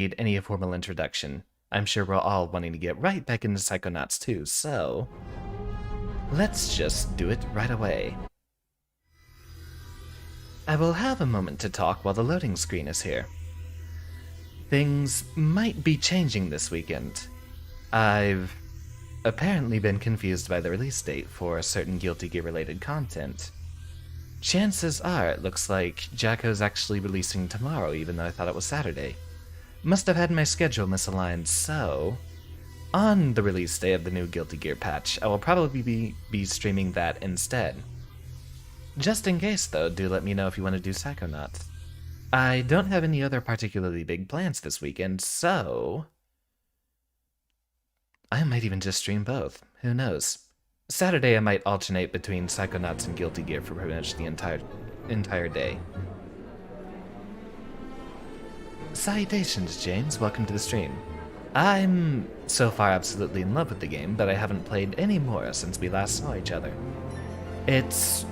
need any formal introduction. I'm sure we're all wanting to get right back into Psychonauts too, so let's just do it right away. I will have a moment to talk while the loading screen is here. Things might be changing this weekend. I've apparently been confused by the release date for certain Guilty Gear related content. Chances are it looks like Jacko's actually releasing tomorrow, even though I thought it was Saturday. Must have had my schedule misaligned, so on the release day of the new Guilty Gear patch, I will probably be streaming that instead. Just in case, though, do let me know if you want to do Psychonauts. I don't have any other particularly big plans this weekend, so I might even just stream both. Who knows? Saturday I might alternate between Psychonauts and Guilty Gear for pretty much the entire day. Salutations, James. Welcome to the stream. I'm so far absolutely in love with the game, but I haven't played any more since we last saw each other. It's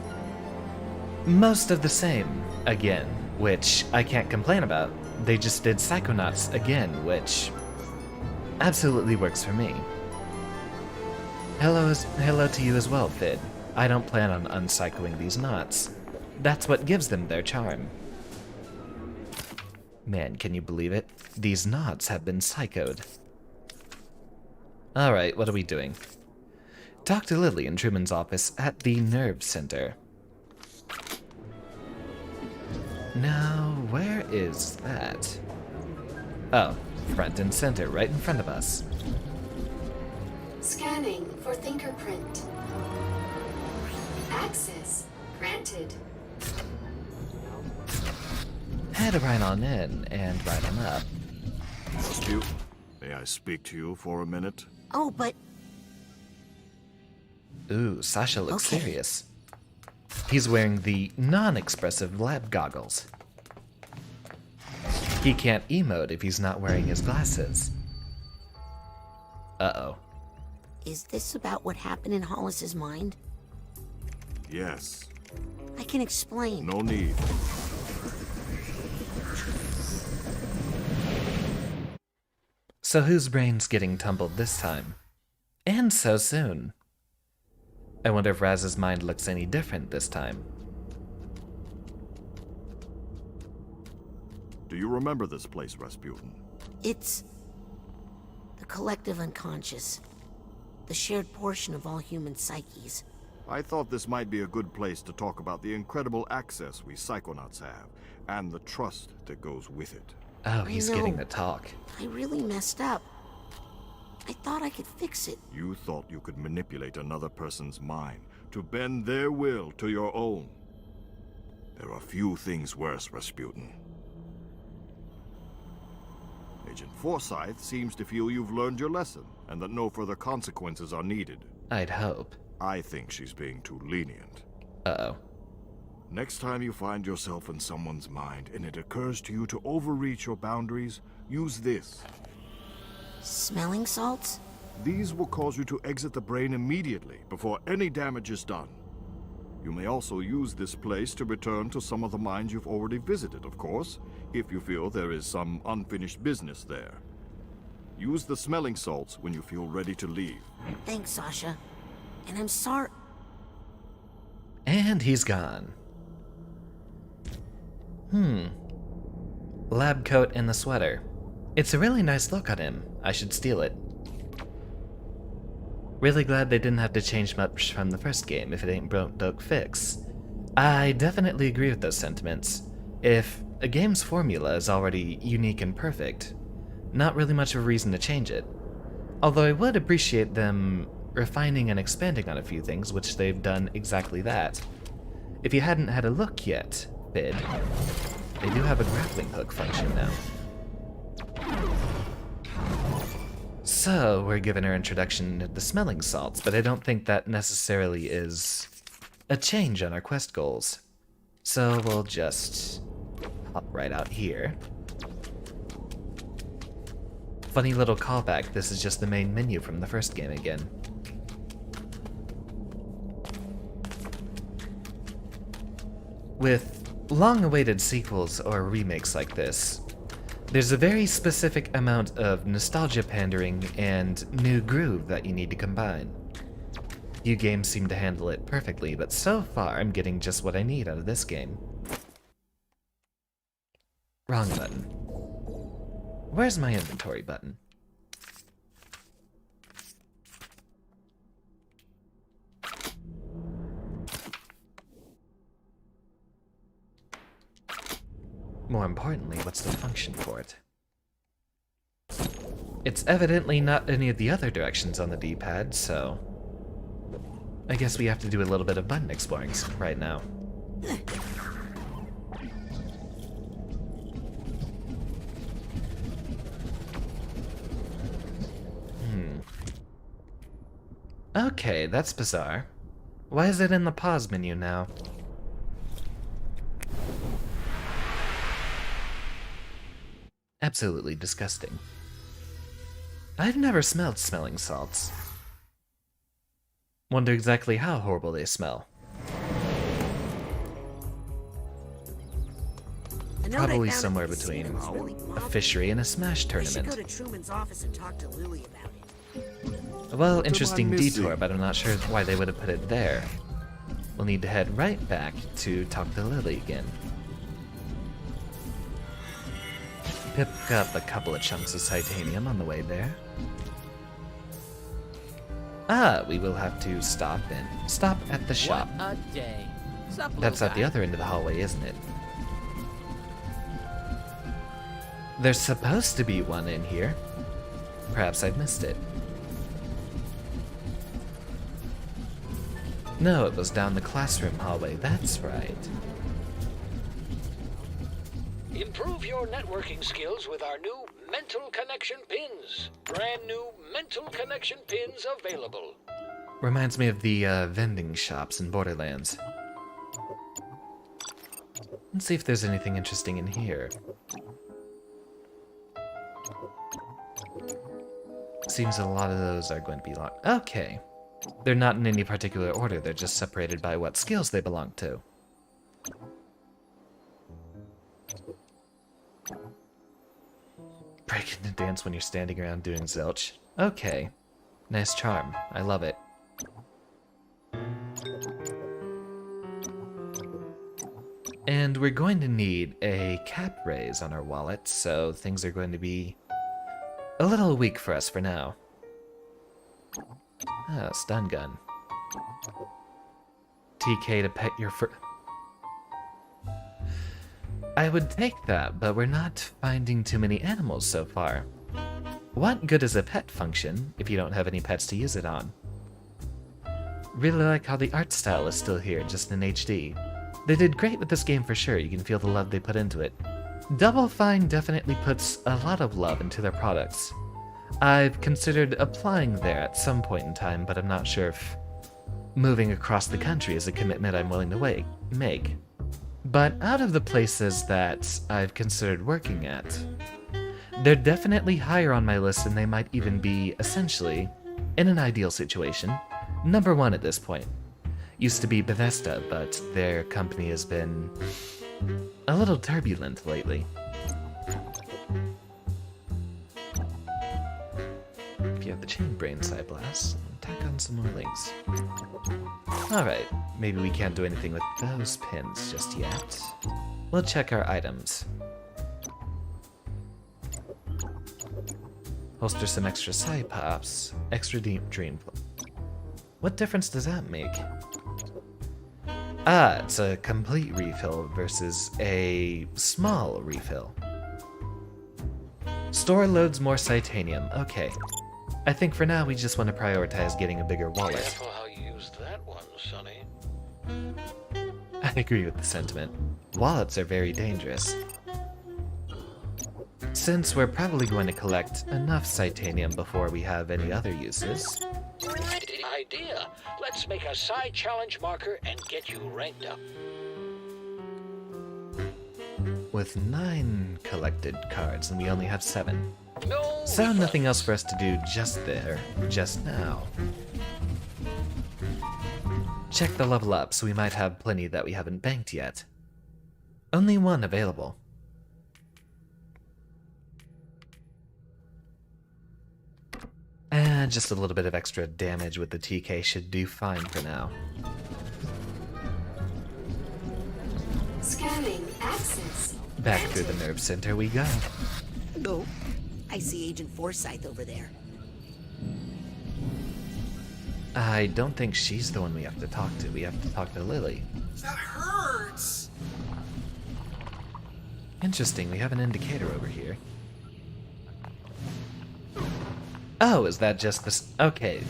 most of the same again, which I can't complain about. They just did Psychonauts again, which absolutely works for me. Hello to you as well, Fid. I don't plan on uncycling these knots. That's what gives them their charm. Man, can you believe it? These knots have been psychoed. Alright, what are we doing? Talk to Lily in Truman's office at the Nerve Center. Now, where is that? Oh, front and center, right in front of us. Scanning for fingerprint. Access granted. Head right on in and right on up. Dispute, may I speak to you for a minute? Oh, but... Ooh, Sasha looks Okay. serious. He's wearing the non-expressive lab goggles. He can't emote if he's not wearing his glasses. Uh-oh. Is this about what happened in Hollis's mind? Yes. I can explain. No need. So whose brain's getting tumbled this time? And so soon. I wonder if Raz's mind looks any different this time. Do you remember this place, Rasputin? It's... the collective unconscious. The shared portion of all human psyches. I thought this might be a good place to talk about the incredible access we Psychonauts have, and the trust that goes with it. Oh, he's I know. getting the talk. I really messed up. I thought I could fix it. You thought you could manipulate another person's mind to bend their will to your own. There are few things worse, Rasputin. Agent Forsyth seems to feel you've learned your lesson, and that no further consequences are needed. I'd hope. I think she's being too lenient. Uh-oh. Next time you find yourself in someone's mind and it occurs to you to overreach your boundaries, use this. Smelling salts? These will cause you to exit the brain immediately before any damage is done. You may also use this place to return to some of the minds you've already visited, of course, if you feel there is some unfinished business there. Use the smelling salts when you feel ready to leave. Thanks, Sasha. And I'm sorry. And he's gone. Lab coat and the sweater. It's a really nice look on him. I should steal it. Really glad they didn't have to change much from the first game if it ain't broke, don't fix. I definitely agree with those sentiments. If a game's formula is already unique and perfect, not really much of a reason to change it. Although I would appreciate them refining and expanding on a few things, which they've done exactly that. If you hadn't had a look yet, Bid, they do have a grappling hook function now. So, we're given our introduction to the smelling salts, but I don't think that necessarily is a change on our quest goals. So we'll just hop right out here. Funny little callback, this is just the main menu from the first game again. With long-awaited sequels or remakes like this, There's a very specific amount of nostalgia pandering and new groove that you need to combine. Few games seem to handle it perfectly, but so far I'm getting just what I need out of this game. Wrong button. Where's my inventory button? More importantly, what's the function for it? It's evidently not any of the other directions on the D-pad, so I guess we have to do a little bit of button exploring right now. Okay, that's bizarre. Why is it in the pause menu now? Absolutely disgusting. I've never smelled smelling salts. Wonder exactly how horrible they smell. Probably somewhere between a fishery and a Smash We should tournament. go to Truman's office and talk to Lily about it. Well, interesting Missy. detour, but I'm not sure why they would have put it there. We'll need to head right back to talk to Lily again. Pick up a couple of chunks of titanium on the way there. Ah, we will have to stop at the shop. What a day. Sup, That's little at the guy? other end of the hallway, isn't it? There's supposed to be one in here. Perhaps I've missed it. No, it was down the classroom hallway, that's right. Improve your networking skills with our new Mental Connection Pins. Brand new Mental Connection Pins available. Reminds me of the vending shops in Borderlands. Let's see if there's anything interesting in here. Seems a lot of those are going to be locked. Okay. They're not in any particular order, they're just separated by what skills they belong to. Breaking the dance when you're standing around doing zilch. Okay. Nice charm. I love it. And we're going to need a cap raise on our wallet, so things are going to be a little weak for us for now. Ah, stun gun. TK to pet your fur. I would take that, but we're not finding too many animals so far. What good is a pet function if you don't have any pets to use it on? Really like how the art style is still here, just in HD. They did great with this game for sure, you can feel the love they put into it. Double Fine definitely puts a lot of love into their products. I've considered applying there at some point in time, but I'm not sure if moving across the country is a commitment I'm willing to make. But out of the places that I've considered working at, they're definitely higher on my list, and they might even be, essentially, in an ideal situation, number one at this point. Used to be Bethesda, but their company has been a little turbulent lately. If you have the chain brain side blast, tack on some more links. Alright, maybe we can't do anything with those pins just yet. We'll check our items. Holster some extra side pops, extra deep dream. What difference does that make? Ah, it's a complete refill versus a small refill. Store loads more titanium. Okay. I think for now we just want to prioritize getting a bigger wallet. Careful how you used that one, Sonny. I agree with the sentiment. Wallets are very dangerous. Since we're probably going to collect enough titanium before we have any other uses. Great idea. Let's make a side challenge marker and get you ranked up. With 9 collected cards and we only have 7. No. So nothing else for us to do just now. Check the level up, so we might have plenty that we haven't banked yet. Only 1 available. Just a little bit of extra damage with the TK should do fine for now. Scanning access. Back through the nerve center we go. Oh, I see Agent Forsyth over there. I don't think she's the one we have to talk to. We have to talk to Lily. That hurts! Interesting, we have an indicator over here. Oh, is that just this? Okay.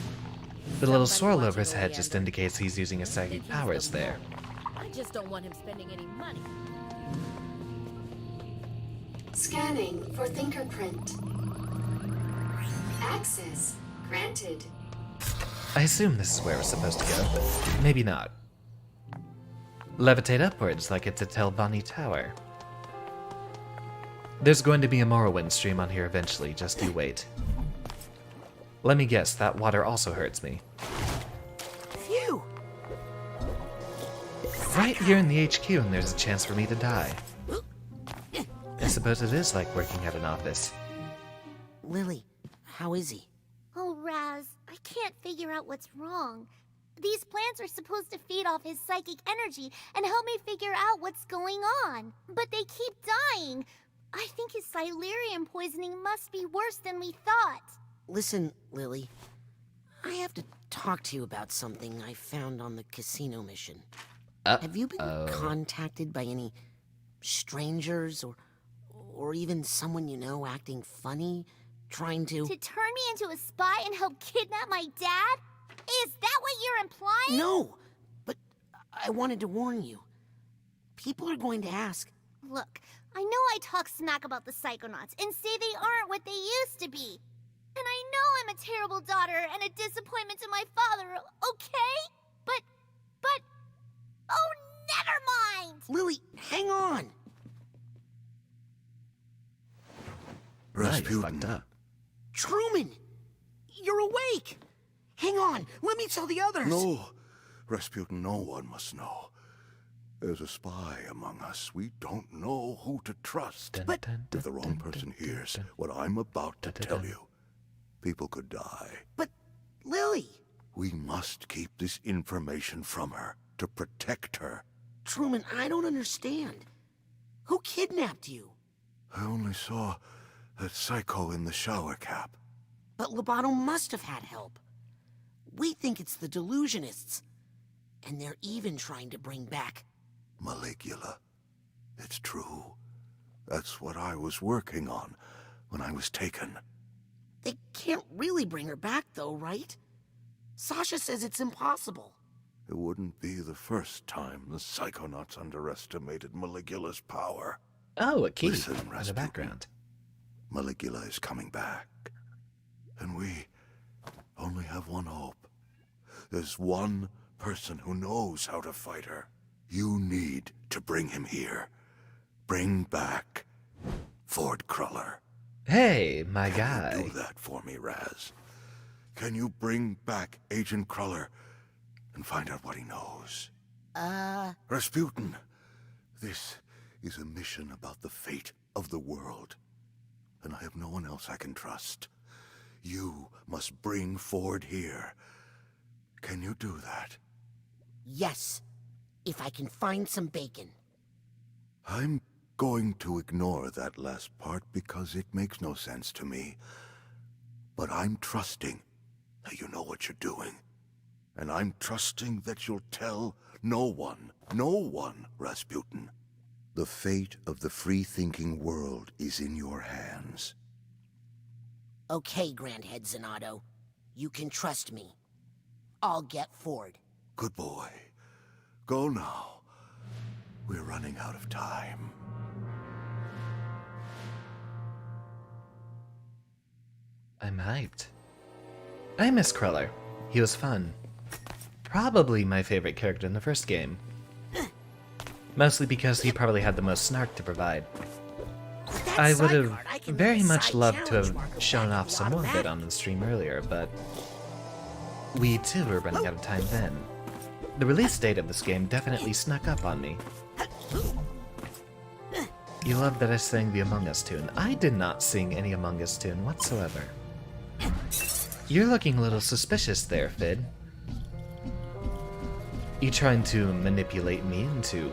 The little swirl over his head just indicates he's using his psychic powers there. I just don't want him spending any money. Scanning for fingerprint. Access granted. I assume this is where we're supposed to go, but maybe not. Levitate upwards like it's a Telvanni tower. There's going to be a Morrowind stream on here eventually, just you wait. Let me guess, that water also hurts me. Phew! Right here in the HQ, and there's a chance for me to die. I suppose it is like working at an office. Lily, how is he? Oh, Raz, I can't figure out what's wrong. These plants are supposed to feed off his psychic energy and help me figure out what's going on. But they keep dying. I think his Silurium poisoning must be worse than we thought. Listen, Lily. I have to talk to you about something I found on the casino mission. Have you been contacted by any strangers or even someone you know acting funny, trying to... To turn me into a spy and help kidnap my dad? Is that what you're implying? No, but I wanted to warn you. People are going to ask... Look, I know I talk smack about the Psychonauts and say they aren't what they used to be. And I know I'm a terrible daughter and a disappointment to my father, okay? But... Oh, never mind! Lily, hang on! Rasputin. Fucked up. Truman! You're awake! Hang on, let me tell the others! No, Rasputin, no one must know. There's a spy among us. We don't know who to trust. But if the wrong person hears what I'm about to tell you, people could die. But, Lily! We must keep this information from her to protect her. Truman, I don't understand. Who kidnapped you? I only saw that psycho in the shower cap. But Lobato must have had help. We think it's the delusionists. And they're even trying to bring back... Maligula. It's true. That's what I was working on when I was taken. They can't really bring her back, though, right? Sasha says it's impossible. It wouldn't be the first time the Psychonauts underestimated Maligula's power. Oh, a key Listen, in the Rasputin. background. Maligula is coming back. And we only have one hope. There's one person who knows how to fight her. You need to bring him here. Bring back Ford Cruller. Hey, my guy. Can you do that for me, Raz? Can you bring back Agent Cruller and find out what he knows? Rasputin, this is a mission about the fate of the world. And I have no one else I can trust. You must bring Ford here. Can you do that? Yes, if I can find some bacon. I'm going to ignore that last part because it makes no sense to me. But I'm trusting that you know what you're doing. And I'm trusting that you'll tell no one, Rasputin. The fate of the free-thinking world is in your hands. Okay, Grandhead Zanotto. You can trust me. I'll get Ford. Good boy. Go now. We're running out of time. I'm hyped. I miss Cruller. He was fun. Probably my favorite character in the first game. Mostly because he probably had the most snark to provide. I would have very much loved to have shown off some more of it on the stream earlier, but we too were running out of time then. The release date of this game definitely snuck up on me. You love that I sang the Among Us tune. I did not sing any Among Us tune whatsoever. You're looking a little suspicious there, Fid. You trying to manipulate me into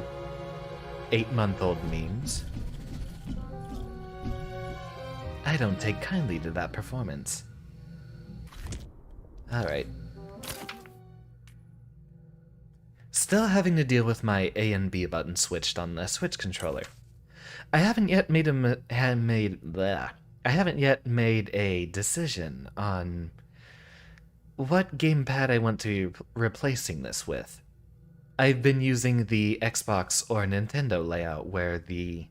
8-month-old memes? I don't take kindly to that performance. Alright. Still having to deal with my A and B button switched on the Switch controller. I haven't yet made a decision on what gamepad I want to be replacing this with. I've been using the Xbox or Nintendo layout where the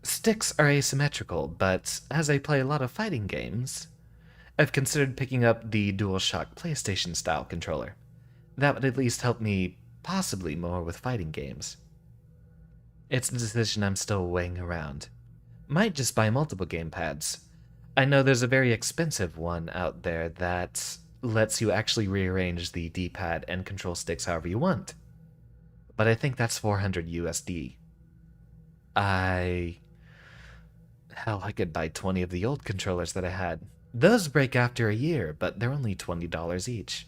sticks are asymmetrical, but as I play a lot of fighting games, I've considered picking up the DualShock PlayStation style controller. That would at least help me possibly more with fighting games. It's a decision I'm still weighing around. Might just buy multiple gamepads. I know there's a very expensive one out there that lets you actually rearrange the D-pad and control sticks however you want. But I think that's $400 USD. Hell, I could buy 20 of the old controllers that I had. Those break after a year, but they're only $20 each.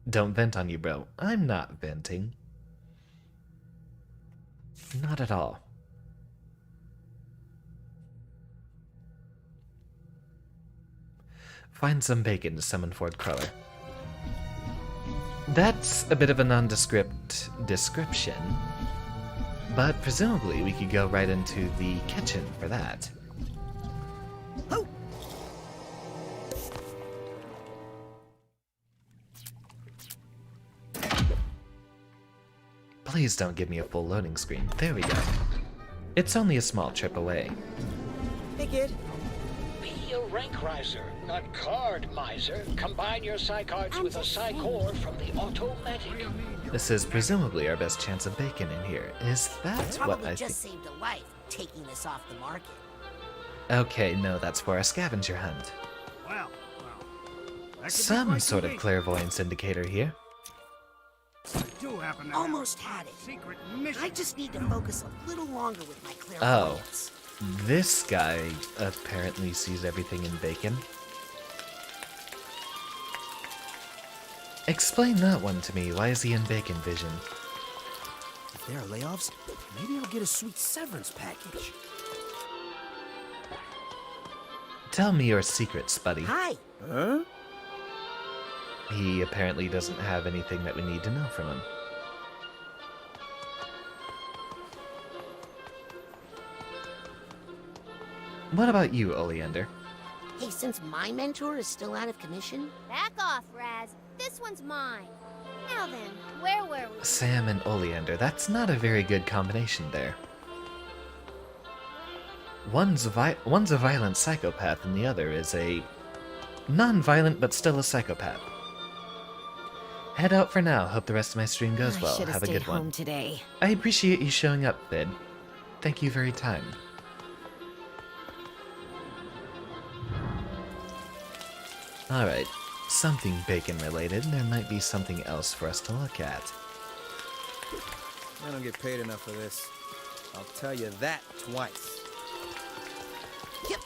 Don't vent on you, bro. I'm not venting. Not at all. Find some bacon to summon Ford Cruller. That's a bit of a nondescript description, but presumably we could go right into the kitchen for that. Oh. Please don't give me a full loading screen. There we go. It's only a small trip away. Hey, kid. Be a rank riser, not card miser. Combine your Psy cards with a Psy core from the automatic. This is presumably our best chance of bacon in here. Is that what Probably I just think? saved a life taking this off the market. Okay, no, that's for our scavenger hunt. Well. That could be Some quite sort of unique. clairvoyance indicator here. I do happen to Almost have had it. secret mission. I just need to focus a little longer with my Oh. clairvoyance. This guy apparently sees everything in bacon. Explain that one to me. Why is he in bacon vision? If there are layoffs, maybe I'll get a sweet severance package. Tell me your secrets, buddy. Hi. Huh? He apparently doesn't have anything that we need to know from him. What about you, Oleander? Hey, since my mentor is still out of commission, Back off, Raz. This one's mine. Now then, where were we? Sam and Oleander, that's not a very good combination there. One's a violent psychopath and the other is a non-violent but still a psychopath. Head out for now. Hope the rest of my stream goes well. should Have a stayed good home one. today. I appreciate you showing up, Fid. Thank you very time. Alright, something bacon related. There might be something else for us to look at. I don't get paid enough for this. I'll tell you that twice. Yep.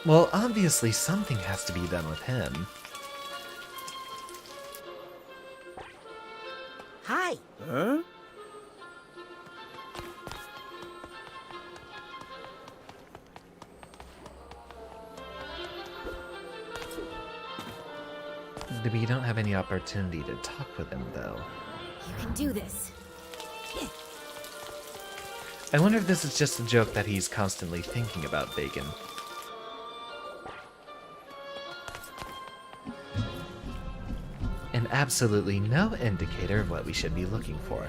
Well, obviously something has to be done with him. Hi. Huh? We don't have any opportunity to talk with him, though. You can do this. I wonder if this is just a joke that he's constantly thinking about bacon. And absolutely no indicator of what we should be looking for.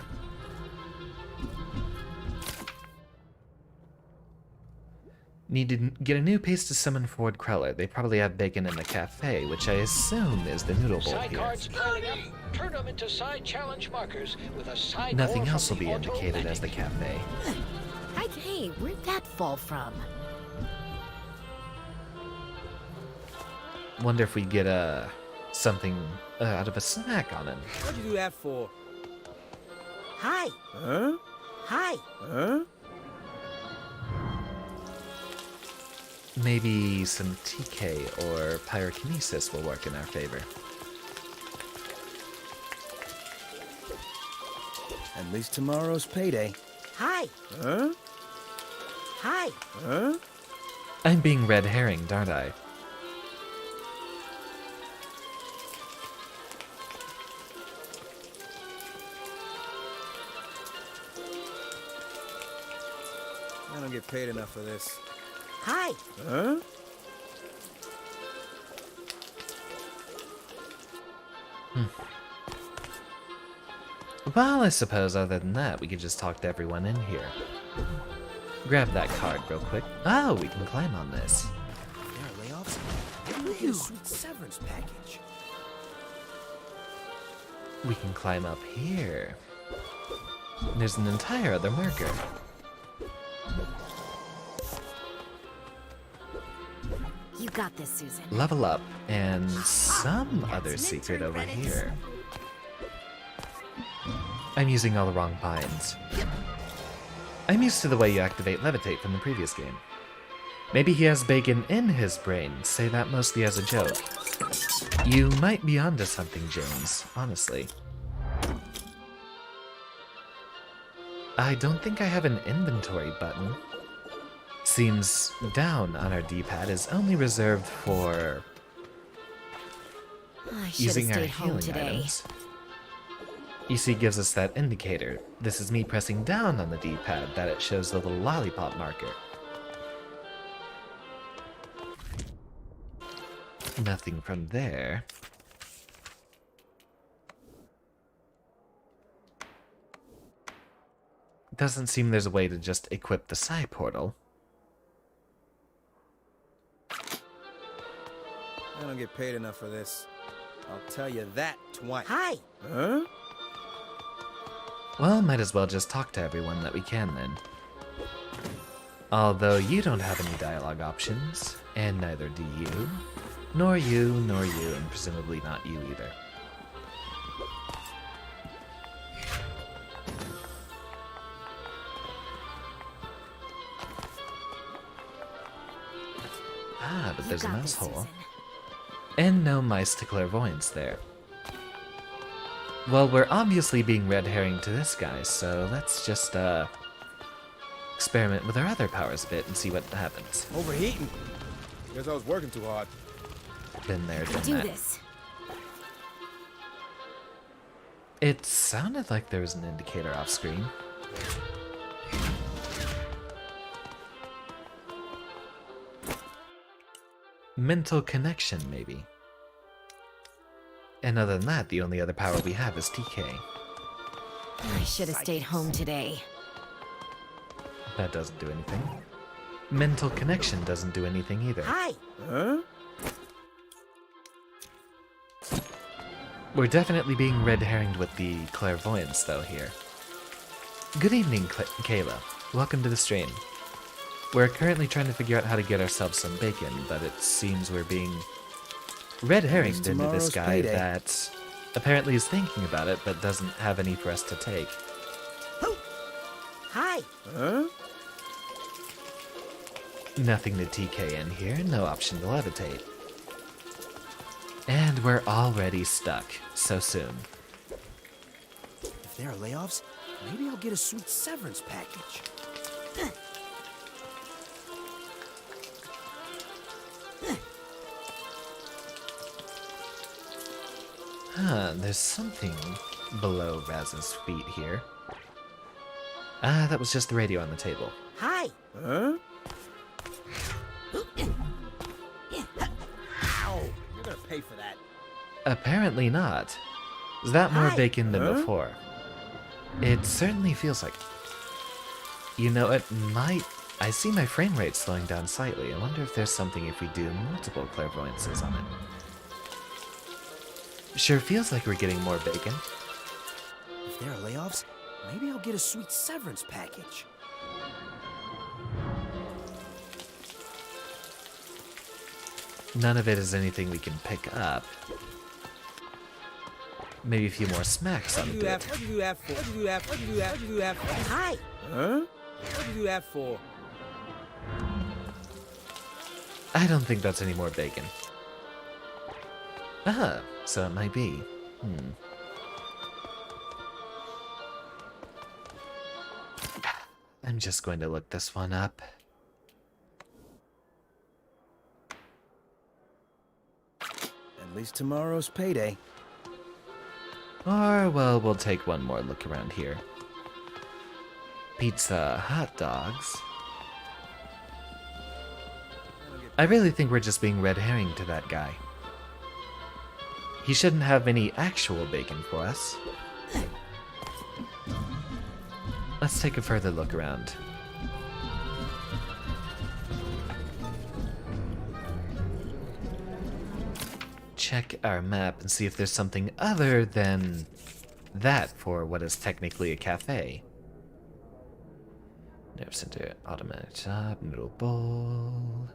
Need to get a new paste to summon Ford Cruller. They probably have bacon in the cafe, which I assume is the noodle bowl Psy here. cards piling up. Turn them into Psy challenge markers with a Psy Nothing core else will from be the indicated as the automatic. cafe. Hey, where'd that fall from? Wonder if we get something out of a snack on him. What'd you do that for? Hi. Huh? Hi. Huh? maybe some TK or pyrokinesis will work in our favor. At least tomorrow's payday. Hi. Huh? Hi. Huh? I'm being red herringed, aren't I? I don't get paid enough for this. Hi. Huh? Well, I suppose other than that, we could just talk to everyone in here. Grab that card real quick. Oh, we can climb on this. There are layoffs? Maybe we'll get a sweet severance package. We can climb up here. There's an entire other marker. You got this, Susan. Level up, and some other secret over here. I'm using all the wrong pines. I'm used to the way you activate Levitate from the previous game. Maybe he has bacon in his brain, say that mostly as a joke. You might be onto something, James, honestly. I don't think I have an inventory button. Seems down on our D-pad is only reserved for using our healing items. You see, it gives us that indicator. This is me pressing down on the D-pad that it shows the little lollipop marker. Nothing from there. Doesn't seem there's a way to just equip the Psi portal. I don't get paid enough for this. I'll tell you that twice. Hi. Huh? Well, might as well just talk to everyone that we can then. Although you don't have any dialogue options, and neither do you. Nor you, and presumably not you either. Ah, but there's a mouse hole. And no mice to clairvoyance there. Well, we're obviously being red herring to this guy, so let's just, experiment with our other powers a bit and see what happens. Overheating. Guess I was working too hard. Been there, done Do that. this. It sounded like there was an indicator off screen. Mental connection, maybe. And other than that, the only other power we have is TK. I should have stayed home today. That doesn't do anything. Mental connection doesn't do anything either. Hi. Huh? We're definitely being red herringed with the clairvoyance, though, here. Good evening, Kayla. Welcome to the stream. We're currently trying to figure out how to get ourselves some bacon, but it seems we're being red herringed into this guy that apparently is thinking about it, but doesn't have any for us to take. Hi. Huh? Nothing to TK in here, no option to levitate. And we're already stuck, so soon. If there are layoffs, maybe I'll get a sweet severance package. Huh, there's something below Raz's feet here. Ah, that was just the radio on the table. Hi. Huh? Ow! You're gonna pay for that. Apparently not. Is that more Hi. bacon than Huh? before? It certainly feels like... You know, it might... I see my frame rate slowing down slightly. I wonder if there's something if we do multiple clairvoyances on it. Sure feels like we're getting more bacon. If there are layoffs, maybe I'll get a sweet severance package. None of it is anything we can pick up. Maybe a few more smacks on the bit. What'd you do that for? What'd you do that for? What'd you do that? What'd you do that for? Hi. Huh? What'd you do that for? I don't think that's any more bacon. Ah, so it might be. I'm just going to look this one up. At least tomorrow's payday. Or, well, we'll take one more look around here. Pizza, hot dogs. I really think we're just being red herring to that guy. He shouldn't have any actual bacon for us. Let's take a further look around. Check our map and see if there's something other than that for what is technically a cafe. Nerve center, automatic shop, noodle bowl.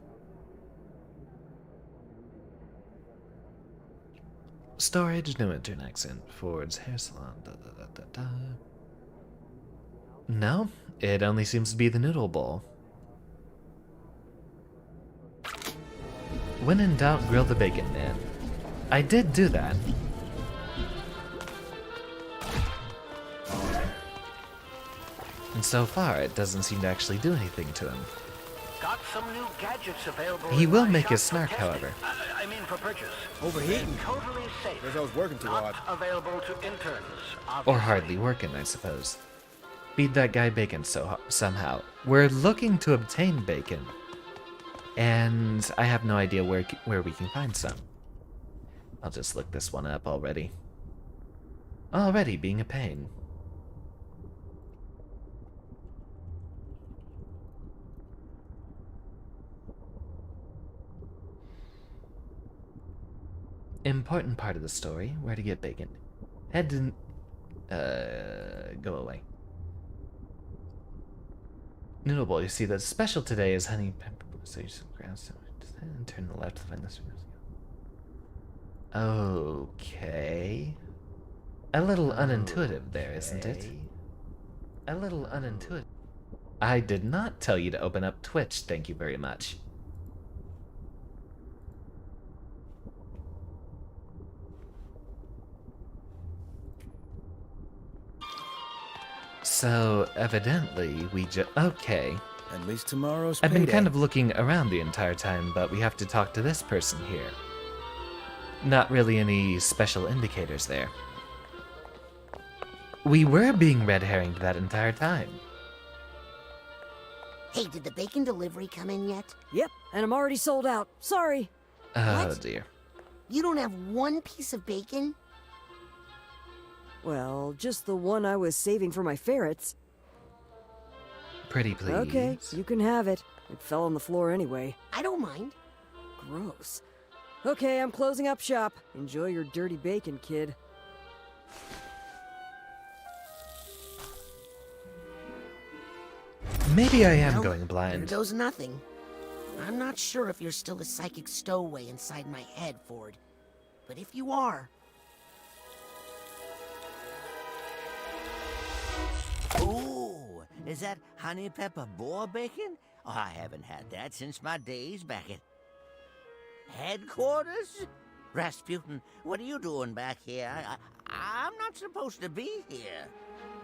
Storage, no intern accent, Ford's hair salon, No, it only seems to be the noodle bowl. When in doubt, grill the bacon, man. I did do that. And so far, it doesn't seem to actually do anything to him. Got some new gadgets available. He in will my make shop his to snark, test however. it. I mean for purchase. Overheating. Totally safe. Guess I was working too hard. Not available to interns. Or Obviously. hardly working, I suppose. Feed that guy bacon somehow. We're looking to obtain bacon. And I have no idea where we can find some. I'll just look this one up already. Already being a pain. Important part of the story, where to get bacon. Head to... go away. Noodle bowl, you see the special today is honey pepper, so you just grab some, and turn to the left to find this. Okay. A little unintuitive there, isn't it? A little unintuitive. I did not tell you to open up Twitch, thank you very much. So, evidently, we okay. At least tomorrow's I've payday. been kind of looking around the entire time, but we have to talk to this person here. Not really any special indicators there. We were being red herringed that entire time. Hey, did the bacon delivery come in yet? Yep, and I'm already sold out. Sorry. Oh What? dear. You don't have one piece of bacon? Well, just the one I was saving for my ferrets. Pretty please. Okay, you can have it. It fell on the floor anyway. I don't mind. Gross. Okay, I'm closing up shop. Enjoy your dirty bacon, kid. Maybe I am Well, going There blind. goes nothing. I'm not sure if you're still a psychic stowaway inside my head, Ford. But if you are... Ooh, is that honey pepper boar bacon? Oh, I haven't had that since my days back at headquarters. Rasputin, what are you doing back here? I'm not supposed to be here.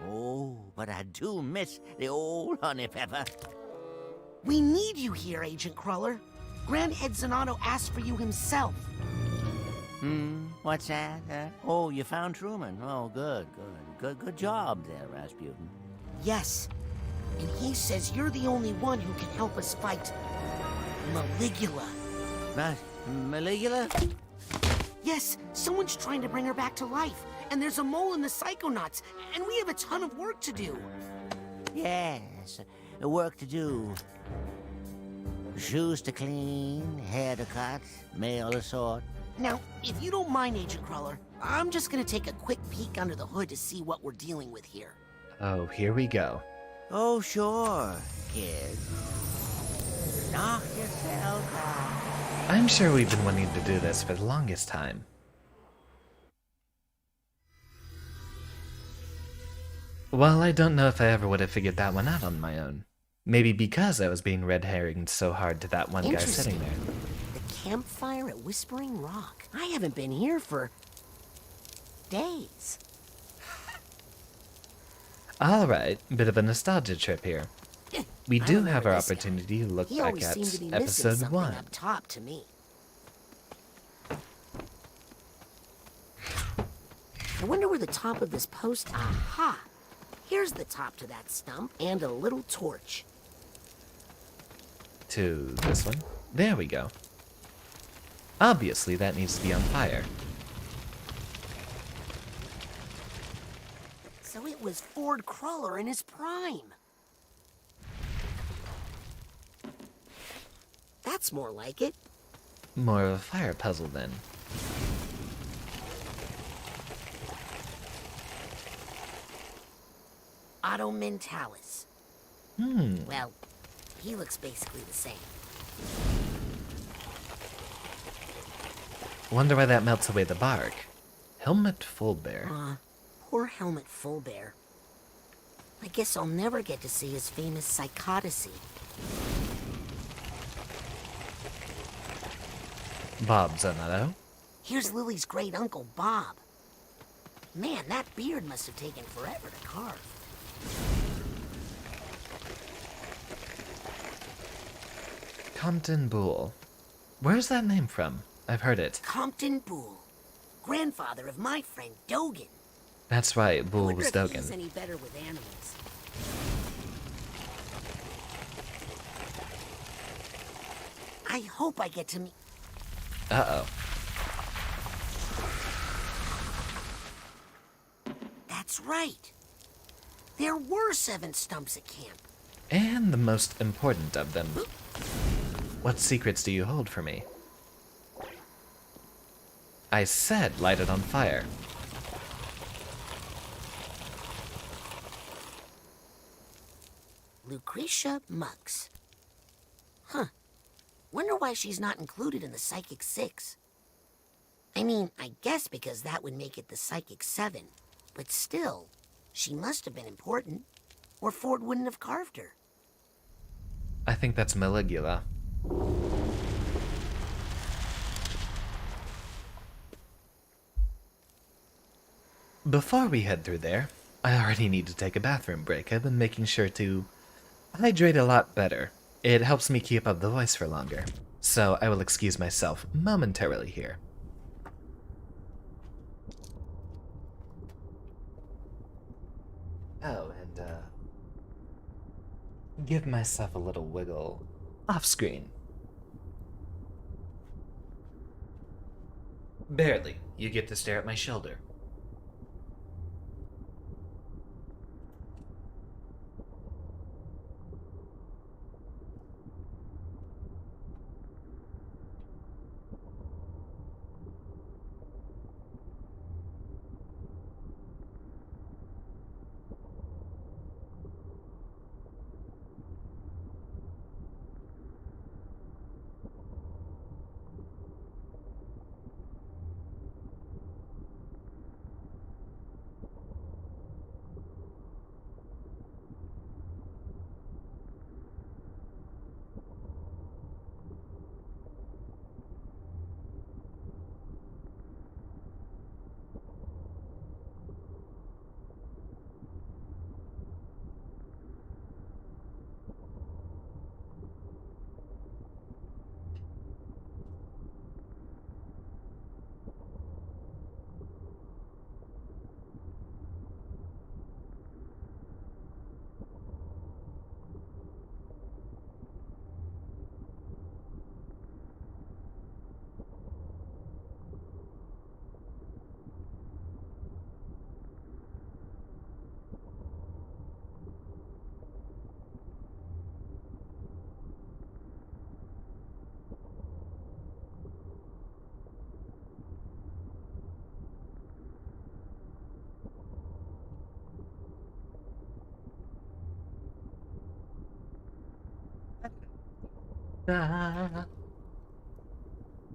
Oh, but I do miss the old honey pepper. We need you here, Agent Cruller. Grand Ed Zanotto asked for you himself. What's that? Oh, you found Truman. Oh, good job there, Rasputin. Yes. And he says you're the only one who can help us fight Maligula. Maligula? Yes, someone's trying to bring her back to life. And there's a mole in the Psychonauts, and we have a ton of work to do. Yes, work to do. Shoes to clean, hair to cut, mail to sort. Now, if you don't mind, Agent Cruller, I'm just gonna take a quick peek under the hood to see what we're dealing with here. Oh, here we go. Oh, sure, kid. Knock yourself out. I'm sure we've been wanting to do this for the longest time. Well, I don't know if I ever would have figured that one out on my own. Maybe because I was being red herringed so hard to that one guy sitting there. campfire at Whispering Rock. I haven't been here for days. Alright, bit of a nostalgia trip here. We do have our this guy. opportunity to look He back always at seemed to be missing episode something 1. up top to me. I wonder where the top of this post... Aha! Here's the top to that stump and a little torch. To this one. There we go. Obviously, that needs to be on fire. So it was Ford Cruller in his prime. That's more like it. More of a fire puzzle then. Auto Mentalis. Hmm. Well, he looks basically the same. Wonder why that melts away the bark. Helmet Full Bear. Poor Helmet Fullbear. I guess I'll never get to see his famous Psychonauts. Bob Zanotto. Here's Lily's great uncle, Bob. Man, that beard must have taken forever to carve. Compton Boole. Where's that name from? I've heard it. Compton Boole. Grandfather of my friend Dogan. That's right, Boole Wonder was if Dogan. he's any better with animals. I hope I get to meet... Uh-oh. That's right. There were 7 stumps at camp. And the most important of them. What secrets do you hold for me? I said light it on fire. Lucretia Mux. Huh. Wonder why she's not included in the Psychic 6. I mean, I guess because that would make it the Psychic 7. But still, she must have been important, or Ford wouldn't have carved her. I think that's Maligula. Before we head through there, I already need to take a bathroom break. I've been making sure to hydrate a lot better. It helps me keep up the voice for longer. So I will excuse myself momentarily here. Oh, and give myself a little wiggle off screen. Barely. You get to stare at my shoulder.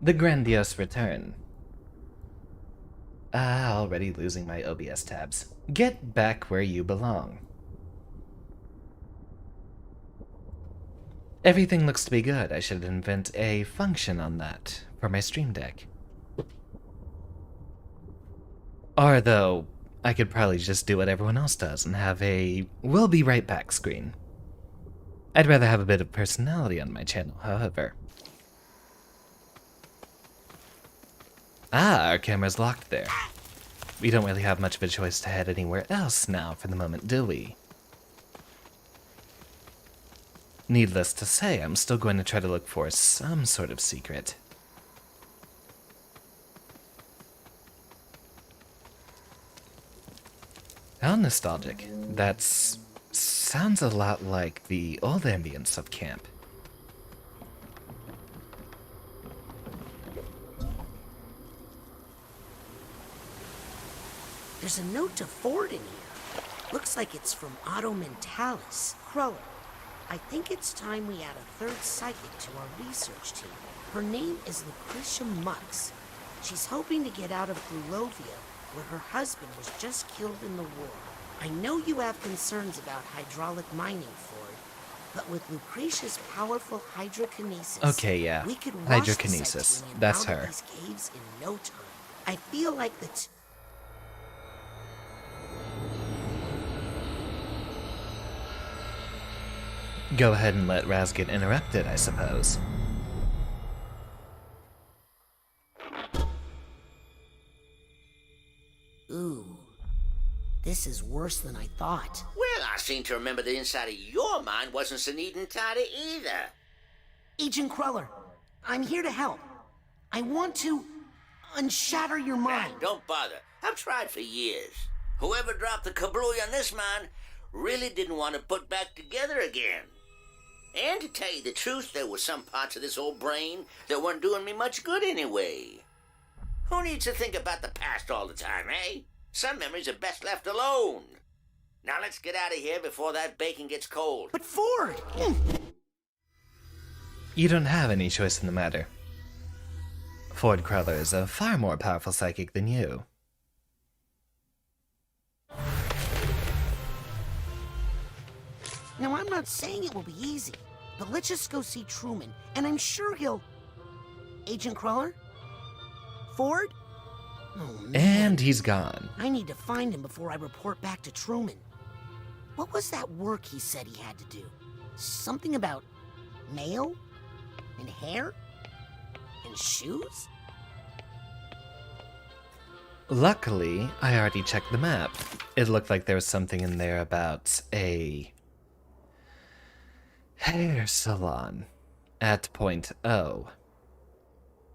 The grandiose return. Already losing my OBS tabs. Get back where you belong. Everything looks to be good. I should invent a function on that for my stream deck. Or though, I could probably just do what everyone else does and have a "we'll be right back" screen. I'd rather have a bit of personality on my channel, however. Ah, our camera's locked there. We don't really have much of a choice to head anywhere else now for the moment, do we? Needless to say, I'm still going to try to look for some sort of secret. How nostalgic. That sounds a lot like the old ambience of camp. There's a note to Ford in here. Looks like it's from Otto Mentalis. Cruller, I think it's time we add a third psychic to our research team. Her name is Lucretia Mux. She's hoping to get out of Grulovia, where her husband was just killed in the war. I know you have concerns about hydraulic mining, Ford, but with Lucretia's powerful hydrokinesis, okay, yeah, we could wash hydrokinesis. the That's out her. of these caves in no time. I feel like the Go ahead and let Raz get interrupted, I suppose. Ooh, this is worse than I thought. Well, I seem to remember the inside of your mind wasn't so neat and tidy either. Agent Cruller, I'm here to help. I want to unshatter your mind. Don't bother. I've tried for years. Whoever dropped the kablooey on this mine really didn't want to put back together again. And to tell you the truth, there were some parts of this old brain that weren't doing me much good anyway. Who needs to think about the past all the time, eh? Some memories are best left alone. Now let's get out of here before that bacon gets cold. But Ford! You don't have any choice in the matter. Ford Cruller is a far more powerful psychic than you. Now, I'm not saying it will be easy, but let's just go see Truman, and I'm sure he'll... Agent Cruller? Ford? Oh, man. And he's gone. I need to find him before I report back to Truman. What was that work he said he had to do? Something about nail? And hair? And shoes? Luckily, I already checked the map. It looked like there was something in there about a hair salon at Point O.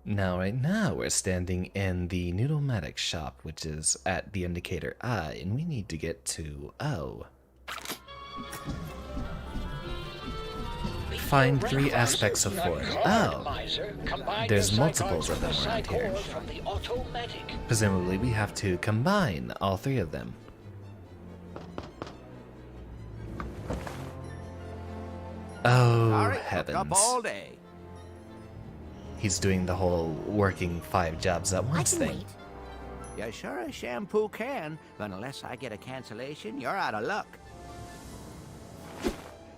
Now, right now, we're standing in the Noodle-matic shop, which is at the indicator I, and we need to get to O. Find 3 aspects of Ford. Oh, there's multiples of them around here. Presumably, we have to combine all 3 of them. Oh, heavens. He's doing the whole working 5 jobs at once thing. You sure as shampoo can, but unless I get a cancellation, you're out of luck.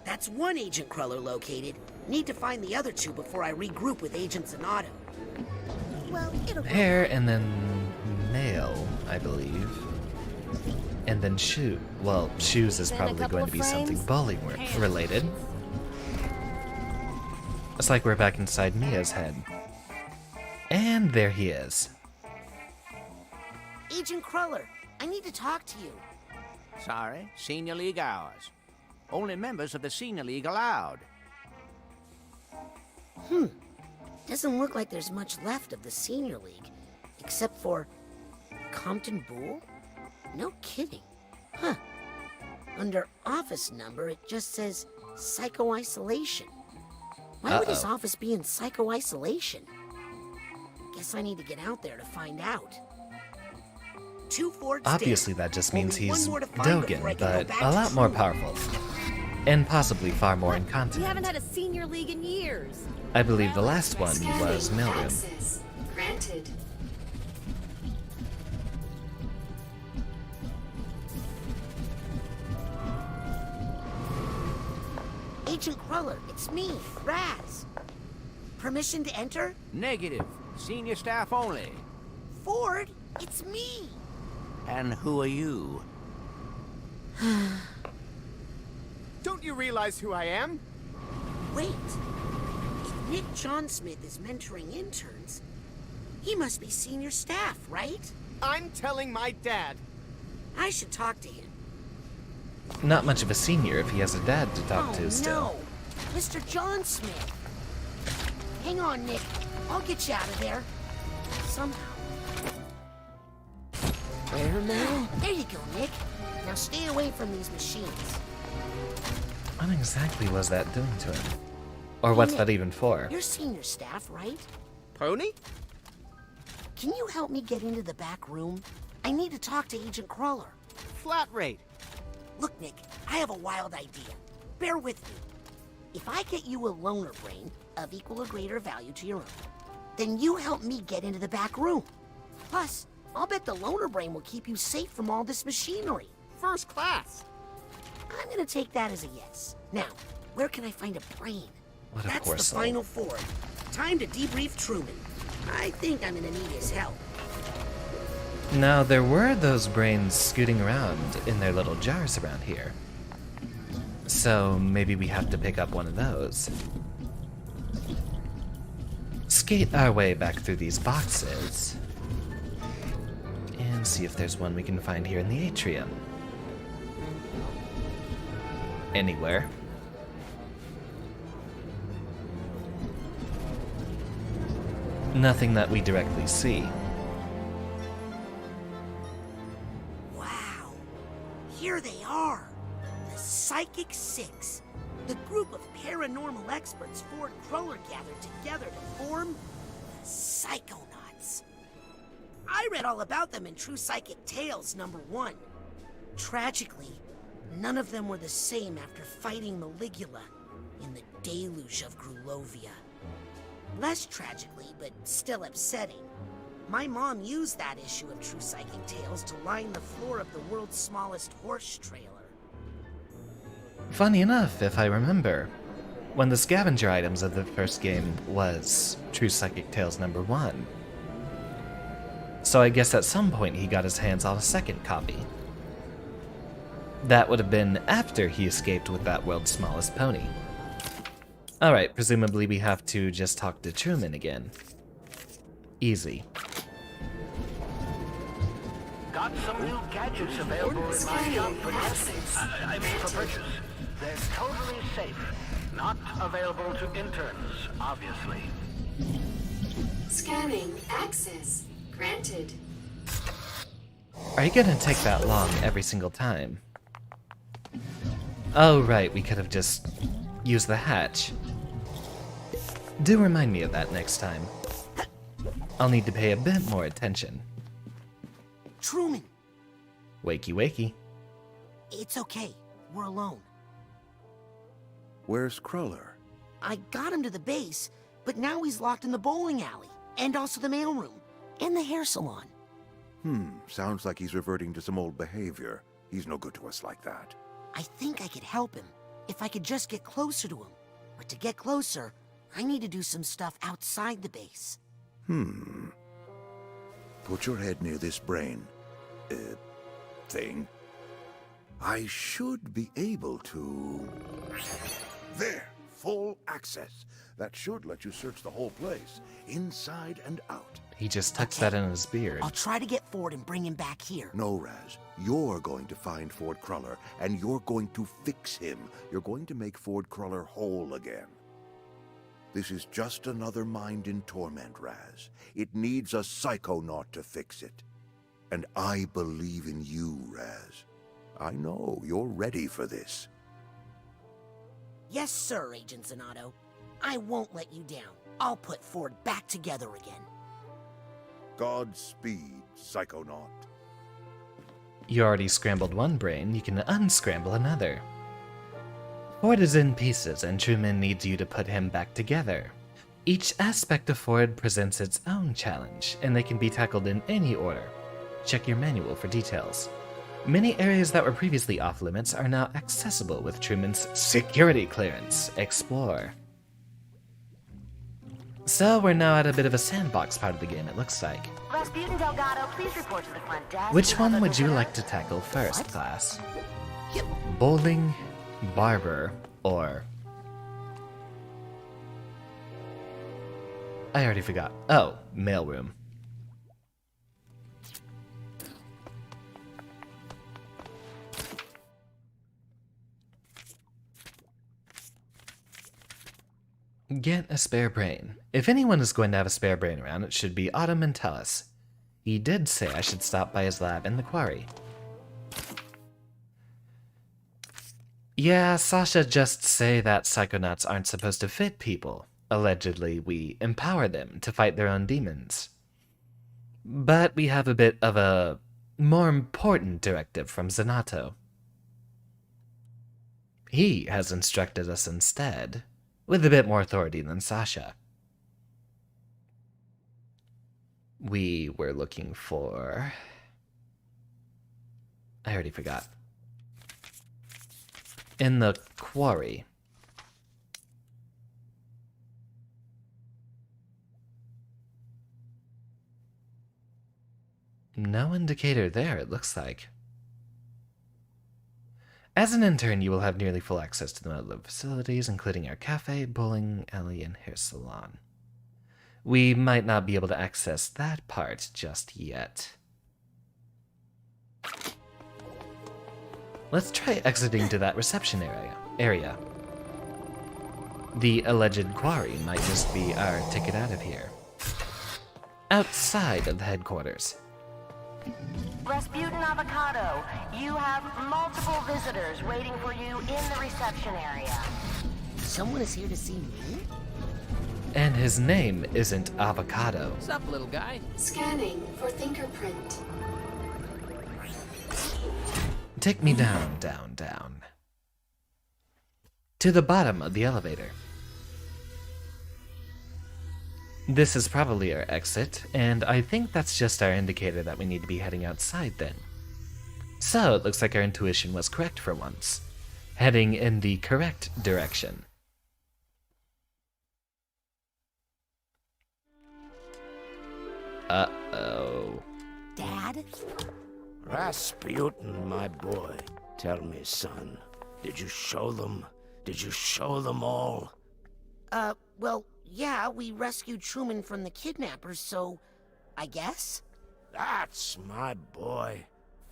That's one Agent Cruller located. Need to find the other 2 before I regroup with Agent Zanotto. Well, it'll... Hair and then nail, I believe. And then shoe. Well, shoes is probably going to be something bowling related. It's like we're back inside Mia's head. And there he is. Agent Cruller, I need to talk to you. Sorry, Senior League hours. Only members of the Senior League allowed. Doesn't look like there's much left of the Senior League. Except for... Compton Boole? No kidding. Huh. Under office number, it just says psycho-isolation. Why would his office be in psycho-isolation? Guess I need to get out there to find out. 2 Ford Obviously that just means he's Dogen, but a lot more powerful. And possibly far more incontinent. We haven't had a Senior League in years. I believe the last one was Mailroom. Access granted. Agent Cruller, it's me, Raz. Permission to enter? Negative. Senior staff only. Ford, it's me. And who are you? Don't you realize who I am? Wait. If Nick John Smith is mentoring interns, he must be senior staff, right? I'm telling my dad. I should talk to him. Not much of a senior if he has a dad to talk to still. No, Mr. John Smith. Hang on, Nick. I'll get you out of there. Somehow. Where now? There you go, Nick. Now stay away from these machines. What exactly was that doing to him? Or what's that even for? You're senior staff, right? Pony? Can you help me get into the back room? I need to talk to Agent Cruller. Flat rate. Look, Nick, I have a wild idea. Bear with me. If I get you a loner brain of equal or greater value to your own, then you help me get into the back room. Plus, I'll bet the loner brain will keep you safe from all this machinery. First class. I'm gonna take that as a yes. Now, where can I find a brain? What a That's poor the soul. final Ford. Time to debrief Truman. I think I'm gonna need his help. Now, there were those brains scooting around in their little jars around here. So maybe we have to pick up one of those. Skate our way back through these boxes. And see if there's one we can find here in the atrium. Anywhere. Nothing that we directly see. Wow. Here they are. The Psychic Six. The group of paranormal experts Ford Cruller gathered together to form the Psychonauts. I read all about them in True Psychic Tales #1. Tragically, none of them were the same after fighting Maligula in the deluge of Grulovia. Less tragically, but still upsetting, my mom used that issue of True Psychic Tales to line the floor of the world's smallest horse trailer. Funny enough, if I remember, one of the scavenger items of the first game was True Psychic Tales #1. So I guess at some point he got his hands on a second copy. That would have been after he escaped with that world's smallest pony. Alright, presumably we have to just talk to Truman again. Easy. Got some new gadgets available in my shop for for purchase. They're totally safe. Not available to interns, obviously. Scanning. Access. Granted. Are you gonna take that long every single time? Oh right, we could have just used the hatch. Do remind me of that next time. I'll need to pay a bit more attention. Truman! Wakey wakey. It's okay. We're alone. Where's Cruller? I got him to the base, but now he's locked in the bowling alley, and also the mailroom, and the hair salon. Sounds like he's reverting to some old behavior. He's no good to us like that. I think I could help him, if I could just get closer to him. But to get closer, I need to do some stuff outside the base. Put your head near this brain, thing. I should be able to... There! Full access. That should let you search the whole place, inside and out. He just tucks that in his beard. I'll try to get Ford and bring him back here. No, Raz. You're going to find Ford Cruller, and you're going to fix him. You're going to make Ford Cruller whole again. This is just another mind in torment, Raz. It needs a psychonaut to fix it. And I believe in you, Raz. I know you're ready for this. Yes, sir, Agent Zanotto. I won't let you down. I'll put Ford back together again. Godspeed, Psychonaut. You already scrambled one brain, you can unscramble another. Ford is in pieces, and Truman needs you to put him back together. Each aspect of Ford presents its own challenge, and they can be tackled in any order. Check your manual for details. Many areas that were previously off limits are now accessible with Truman's security clearance. Explore. So we're now at a bit of a sandbox part of the game, it looks like. Rasputin Delgado, please report to the front desk. Which one would you like to tackle first, class? Bowling, barber, or... I already forgot. Oh, mailroom. Get a spare brain. If anyone is going to have a spare brain around, it should be Autumn and Tellus. He did say I should stop by his lab in the quarry. Yeah, Sasha just say that Psychonauts aren't supposed to fit people. Allegedly, we empower them to fight their own demons. But we have a bit of a more important directive from Zanato. He has instructed us instead, with a bit more authority than Sasha. We were looking for... I already forgot. In the quarry. No indicator there, it looks like. As an intern, you will have nearly full access to the Medlib facilities, including our cafe, bowling alley, and hair salon. We might not be able to access that part just yet. Let's try exiting to that reception area. The alleged quarry might just be our ticket out of here. Outside of the headquarters. Rasputin Avocado, you have multiple visitors waiting for you in the reception area. Someone is here to see me? And his name isn't Avocado. What's up, little guy? Scanning for fingerprint. Take me down, down, down. To the bottom of the elevator. This is probably our exit, and I think that's just our indicator that we need to be heading outside then. So it looks like our intuition was correct for once. Heading in the correct direction. Uh-oh. Dad? Rasputin, my boy. Tell me, son. Did you show them? Did you show them all? Well, yeah, we rescued Truman from the kidnappers, so... I guess? That's my boy.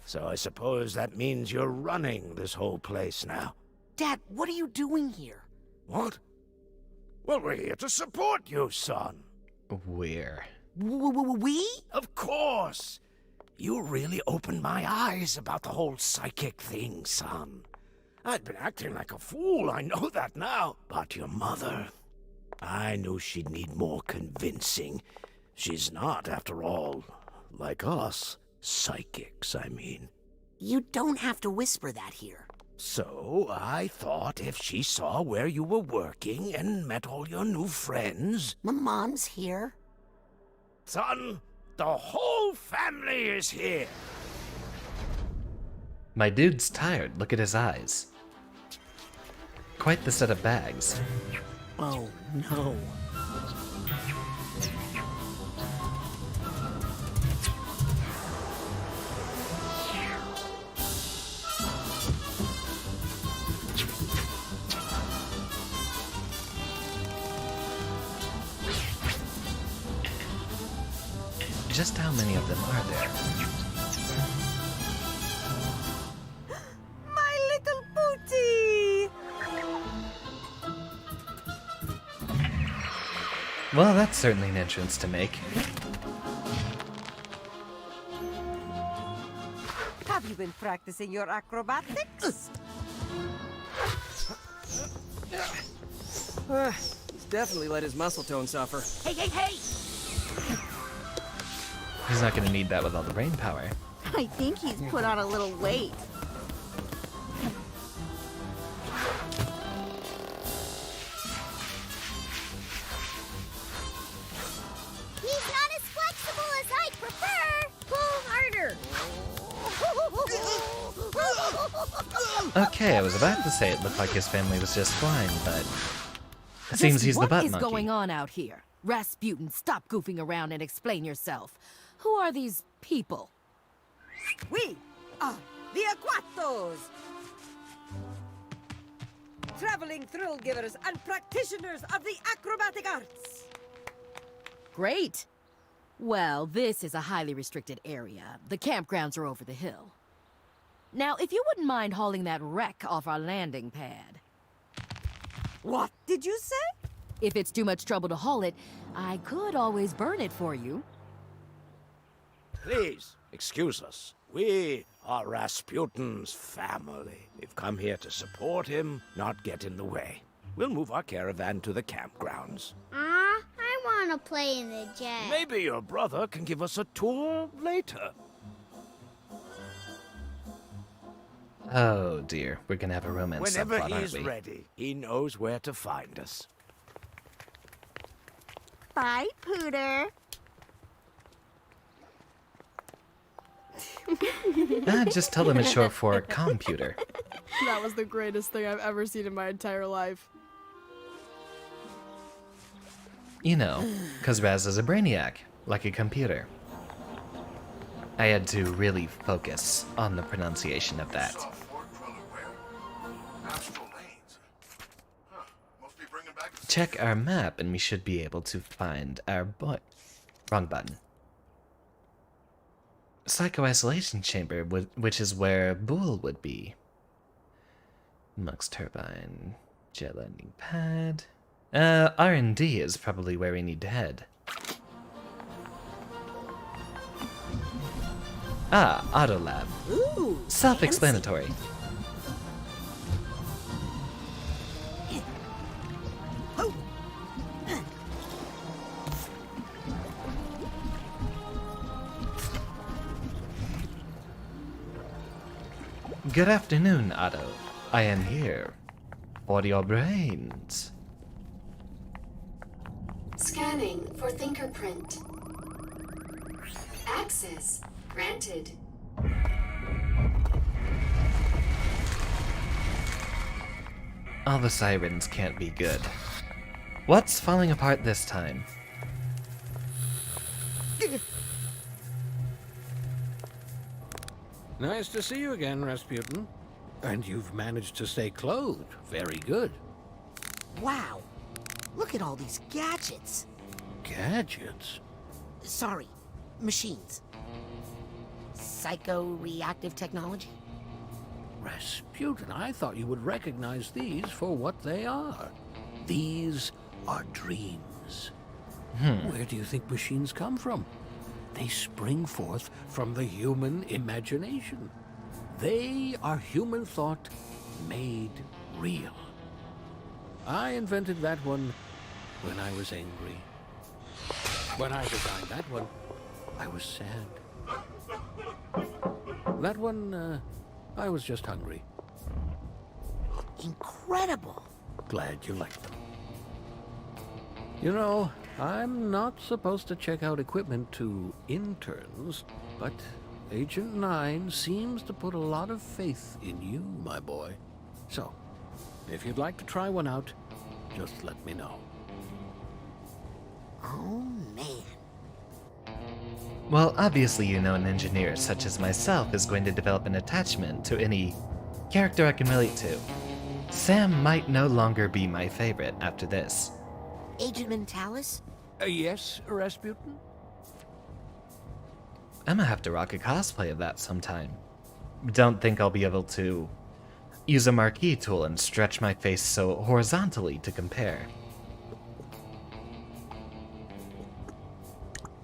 So I suppose that means you're running this whole place now. Dad, what are you doing here? What? Well, we're here to support you, son. We're... We? Of course! You really opened my eyes about the whole psychic thing, son. I'd been acting like a fool, I know that now. But your mother... I knew she'd need more convincing. She's not, after all, like us. Psychics, I mean. You don't have to whisper that here. So, I thought if she saw where you were working and met all your new friends... My mom's here. Son, the whole family is here. My dude's tired, look at his eyes. Quite the set of bags. Oh, no. Just how many of them are there? My little booty! Well, that's certainly an entrance to make. Have you been practicing your acrobatics? He's definitely let his muscle tone suffer. Hey, hey, hey! He's not gonna need that with all the brain power. I think he's put on a little weight. He's not as flexible as I'd prefer. Pull harder. Okay, I was about to say it looked like his family was just fine, but it seems he's the butt What is monkey. going on out here? Rasputin, stop goofing around and explain yourself. Who are these people? We are the Aquatos! Traveling thrill givers and practitioners of the acrobatic arts! Great. Well, this is a highly restricted area. The campgrounds are over the hill. Now, if you wouldn't mind hauling that wreck off our landing pad. What did you say? If it's too much trouble to haul it, I could always burn it for you. Please, excuse us. We are Rasputin's family. We've come here to support him, not get in the way. We'll move our caravan to the campgrounds. I want to play in the jet. Maybe your brother can give us a tour later. Oh dear, we're gonna have a romance Whenever subplot, aren't he's we? ready, he knows where to find us. Bye, Pooter. Just tell them it's short for computer. That was the greatest thing I've ever seen in my entire life. You know, cause Raz is a brainiac, like a computer. I had to really focus on the pronunciation of that. Check our map and we should be able to find our boy. Wrong button. Psycho-isolation chamber, which is where Boole would be. Mux turbine, jet landing pad. R&D is probably where we need to head. Ah, Autolab. Ooh, Self-explanatory. Good afternoon, Otto. I am here for your brains. Scanning for fingerprint. Access granted. All the sirens can't be good. What's falling apart this time? Nice to see you again, Rasputin. And you've managed to stay clothed. Very good. Wow. Look at all these gadgets. Gadgets? Sorry, machines. Psycho-reactive technology? Rasputin, I thought you would recognize these for what they are. These are dreams. Where do you think machines come from? They spring forth from the human imagination. They are human thought made real. I invented that one when I was angry. When I designed that one, I was sad. That one, I was just hungry. Incredible. Glad you liked them. You know, I'm not supposed to check out equipment to interns, but Agent 9 seems to put a lot of faith in you, my boy. So, if you'd like to try one out, just let me know. Oh, man. Well, obviously you know an engineer such as myself is going to develop an attachment to any character I can relate to. Sam might no longer be my favorite after this. Agent Mentalis? Yes, Rasputin? I'm gonna have to rock a cosplay of that sometime. Don't think I'll be able to use a marquee tool and stretch my face so horizontally to compare.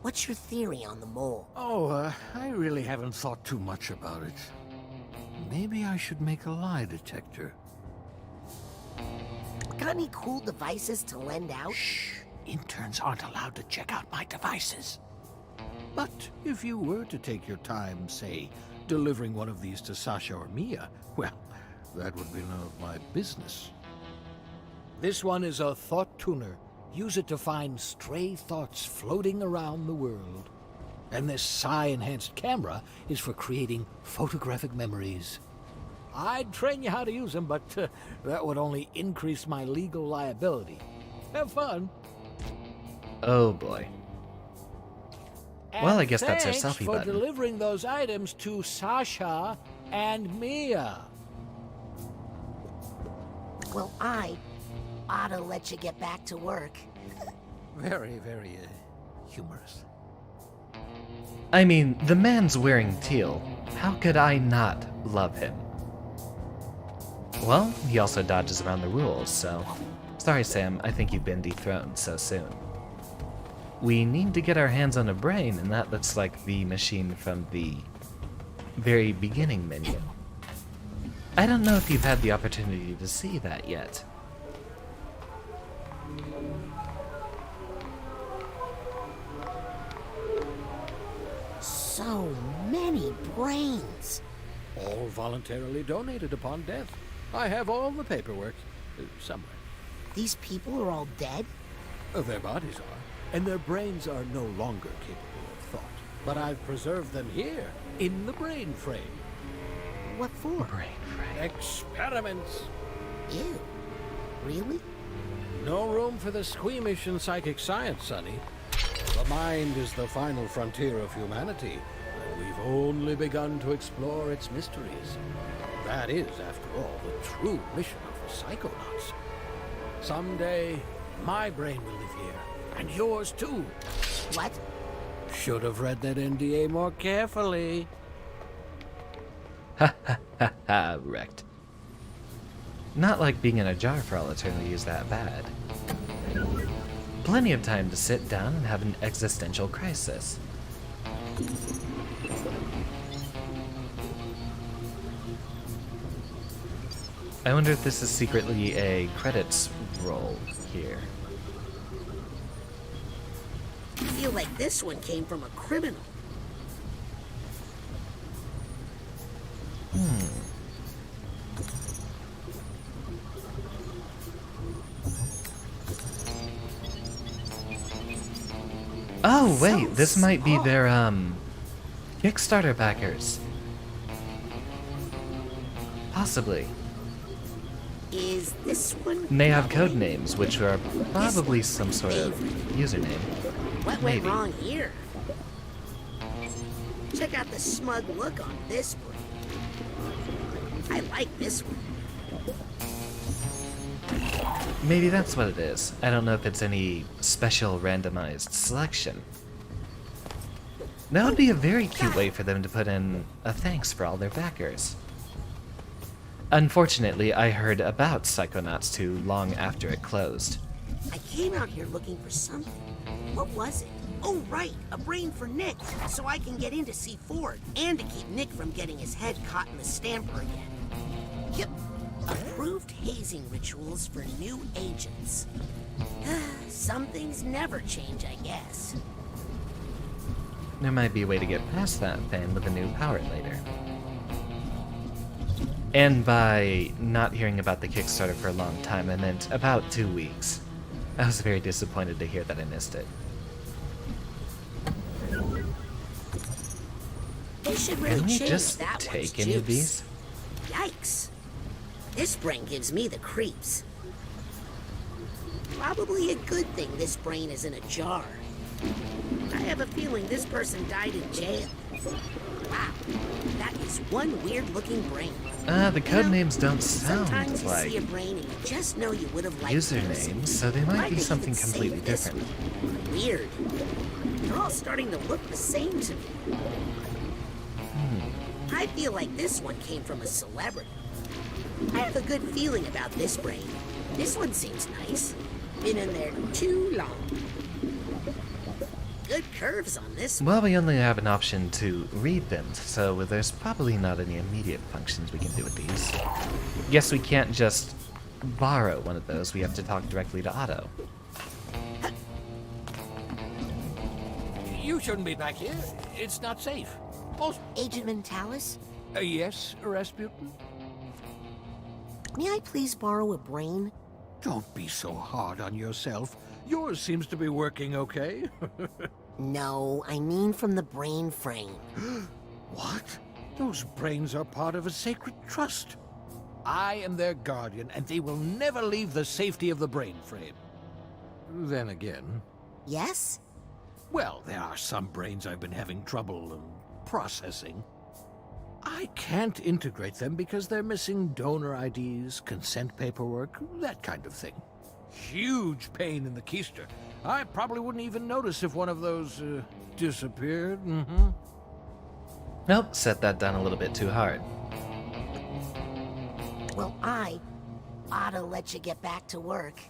What's your theory on the mole? Oh, I really haven't thought too much about it. Maybe I should make a lie detector. Got any cool devices to lend out? Shh! Interns aren't allowed to check out my devices. But if you were to take your time, say, delivering one of these to Sasha or Mia, well, that would be none of my business. This one is a thought tuner. Use it to find stray thoughts floating around the world. And this psi-enhanced camera is for creating photographic memories. I'd train you how to use them, but that would only increase my legal liability. Have fun. Oh boy. Well, I guess that's our selfie Thanks for button. delivering those items to Sasha and Mia. Well, I ought to let you get back to work. Very, very humorous. I mean, the man's wearing teal. How could I not love him? Well, he also dodges around the rules, so... Sorry, Sam, I think you've been dethroned so soon. We need to get our hands on a brain, and that looks like the machine from the very beginning menu. I don't know if you've had the opportunity to see that yet. So many brains. All voluntarily donated upon death. I have all the paperwork. Somewhere. These people are all dead? Their bodies are, and their brains are no longer capable of thought. But I've preserved them here, in the brain frame. What for? Brain frame. Experiments. Ew. Really? No room for the squeamish in psychic science, Sonny. The mind is the final frontier of humanity, and we've only begun to explore its mysteries. That is, after all, the true mission of the Psychonauts. Someday, my brain will live here, and yours too. What? Should have read that NDA more carefully. Ha ha ha ha, wrecked. Not like being in a jar for all eternity is that bad. Plenty of time to sit down and have an existential crisis. I wonder if this is secretly a credits roll here. I feel like this one came from a criminal. Oh, wait, this might be their, Kickstarter backers. Possibly. Is this one? And they have code names, which are probably some sort of username. What Maybe. went wrong here? Check out the smug look on this brain. I like this one. Maybe that's what it is. I don't know if it's any special randomized selection. That would be a very cute way for them to put in a thanks for all their backers. Unfortunately, I heard about Psychonauts 2 long after it closed. I came out here looking for something. What was it? Oh, right, a brain for Nick, so I can get in to see Ford, and to keep Nick from getting his head caught in the stamper again. Yep. Approved hazing rituals for new agents. Some things never change, I guess. There might be a way to get past that thing with a new power later. And by not hearing about the Kickstarter for a long time, I meant about 2 weeks. I was very disappointed to hear that I missed it. They should really Can we change just that take one's any of juice. these? Yikes. This brain gives me the creeps. Probably a good thing this brain is in a jar. I have a feeling this person died in jail. Wow, that is one weird-looking brain. The code names don't sound Sometimes you like see a brain and you just know you would have liked usernames, so they might be something completely different. Weird. They're all starting to look the same to me. I feel like this one came from a celebrity. I have a good feeling about this brain. This one seems nice. Been in there too long. Good curves on this one. Well, we only have an option to read them, so there's probably not any immediate functions we can do with these. Guess we can't just borrow one of those, we have to talk directly to Otto. You shouldn't be back here. It's not safe. Agent Mentalis? Yes, Rasputin? May I please borrow a brain? Don't be so hard on yourself. Yours seems to be working okay. No, I mean from the brain frame. What? Those brains are part of a sacred trust. I am their guardian, and they will never leave the safety of the brain frame. Then again... Yes? Well, there are some brains I've been having trouble processing. I can't integrate them because they're missing donor IDs, consent paperwork, that kind of thing. Huge pain in the keister. I probably wouldn't even notice if one of those disappeared. Nope, set that down a little bit too hard. Well, I ought to let you get back to work.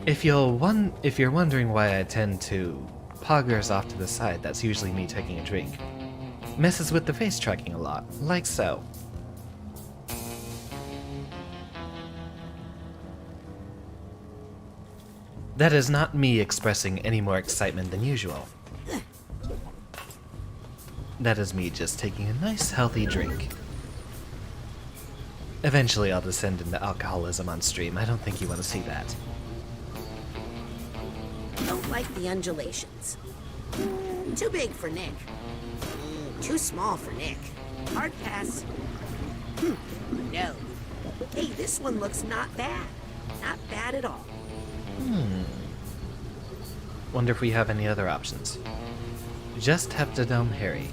If you're wondering why I tend to poggers off to the side, that's usually me taking a drink. Messes with the face tracking a lot, like so. That is not me expressing any more excitement than usual. That is me just taking a nice healthy drink. Eventually I'll descend into alcoholism on stream. I don't think you want to see that. Don't like the undulations. Too big for Nick. Too small for Nick. Hard pass. No. Hey, this one looks not bad. Not bad at all. Wonder if we have any other options. Just Heptadome Harry.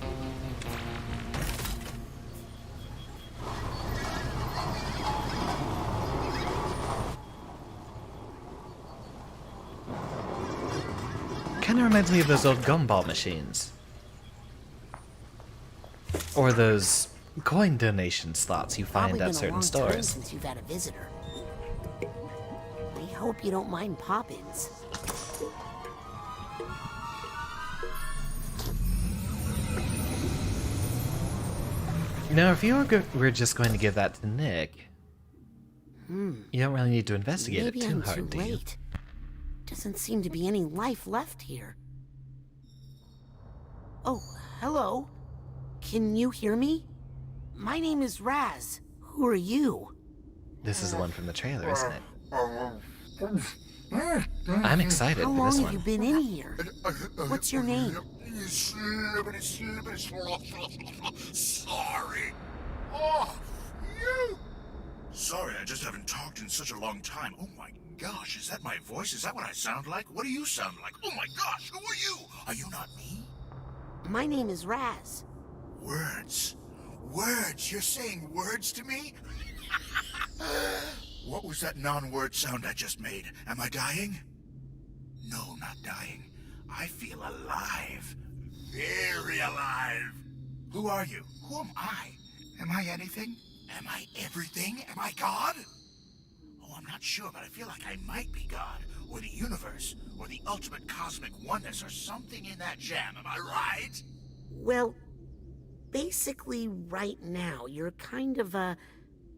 Kinda reminds me of those old gumball machines. Or those coin donation slots you find at certain stores. Probably been a long time since you've had a visitor. I hope you don't mind pop-ins. Now, if you were just going to give that to Nick, you don't really need to investigate it too hard, do you? Doesn't seem to be any life left here. Oh, hello. Can you hear me? My name is Raz. Who are you? This is the one from the trailer, isn't it? I'm excited for this one. How long have you been in here? What's your name? Sorry. Oh, you. Sorry, I just haven't talked in such a long time. Oh my gosh, is that my voice? Is that what I sound like? What do you sound like? Oh my gosh, who are you? Are you not me? My name is Raz. Words. Words? You're saying words to me? What was that non-word sound I just made? Am I dying? No, not dying. I feel alive. Very alive. Who are you? Who am I? Am I anything? Am I everything? Am I God? Oh, I'm not sure, but I feel like I might be God, or the universe, or the ultimate cosmic oneness, or something in that jam. Am I right? Well, basically right now, you're kind of a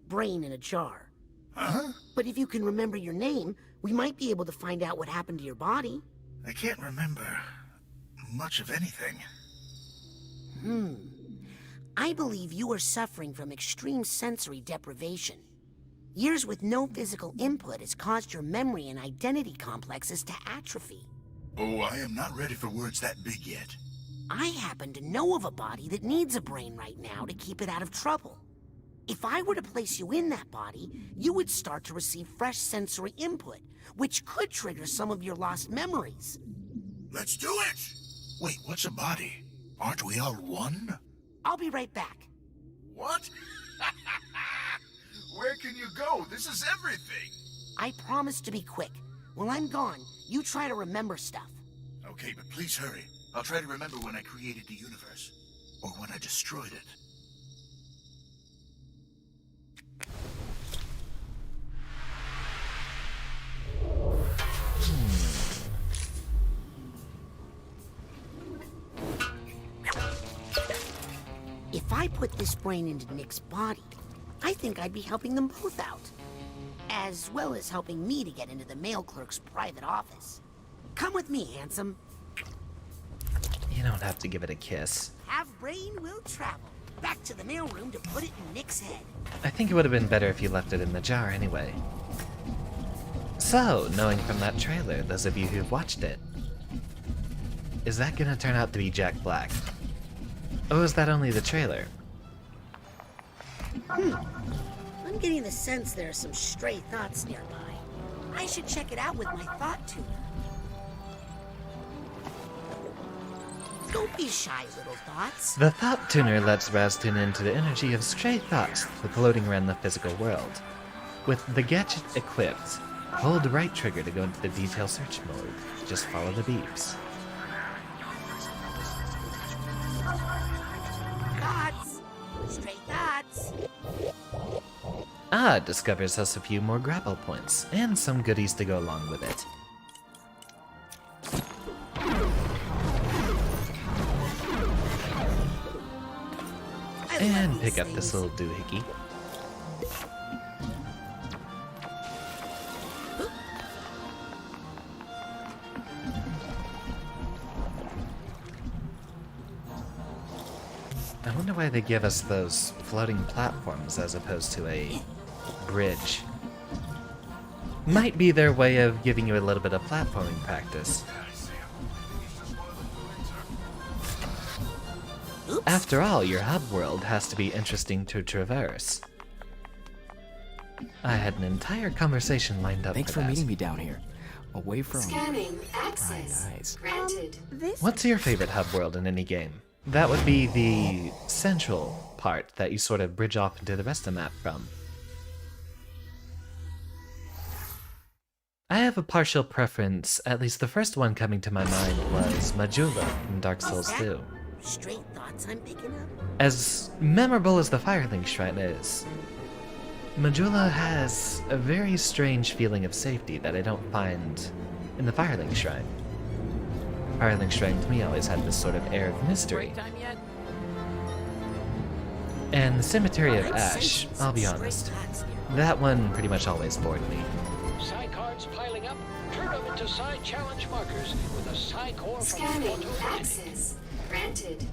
brain in a jar. Huh? But if you can remember your name, we might be able to find out what happened to your body. I can't remember much of anything. I believe you are suffering from extreme sensory deprivation. Years with no physical input has caused your memory and identity complexes to atrophy. Oh, I am not ready for words that big yet. I happen to know of a body that needs a brain right now to keep it out of trouble. If I were to place you in that body, you would start to receive fresh sensory input, which could trigger some of your lost memories. Let's do it! Wait, what's a body? Aren't we all one? I'll be right back. What? Where can you go? This is everything. I promise to be quick. While I'm gone, you try to remember stuff. Okay, but please hurry. I'll try to remember when I created the universe. Or when I destroyed it. If I put this brain into Nick's body, I think I'd be helping them both out. As well as helping me to get into the mail clerk's private office. Come with me, handsome. You don't have to give it a kiss. Have brain will travel. Back to the mailroom to put it in Nick's head. I think it would have been better if you left it in the jar anyway. So, knowing from that trailer, those of you who've watched it, is that gonna turn out to be Jack Black? Or is that only the trailer? I'm getting the sense there are some stray thoughts nearby. I should check it out with my thought tuner. Don't be shy, little thoughts. The thought tuner lets Raz tune into the energy of stray thoughts floating around the physical world. With the gadget equipped, hold right trigger to go into the detail search mode. Just follow the beeps. Thoughts! Stray thoughts! Ah discovers us a few more grapple points, and some goodies to go along with it. And pick up this little doohickey. I wonder why they give us those floating platforms as opposed to a bridge. Might be their way of giving you a little bit of platforming practice. After all, your hub world has to be interesting to traverse. I had an entire conversation lined up Thanks for meeting me down here. Away from... Scanning access eyes. granted. What's your favorite hub world in any game? That would be the central part that you sort of bridge off into the rest of the map from. I have a partial preference, at least the first one coming to my mind was Majula from Dark Souls 2. Stray thoughts I'm picking up? As memorable as the Firelink Shrine is, Majula has a very strange feeling of safety that I don't find in the Firelink Shrine. Firelink Shrine to me always had this sort of air of mystery. And the Cemetery of Ash, I'll be honest, that one pretty much always bored me. Psi cards piling up. Turn them into Psi challenge markers with a Psi core from Scanning access granted.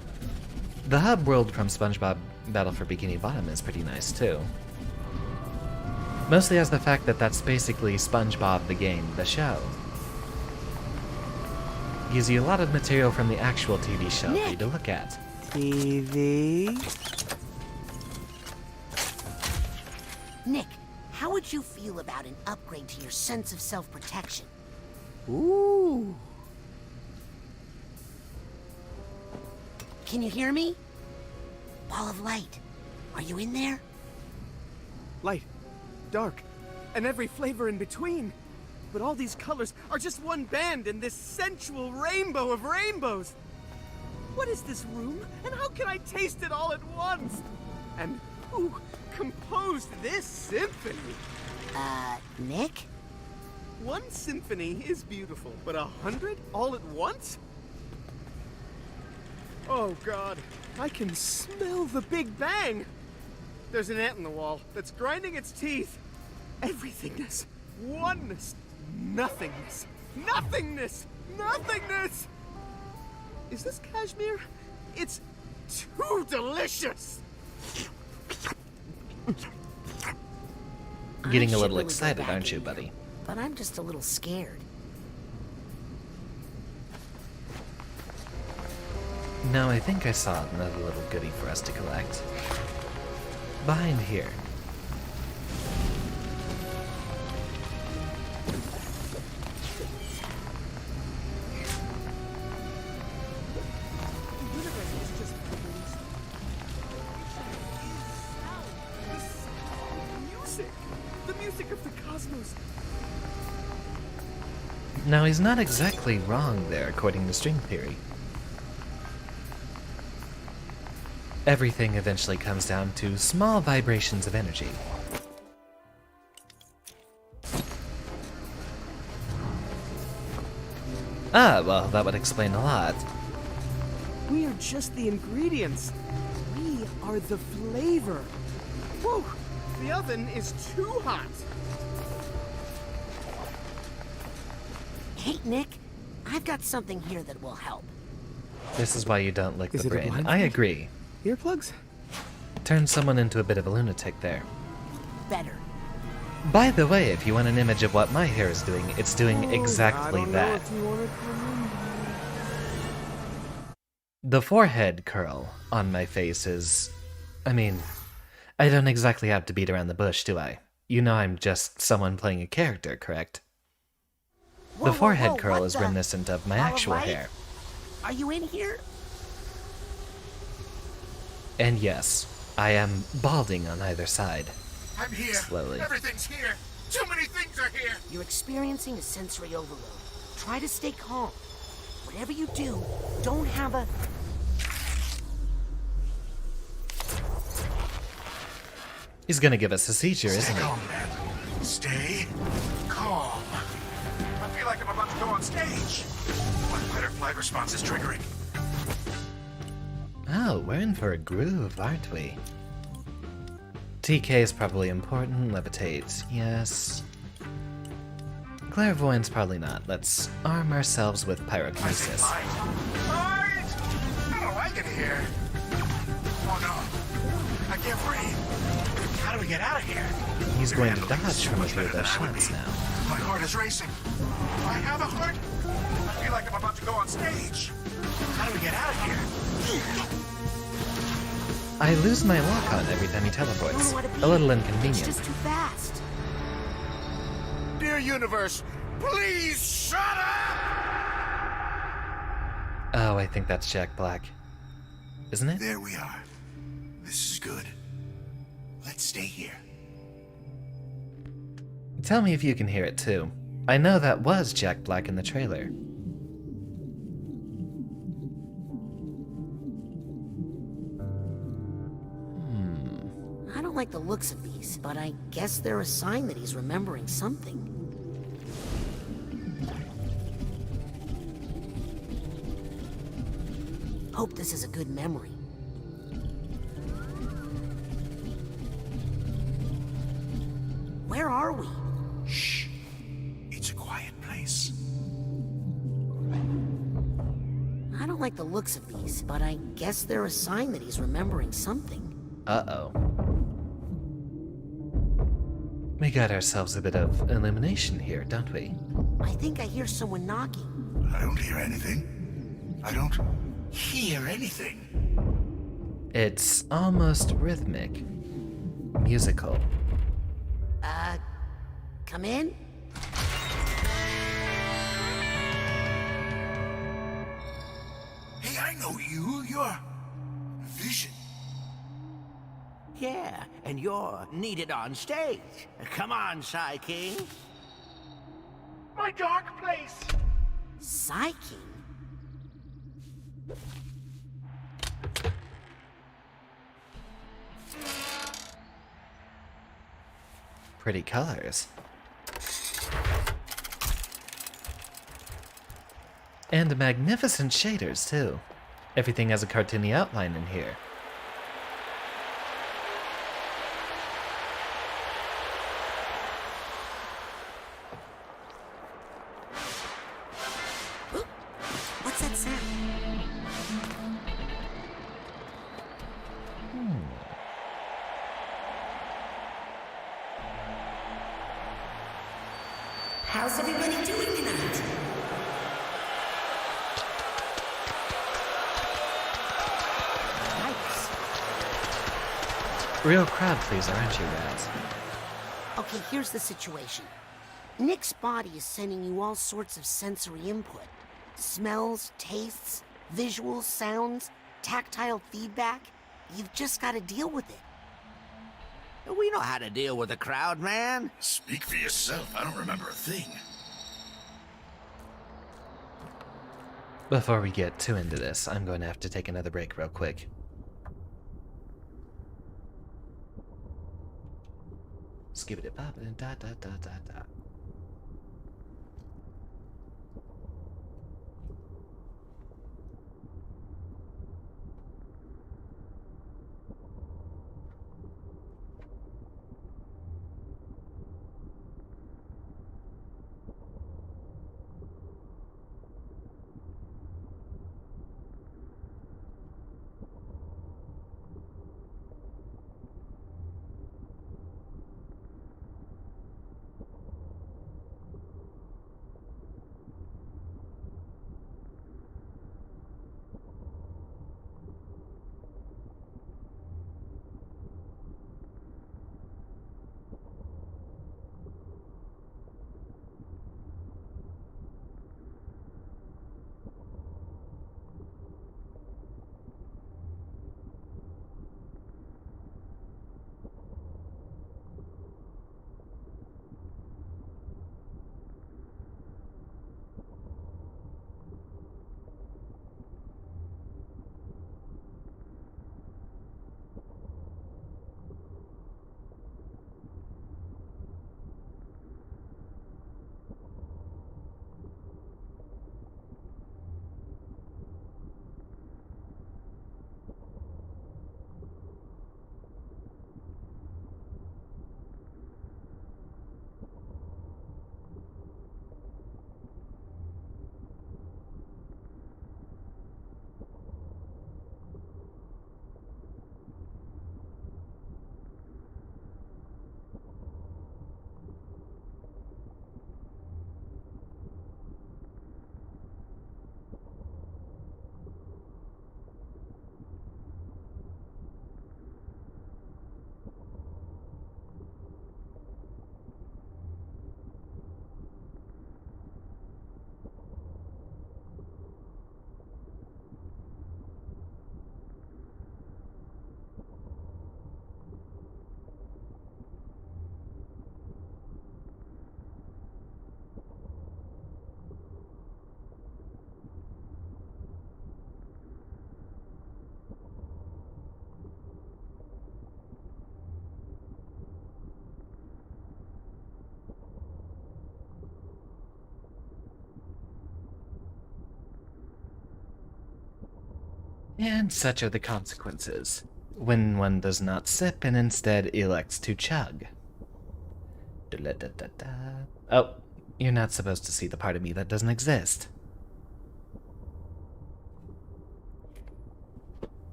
The hub world from SpongeBob Battle for Bikini Bottom is pretty nice too. Mostly as the fact that that's basically SpongeBob the game, the show. Gives you a lot of material from the actual TV show for you to look at. TV? Nick, how would you feel about an upgrade to your sense of self-protection? Ooh. Can you hear me? Ball of light. Are you in there? Light, dark, and every flavor in between. But all these colors are just one band in this sensual rainbow of rainbows. What is this room, and how can I taste it all at once? And who composed this symphony? Nick? One symphony is beautiful, but 100 all at once? Oh God, I can smell the Big Bang. There's an ant in the wall that's grinding its teeth. Everythingness, oneness, nothingness, nothingness, nothingness! Is this cashmere? It's too delicious! Getting a little excited, aren't you, buddy? But I'm just a little scared. No, I think I saw another little goodie for us to collect. Behind here. The music of the cosmos. Now, he's not exactly wrong there, according to string theory. Everything eventually comes down to small vibrations of energy. Ah, well, that would explain a lot. We are just the ingredients. We are the flavor. Whoa! The oven is too hot. Hey, Nick. I've got something here that will help. This is why you don't lick Is the it a brain. blind I spot? agree. Earplugs? Turn someone into a bit of a lunatic there. Better. By the way, if you want an image of what my hair is doing, it's doing exactly that. The forehead curl on my face is... I mean, I don't exactly have to beat around the bush, do I? You know I'm just someone playing a character, correct? The forehead curl is reminiscent of my actual hair. Are you in here? And yes, I am balding on either side. I'm here. Slowly. Everything's here. Too many things are here. You're experiencing a sensory overload. Try to stay calm. Whatever you do, don't have a... He's gonna give us a seizure, isn't he? Stay calm, man. Stay calm. I feel like I'm about to go on stage. What fight or flight response is triggering? Oh, we're in for a groove, aren't we? TK is probably important. Levitate, yes. Clairvoyance, probably not. Let's arm ourselves with pyrokinesis. Light! I don't like it here. Oh no. I can't breathe. How do we get out of here? He's going to dodge from a few of those shots now. My heart is racing. Do I have a heart? I feel like I'm about to go on stage. How do we get out of here? I lose my lock-on every time he teleports. A little inconvenient. It's just too fast. Dear universe, please shut up! Oh, I think that's Jack Black. Isn't it? There we are. This is good. Let's stay here. Tell me if you can hear it too. I know that was Jack Black in the trailer. I don't like the looks of these, but I guess they're a sign that he's remembering something. Hope this is a good memory. Where are we? Shh. It's a quiet place. I don't like the looks of these, but I guess they're a sign that he's remembering something. Uh-oh. We got ourselves a bit of illumination here, don't we? I think I hear someone knocking. I don't hear anything. I don't hear anything. It's almost rhythmic. Musical. Come in? Hey, I know you. You're Vision. Yeah, and you're needed on stage. Come on, Psy King. My dark place. Psy King? Pretty colors. And magnificent shaders, too. Everything has a cartoony outline in here. What's that sound? How's everybody doing tonight? Real crowd pleaser, aren't you, Raz? Okay, here's the situation. Nick's body is sending you all sorts of sensory input. Smells, tastes, visuals, sounds, tactile feedback. You've just got to deal with it. We know how to deal with a crowd, man. Speak for yourself. I don't remember a thing. Before we get too into this, I'm going to have to take another break real quick. Skip it, pop it, da da da da da. And such are the consequences when one does not sip and instead elects to chug. Oh, you're not supposed to see the part of me that doesn't exist.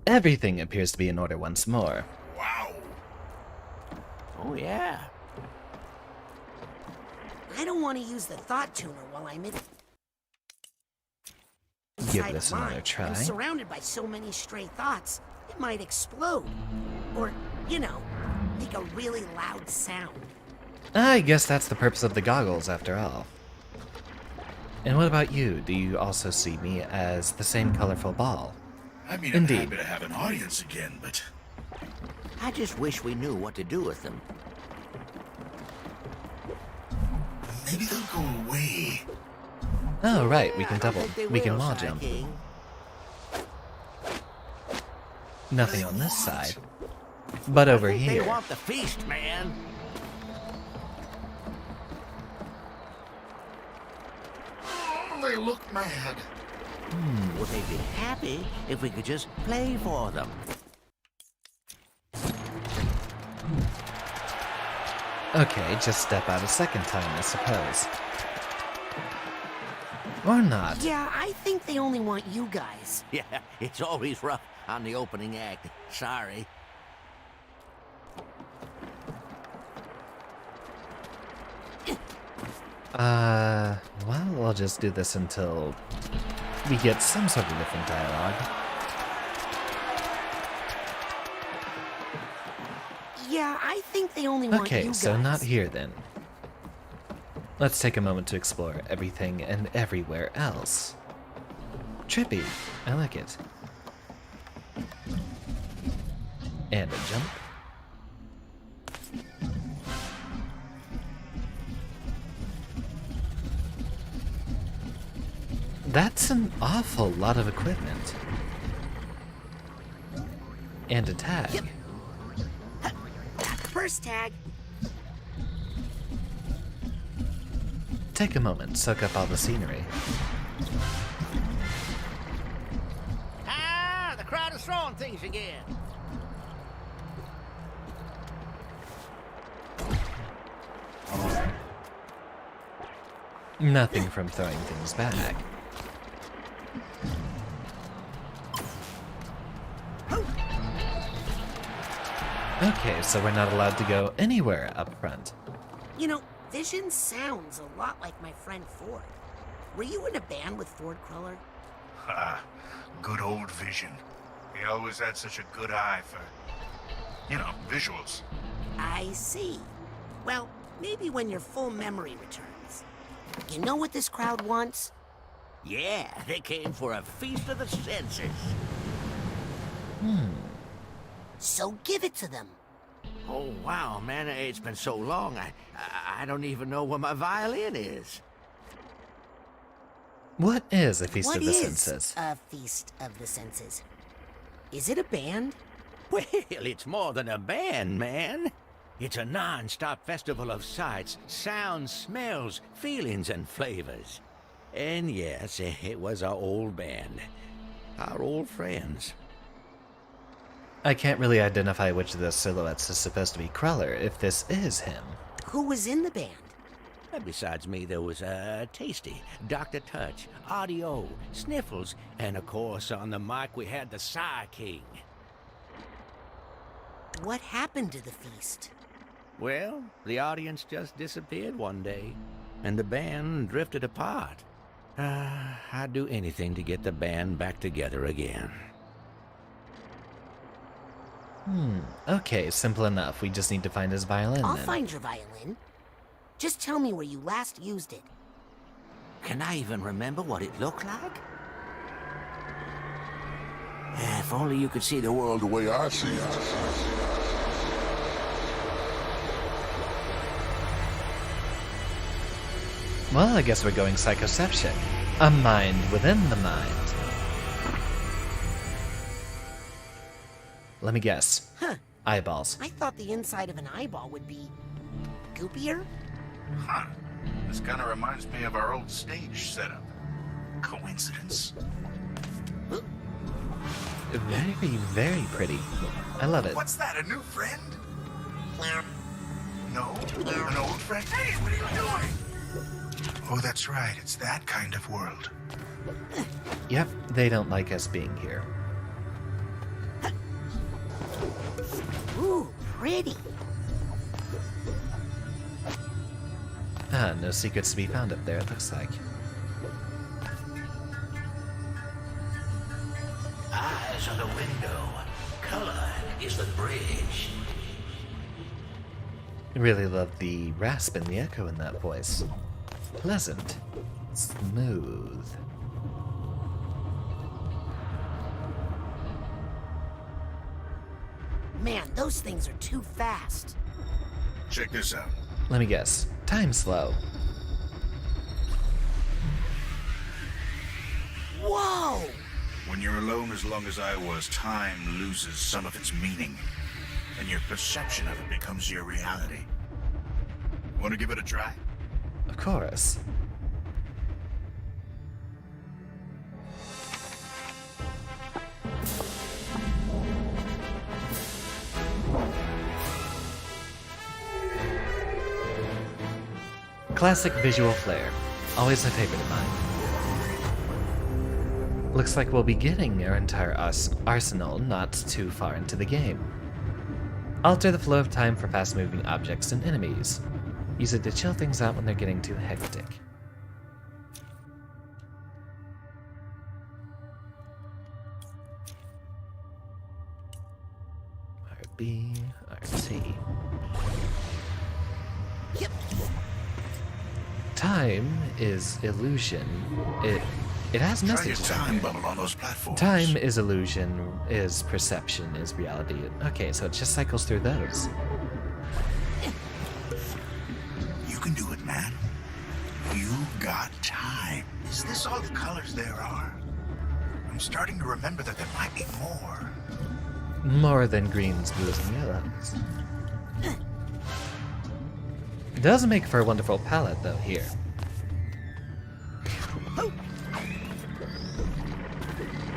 Everything appears to be in order once more. Wow. Oh, yeah. I don't want to use the thought tuner while I'm in. Give this another try. I'm surrounded by so many stray thoughts, it might explode. Or, you know, make a really loud sound. I guess that's the purpose of the goggles, after all. And what about you? Do you also see me as the same colorful ball? I mean, Indeed. I'm happy to have an audience again, but... I just wish we knew what to do with them. Maybe they'll go away. Oh, right, we can wall jump. Nothing on this side. But over here. They want the feast, man. Oh, they look mad. Would they be happy if we could just play for them? Okay, just step out a second time, I suppose. Or not. Yeah, I think they only want you guys. Yeah, it's always rough on the opening act. Sorry. Well, I'll just do this until we get some sort of different dialogue. Yeah, I think they only want you Okay, guys. so not here then. Let's take a moment to explore everything and everywhere else. Trippy. I like it. And a jump. That's an awful lot of equipment. And a tag. Yep. First tag. Take a moment, soak up all the scenery. Ah, the crowd is throwing things again. Nothing from throwing things back. Okay, so we're not allowed to go anywhere up front. You know, Vision sounds a lot like my friend Ford. Were you in a band with Ford Cruller? Ah, good old Vision. He always had such a good eye for, you know, visuals. I see. Well, maybe when your full memory returns. You know what this crowd wants? Yeah, they came for a feast of the senses. So give it to them. Oh, wow, man, it's been so long, I don't even know where my violin is. What is a Feast What of the is Senses? a Feast of the Senses? Is it a band? Well, it's more than a band, man. It's a non-stop festival of sights, sounds, smells, feelings, and flavors. And yes, it was our old band. Our old friends. I can't really identify which of those silhouettes is supposed to be Cruller if this is him. Who was in the band? Besides me, there was Tasty, Dr. Touch, Audio, Sniffles, and of course on the mic we had the Psy King. What happened to the feast? Well, the audience just disappeared one day, and the band drifted apart. I'd do anything to get the band back together again. Okay, simple enough. We just need to find his violin I'll then. find your violin. Just tell me where you last used it. Can I even remember what it looked like? If only you could see the world The way I see it. Well, I guess we're going psychoception. A mind within the mind. Let me guess. Huh. Eyeballs. I thought the inside of an eyeball would be goopier. Huh. This kind of reminds me of our old stage setup. Coincidence? very, very pretty. I love it. What's that, a new friend? No? An old friend? Hey, what are you doing? Oh, that's right. It's that kind of world. Yep, they don't like us being here. Ooh, pretty. Ah, no secrets to be found up there, it looks like. Eyes on the window. Color is the bridge. I really love the rasp and the echo in that voice. Pleasant. Smooth. Man, those things are too fast. Check this out. Let me guess. Time slow. Whoa! When you're alone as long as I was, time loses some of its meaning, and your perception of it becomes your reality. Want to give it a try? Of course. Classic visual flair. Always a favorite of mine. Looks like we'll be getting our entire arsenal not too far into the game. Alter the flow of time for fast-moving objects and enemies. Use it to chill things out when they're getting too hectic. RB, RT. Yep. Time is illusion. It has Try message. your time bubble on those platforms. Time is illusion, is perception, is reality. Okay, so it just cycles through those. You can do it, man. You got time. Is this all the colors there are? I'm starting to remember that there might be more. More than greens, blues, and yellows. It does make for a wonderful palette, though, here.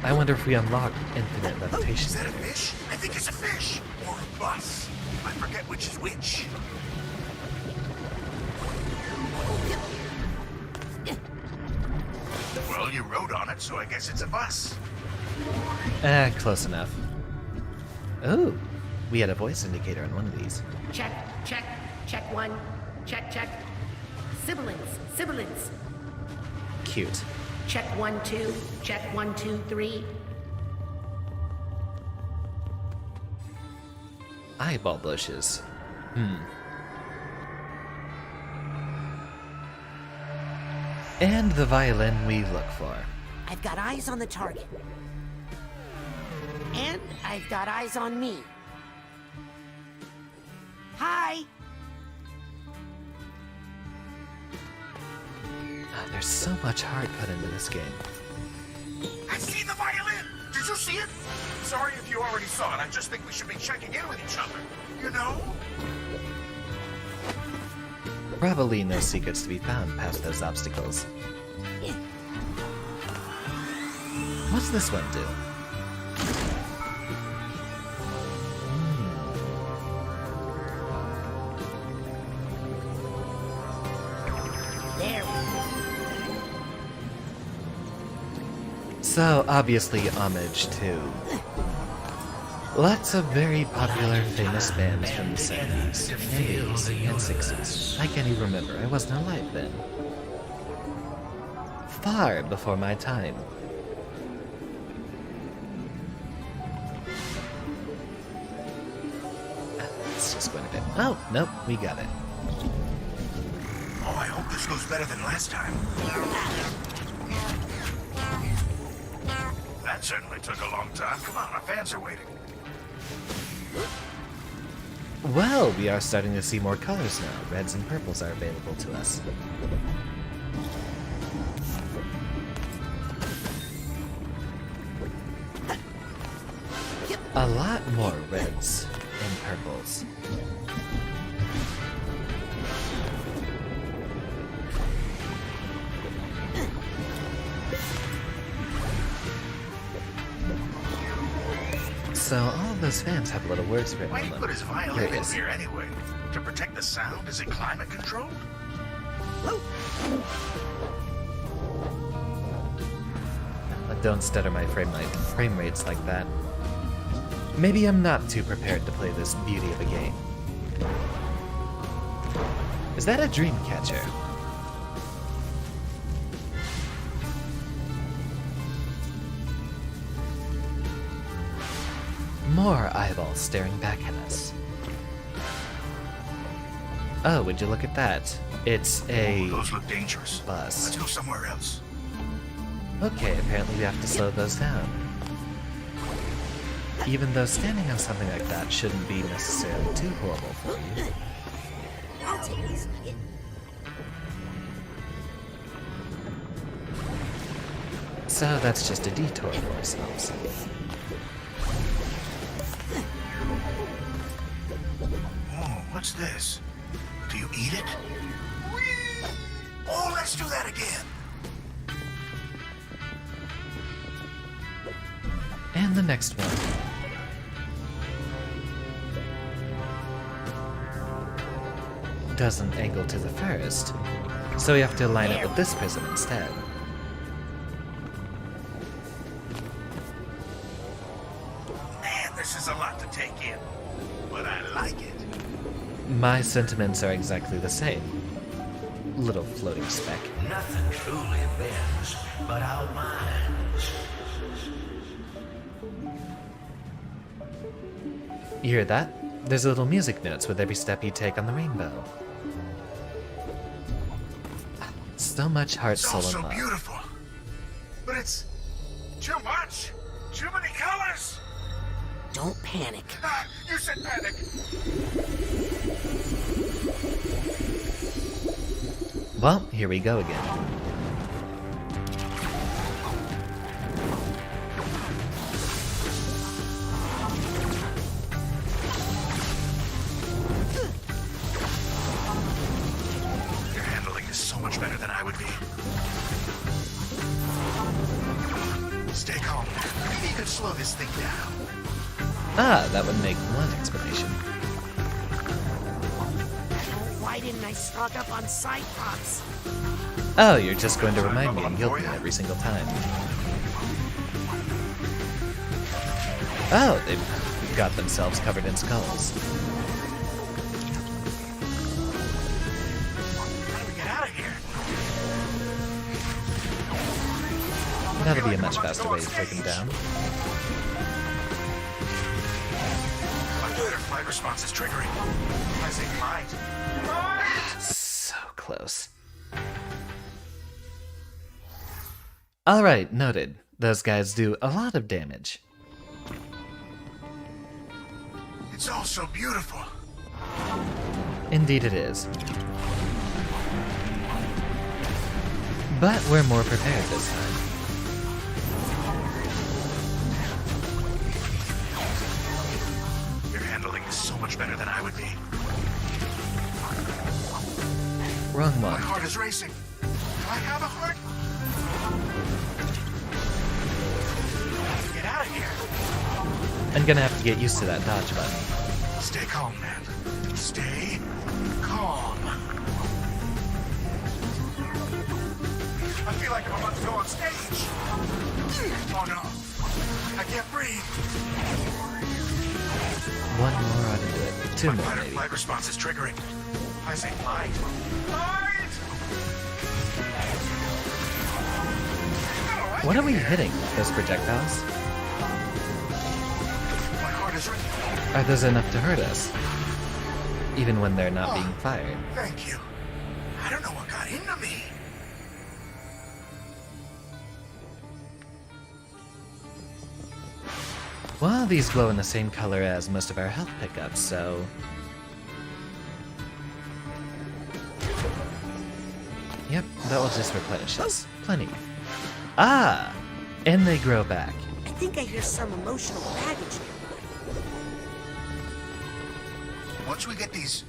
I wonder if we unlock infinite levitation. Is that a fish? I think it's a fish. Or a bus. I forget which is which. Well, you rode on it, so I guess it's a bus. Close enough. Oh, we had a voice indicator on one of these. Check, check, check one, check, check. Sibilance, sibilance. Cute. Check 1, 2, check 1, 2, 3. Eyeball bushes. And the violin we look for. I've got eyes on the target. And I've got eyes on me. Hi! There's so much heart put into this game. I see the violin! Did you see it? Sorry if you already saw it. I just think we should be checking in with each other. You know? Probably no secrets to be found past those obstacles. What's this one do? There. So, obviously homage to lots of very popular, famous bands from the 70s, 80s, and 60s. I can't even remember. I wasn't alive then. Far before my time. Let's just go in a bit. Oh, nope, we got it. Oh, I hope this goes better than last time. That certainly took a long time. Come on, our fans are waiting. Well, we are starting to see more colors now. Reds and purples are available to us. A lot more reds and purples. So all of those fans have little words written Why on do you them. put his Here violin it in is. here anyway? To protect the sound? Is it climate controlled? Don't stutter my frame rates like that. Maybe I'm not too prepared to play this beauty of a game. Is that a dream catcher? More eyeballs staring back at us. Oh, would you look at that? It's a Those look dangerous. bus. Let's go somewhere else. Okay, apparently we have to slow those down. Even though standing on something like that shouldn't be necessarily too horrible for you. I'll take this nugget. So that's just a detour for ourselves. Oh, what's this? Do you eat it? Oh, let's do that again. And the next one. Doesn't angle to the first, so we have to line it with this prism instead. Man, this is a lot to take in. But I like it. My sentiments are exactly the same. Little floating speck. Nothing truly bends but our minds. You hear that? There's little music notes with every step you take on the rainbow. So much heart, It's soul, all so and love. beautiful. But it's too much. Too many colors. Don't panic. Ah, you said panic. Well, here we go again. You're handling this so much better than I would be. Stay calm. Maybe you could slow this thing down. Ah, that would make one explanation. Why didn't I stock up on side props? Oh, you're just going to remind me and guilt me every single time. Oh, they've got themselves covered in skulls. How do we get out of here? That'll be a much faster way to take them down. My good flight response is triggering. I say might. So close. Alright, noted. Those guys do a lot of damage. It's all so beautiful. Indeed it is. But we're more prepared this time. You're handling this so much better than I would be. Wrong My one. heart is racing. Do I have a heart? Get out of here. I'm gonna have to get used to that dodge button. Stay calm, man. Stay calm. I feel like I'm about to go on stage. Oh no. I can't breathe. One more ought to do it. Two more, Fight or maybe. flight response is triggering. I say fight. Fight! What are we hitting? Those projectiles? My heart is racing. Are those enough to hurt us? Even when they're not being fired. Thank you. I don't know what got into me. Well, these glow in the same color as most of our health pickups, so... Yep, that will just replenish us. Plenty. Ah! And they grow back. I think I hear some emotional baggage. Once we get these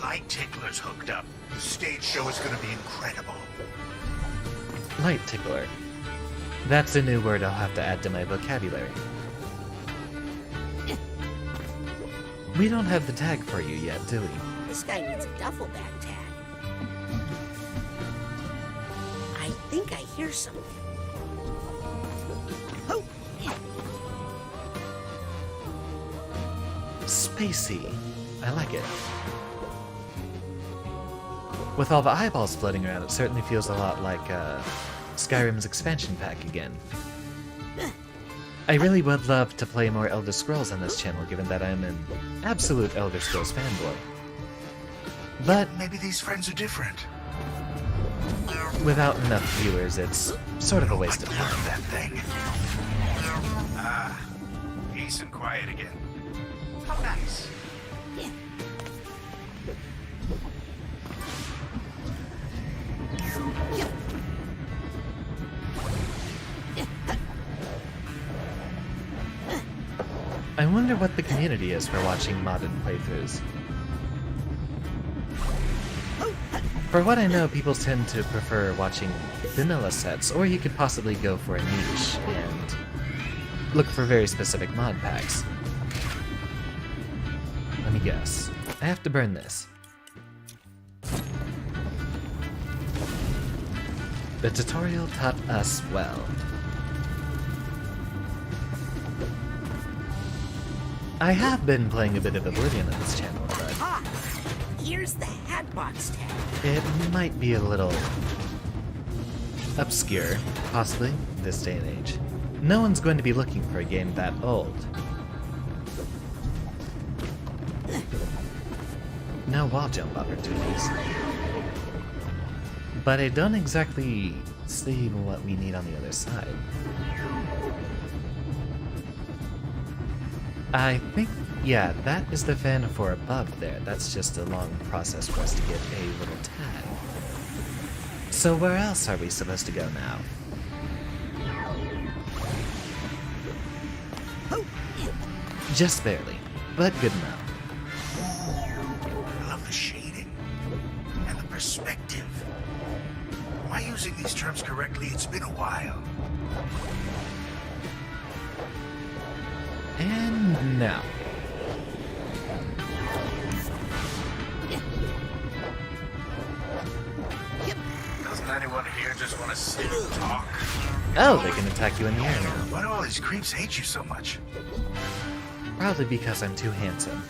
light ticklers hooked up, the stage show is going to be incredible. Light tickler. That's a new word I'll have to add to my vocabulary. We don't have the tag for you yet, do we? This guy needs a duffel bag tag. I think I hear something. Oh! Spacey. I like it. With all the eyeballs floating around, it certainly feels a lot like Skyrim's expansion pack again. I really would love to play more Elder Scrolls on this channel, given that I'm an absolute Elder Scrolls fanboy. But maybe these friends are different. Without enough viewers, it's sort of a waste of time. That thing. Peace and quiet again. How nice. I wonder what the community is for watching modded playthroughs. For what I know, people tend to prefer watching vanilla sets, or you could possibly go for a niche and look for very specific mod packs. Let me guess. I have to burn this. The tutorial taught us well. I have been playing a bit of Oblivion on this channel, but Here's the Hatbox tag. it might be a little obscure, possibly, this day and age. No one's going to be looking for a game that old. No wall jump opportunities. But I don't exactly see what we need on the other side. I think, yeah, that is the fan for above there. That's just a long process for us to get a little tag. So where else are we supposed to go now? Just barely, but good enough. I love the shading and the perspective. Am I using these terms correctly? It's been a while. And now. Doesn't anyone here just want to sit and talk? Oh, they can attack you in the air now. Why do all these creeps hate you so much? Probably because I'm too handsome.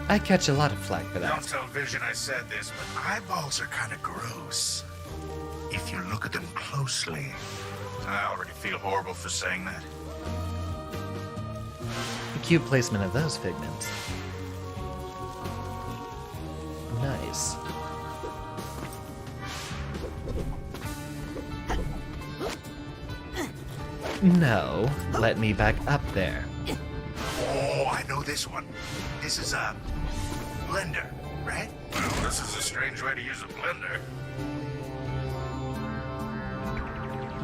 I catch a lot of flack for that. Don't tell Vision I said this, but eyeballs are kind of gross. If you look at them closely. I already feel horrible for saying that. Cute placement of those figments. Nice. No, let me back up there. Oh, I know this one. This is a blender, right? Well, this is a strange way to use a blender.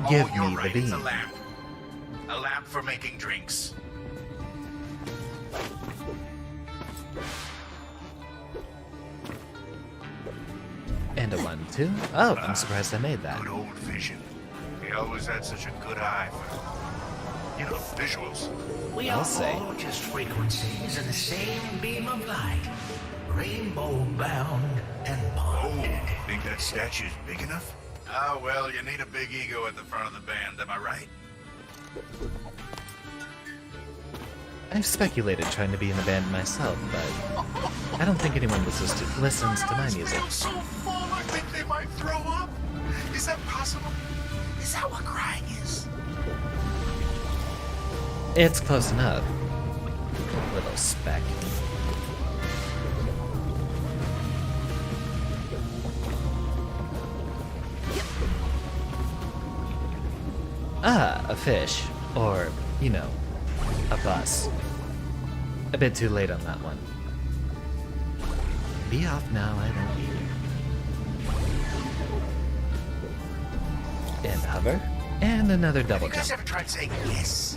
Give you're me right, the it's bean. a lamp. A lamp for making drinks. And a 1, too? Oh, I'm surprised I made that. Good old Vision. He always had such a good eye for, you know, visuals. We I'll are say. all just frequencies in the same beam of light. Rainbow bound and bonded. Think that statue's big enough? Ah, well, you need a big ego at the front of the band, am I right? I've speculated trying to be in a band myself, but I don't think anyone listens to my music. So full, I think they might throw up. Is that possible? Is that what crying is? It's close enough. Little speck. Ah, a fish. Or, you know, a bus. A bit too late on that one. Be off now, I don't need you. And hover. And another double Have you guys jump. ever tried saying yes?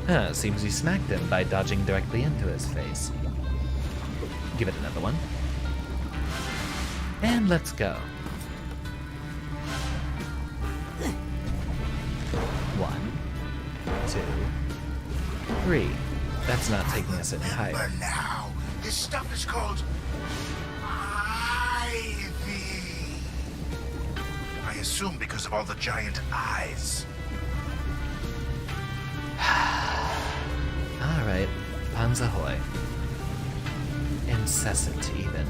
Huh, seems you smacked him by dodging directly into his face. Give it another one. And let's go. 2, 3. That's not taking us any higher. Remember now, this stuff is called ivy. I assume because of all the giant eyes. Alright, puns ahoy. Incessant, even.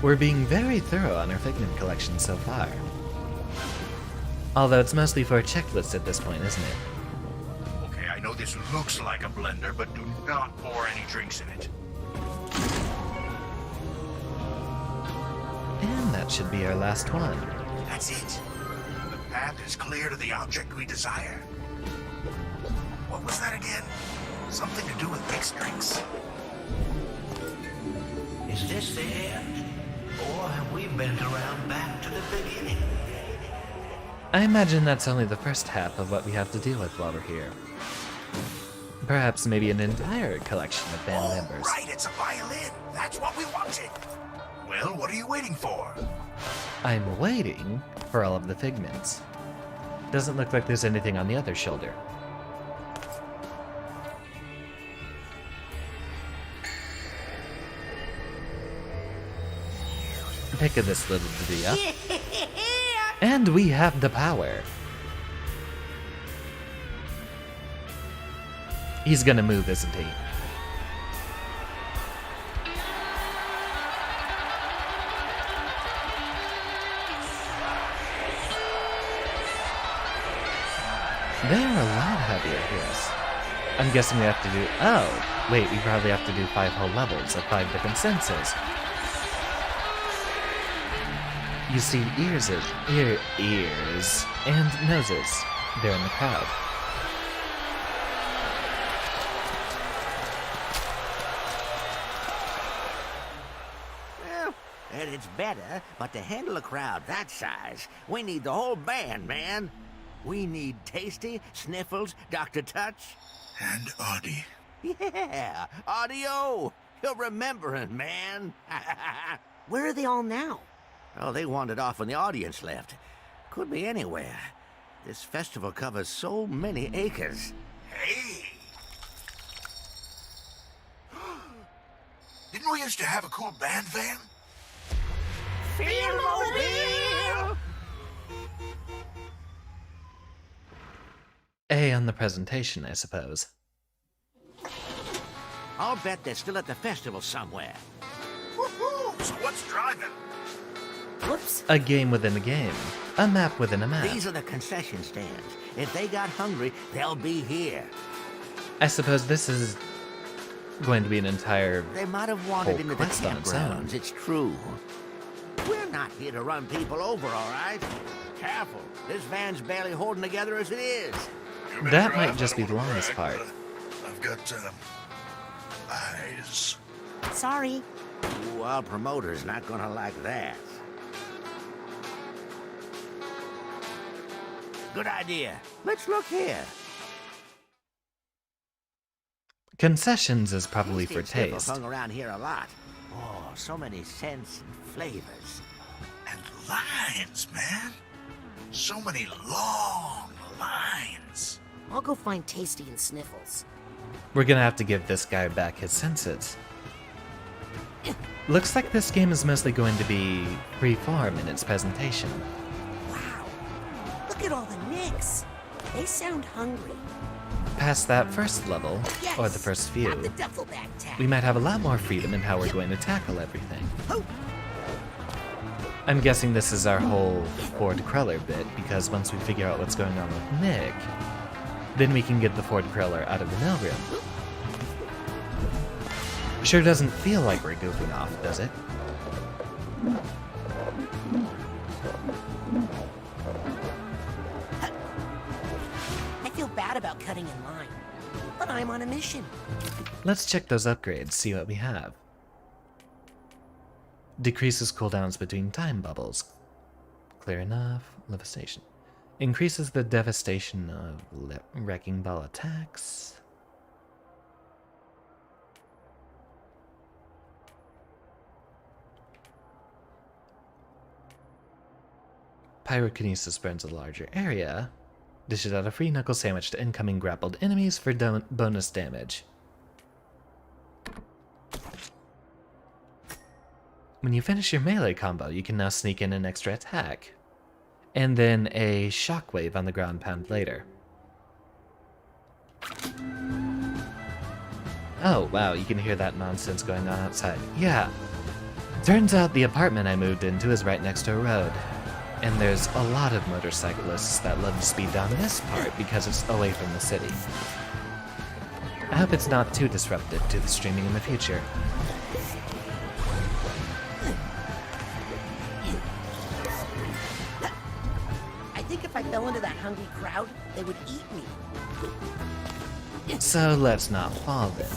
We're being very thorough on our figment collection so far. Although it's mostly for a checklist at this point, isn't it? Okay, I know this looks like a blender, but do not pour any drinks in it. And that should be our last one. That's it. The path is clear to the object we desire. What was that again? Something to do with mixed drinks. Is this the end? Or have we bent around back to the beginning? I imagine that's only the first half of what we have to deal with while we're here. Perhaps maybe an entire collection of band members. Right, it's a violin. That's what we wanted. Well, what are you waiting for? I'm waiting for all of the figments. Doesn't look like there's anything on the other shoulder. Pick of this little video. And we have the power. He's gonna move, isn't he? They are a lot heavier here. I'm guessing we have to do... Oh, wait, we probably have to do 5 whole levels of 5 different senses. You see ears and noses. They're in the crowd. Well, and it's better, but to handle a crowd that size, we need the whole band, man. We need Tasty, Sniffles, Dr. Touch. And Audie. Yeah, Audio. You're remembering, man. Where are they all now? Oh, they wandered off when the audience left. Could be anywhere. This festival covers so many acres. Hey! Didn't we used to have a cool band van? Feel-mobile! A on the presentation, I suppose. I'll bet they're still at the festival somewhere. Woohoo! So what's driving? Whoops. A game within a game. A map within a map. These are the concession stands. If they got hungry, they'll be here. I suppose this is going to be an entire They might have wandered whole into the quest on its own. campgrounds, it's true. We're not here to run people over, all right? Careful. This van's barely holding together as it is. That might just be the longest part. I've got, eyes. Sorry. Ooh, our promoter's not gonna like that. Good idea. Let's look here. Concessions is probably Tasty for and Sniffles taste. hung around here a lot. Oh, so many scents and flavors. And lines, man. So many long lines. I'll go find Tasty and Sniffles. We're gonna have to give this guy back his senses. Looks like this game is mostly going to be freeform in its presentation. Wow. Look at all the nicks. They sound hungry. Past that first level, Yes. or the first few, Have the duffel bag tag. we might have a lot more freedom in how we're going to tackle everything. I'm guessing this is our whole Ford Cruller bit, because once we figure out what's going on with Nick, then we can get the Ford Cruller out of the mailroom. Sure doesn't feel like we're goofing off, does it? I feel bad about cutting in line, but I'm on a mission. Let's check those upgrades, see what we have. Decreases cooldowns between time bubbles. Clear enough. Levitation. Increases the devastation of wrecking ball attacks. pyrokinesis burns a larger area, dishes out a free knuckle sandwich to incoming grappled enemies for bonus damage. When you finish your melee combo, you can now sneak in an extra attack, and then a shockwave on the ground pound later. Oh, wow, you can hear that nonsense going on outside. Yeah. Turns out the apartment I moved into is right next to a road. And there's a lot of motorcyclists that love to speed down this part because it's away from the city. I hope it's not too disruptive to the streaming in the future. I think if I fell into that hungry crowd, they would eat me. So let's not fall then.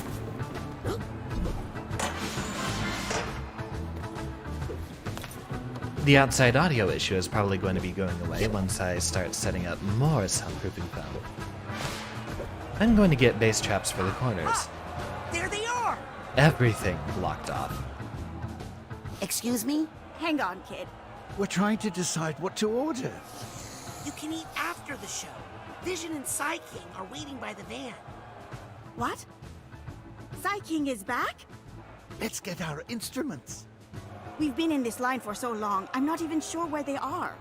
The outside audio issue is probably going to be going away once I start setting up more soundproofing foam. I'm going to get bass traps for the corners. There they are! Everything blocked off. Excuse me? Hang on, kid. We're trying to decide what to order. You can eat after the show. Vision and Psy King are waiting by the van. What? Psy King is back? Let's get our instruments. We've been in this line for so long, I'm not even sure where they are.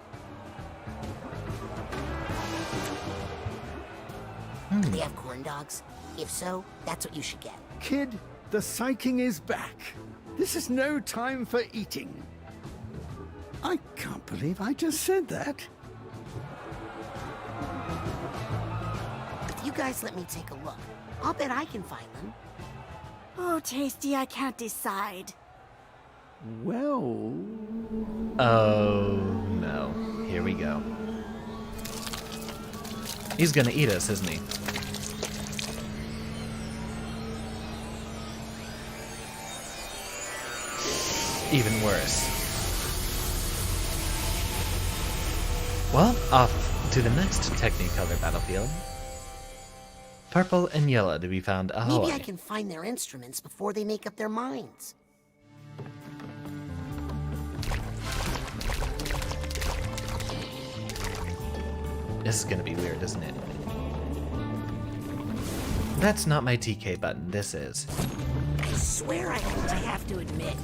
Do they have corn dogs? If so, that's what you should get. Kid, the Psy King is back. This is no time for eating. I can't believe I just said that. If you guys let me take a look, I'll bet I can find them. Oh, Tasty, I can't decide. Well... Oh no. Here we go. He's gonna eat us, isn't he? Even worse. Well, off to the next Technicolor battlefield. Purple and yellow to be found ahoy. Maybe I can find their instruments before they make up their minds. This is gonna be weird, isn't it? That's not my TK button, this is. I swear I have to admit,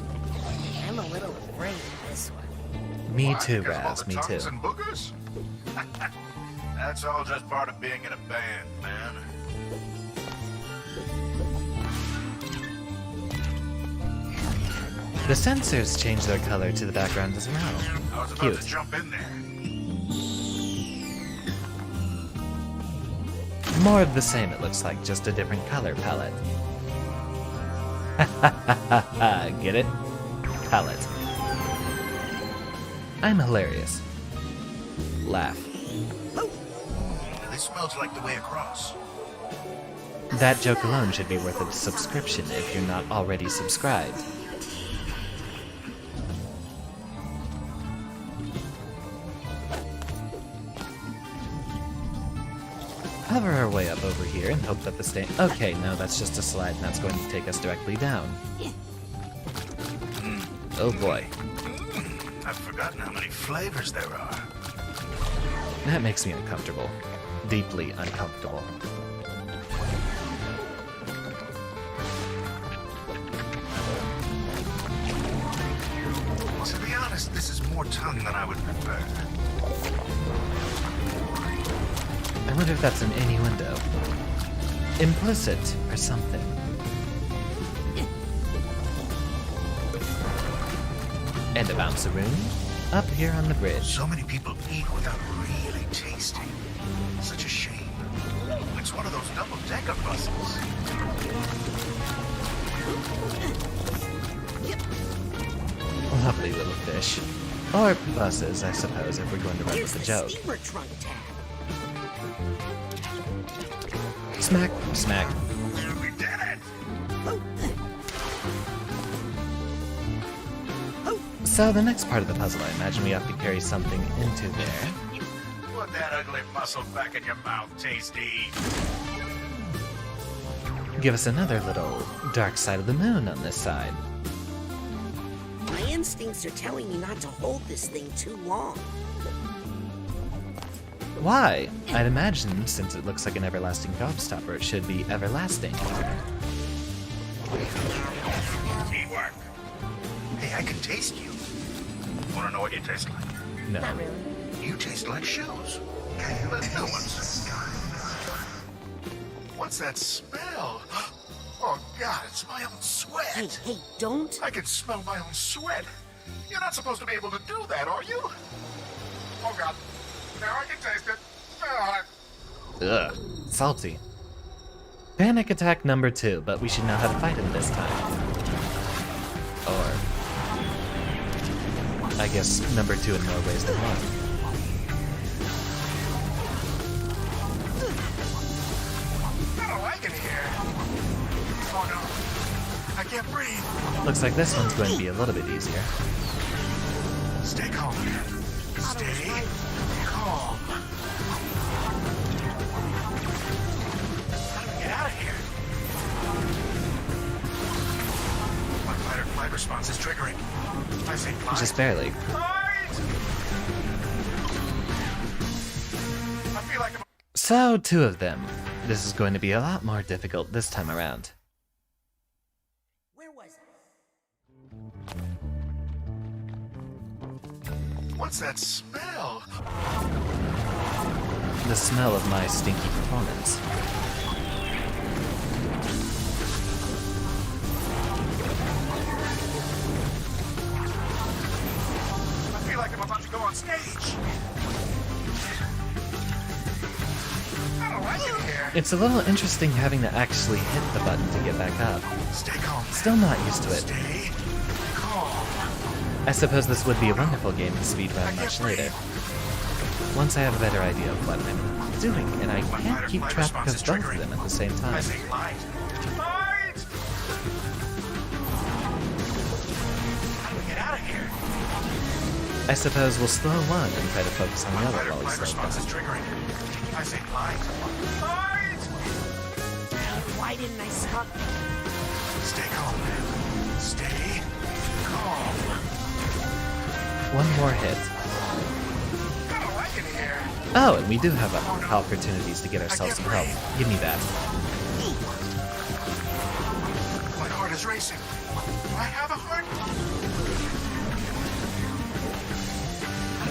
I'm a little afraid of this one. Me too, Raz, me too. And boogers? That's all just part of being in a band, man. The sensors change their color to the background as well. I was about Cute. to jump in there. More of the same, it looks like, just a different color palette. Get it? Palette. I'm hilarious. Laugh. This smells like the way across. That joke alone should be worth a subscription if you're not already subscribed. Hover our way up over here and hope that the stain... Okay, no, that's just a slide and that's going to take us directly down. Oh boy. I've forgotten how many flavors there are. That makes me uncomfortable. Deeply uncomfortable. To be honest, this is more tongue than I would prefer. I wonder if that's an innuendo. Implicit or something. And a bounce-a-room up here on the bridge. So many people eat without really tasting. Such a shame. It's one of those double-decker buses. Lovely little fish. Or buses, I suppose, if we're going to run with the joke. Steamer trunk tag. Smack, smack. We did it! So the next part of the puzzle, I imagine we have to carry something into there. Put that ugly muscle back in your mouth, Tasty. Give us another little dark side of the moon on this side. My instincts are telling me not to hold this thing too long. Why? I'd imagine, since it looks like an everlasting gobstopper, it should be everlasting. Teamwork. Hey, I can taste you. Want to know what you taste like? No. Not really. You taste like shoes. Can you let no one say? What's that smell? Oh, God, it's my own sweat. Hey, don't. I can smell my own sweat. You're not supposed to be able to do that, are you? Oh, God. Now I can taste it. Ugh. Salty. Panic attack number 2, but we should know how to fight him this time. Or... I guess number 2 in more ways than one. I don't like it here. Oh, no. I can't breathe. Looks like this one's going to be a little bit easier. Stay calm. Stay calm. How do we get out of here? My fight or flight response is triggering. I say fly. Just barely. I feel like I'm... So, 2 of them. This is going to be a lot more difficult this time around. Where was I? What's that smell? The smell of my stinky performance. I feel like I'm about to go on stage. I don't like it here. It's a little interesting having to actually hit the button to get back up. Stay calm. Still not used to it. Stay calm. I suppose this would be a wonderful game to speedrun much later. Once I have a better idea of what I'm doing, and I can't keep track of both of them at the same time. I say light. Light! How do we get out of here? I suppose we'll slow one and try to focus on the other while we slow response is down. triggering. I say light. Light! Why didn't I stop? Stay calm. Stay calm. One more hit. I don't like it here. Oh, and we do have opportunities to get ourselves some help. Give me that. My heart is racing. Do I have a heart?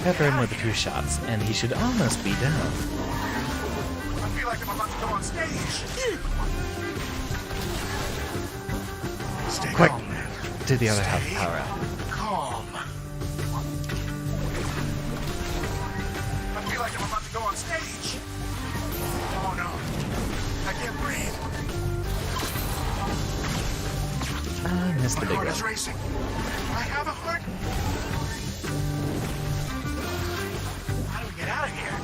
Pepper him with 2 shots, and he should almost be down. I feel like I'm about to go on stage. Stay Quick! calm. Do the other half power up. Calm. I feel like I'm about to go on stage. Oh no. I can't breathe. I missed the My big heart is one. racing. Do I have a heart? How do we get out of here?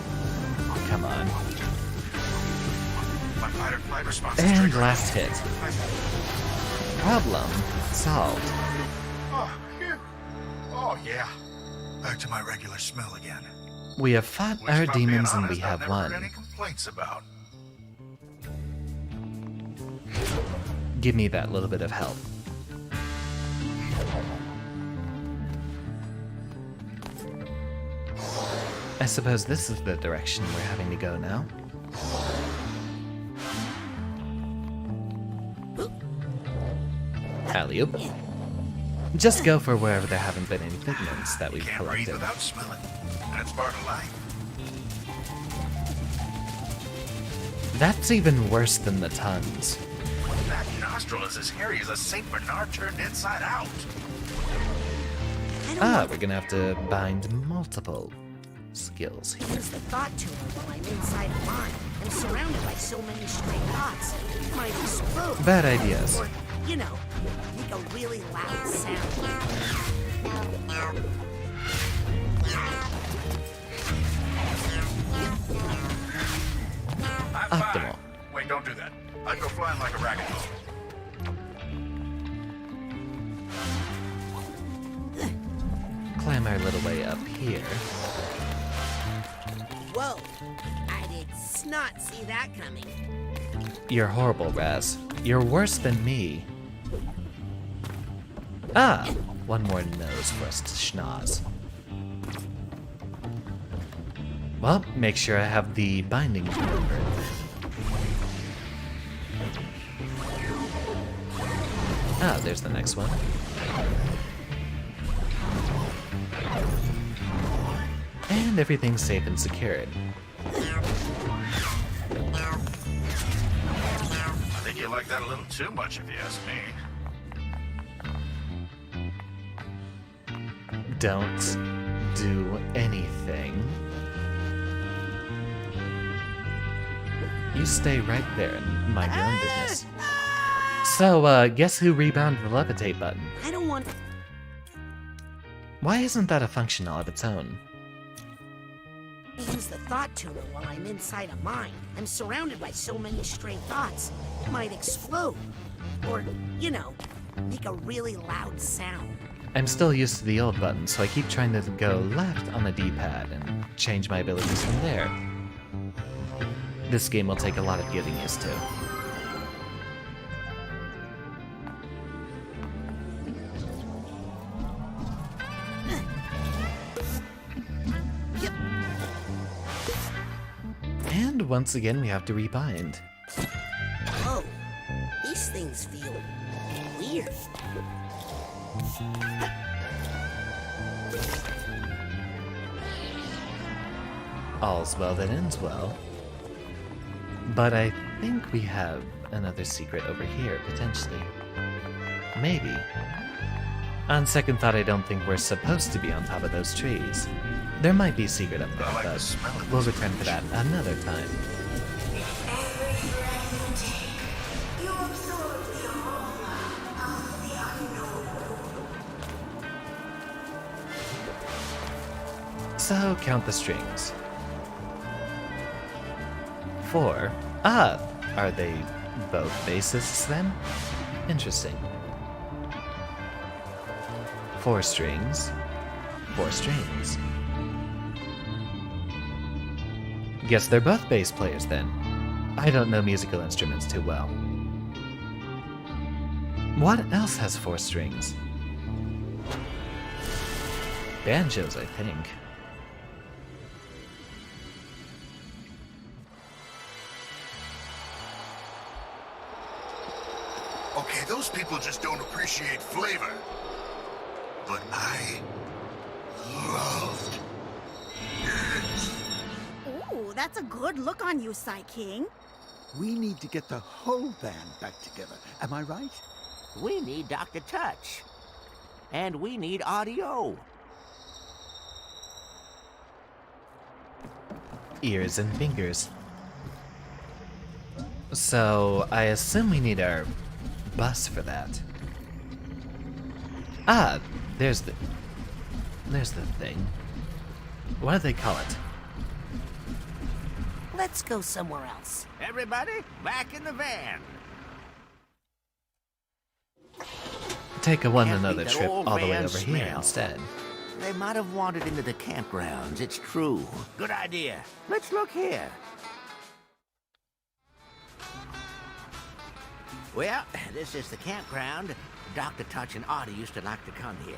Come on. My fight or flight response is And triggering. last hit. Problem solved. Oh, phew. Oh yeah. Back to my regular smell again. We have fought Which, our if I'm being demons and honest, we I've have never heard won. any complaints about. Give me that little bit of help. I suppose this is the direction we're having to go now. Alley-oop. Just go for wherever there haven't been any pigments that we've Can't breathe collected. without smelling. That's part of life. That's even worse than the tons. That nostril is as hairy as a Saint Bernard turned inside out. Ah, we're gonna have to bind multiple skills here. What's the thought to it while I'm inside a mine? I'm surrounded by so many stray dots. It might explode. Bad ideas. Or, you know, make a really loud sound. Optimal. Wait, don't do that. I'd go flying like a ragamuffin. Climb our little way up here. Whoa! I did not see that coming. You're horrible, Raz. You're worse than me. Ah! One more nose for us to schnoz. Well, make sure I have the binding number. Ah, there's the next one. And everything's safe and secured. I think you like that a little too much, if you ask me. Don't do anything. You stay right there and mind your own business. So, guess who rebounded the levitate button? I don't want... Why isn't that a function all of its own? I use the thought tuner while I'm inside a mine. I'm surrounded by so many stray thoughts. It might explode. Or, you know, make a really loud sound. I'm still used to the old button, so I keep trying to go left on the D-pad and change my abilities from there. This game will take a lot of getting used to. And once again, we have to rebind. Oh, these things feel weird. All's well that ends well. But I think we have another secret over here, potentially. Maybe. On second thought, I don't think we're supposed to be on top of those trees. There might be a secret up there, but we'll return to that another time. So, count the strings. 4. Ah! Are they both bassists then? Interesting. 4 strings. 4 strings. Guess they're both bass players then. I don't know musical instruments too well. What else has 4 strings? Banjos, I think. Okay, those people just don't appreciate flavor. But I loved it. Ooh, that's a good look on you, Psy King. We need to get the whole band back together. Am I right? We need Dr. Touch. And we need audio. Ears and fingers. So, I assume we need our bus for that. Ah, there's the thing. What do they call it? Let's go somewhere else. Everybody, back in the van. Take a one Can't another beat that trip old all the way van over here smell. instead. They might have wandered into the campgrounds, it's true. Good idea. Let's look here. Well, this is the campground. Dr. Touch and Artie used to like to come here.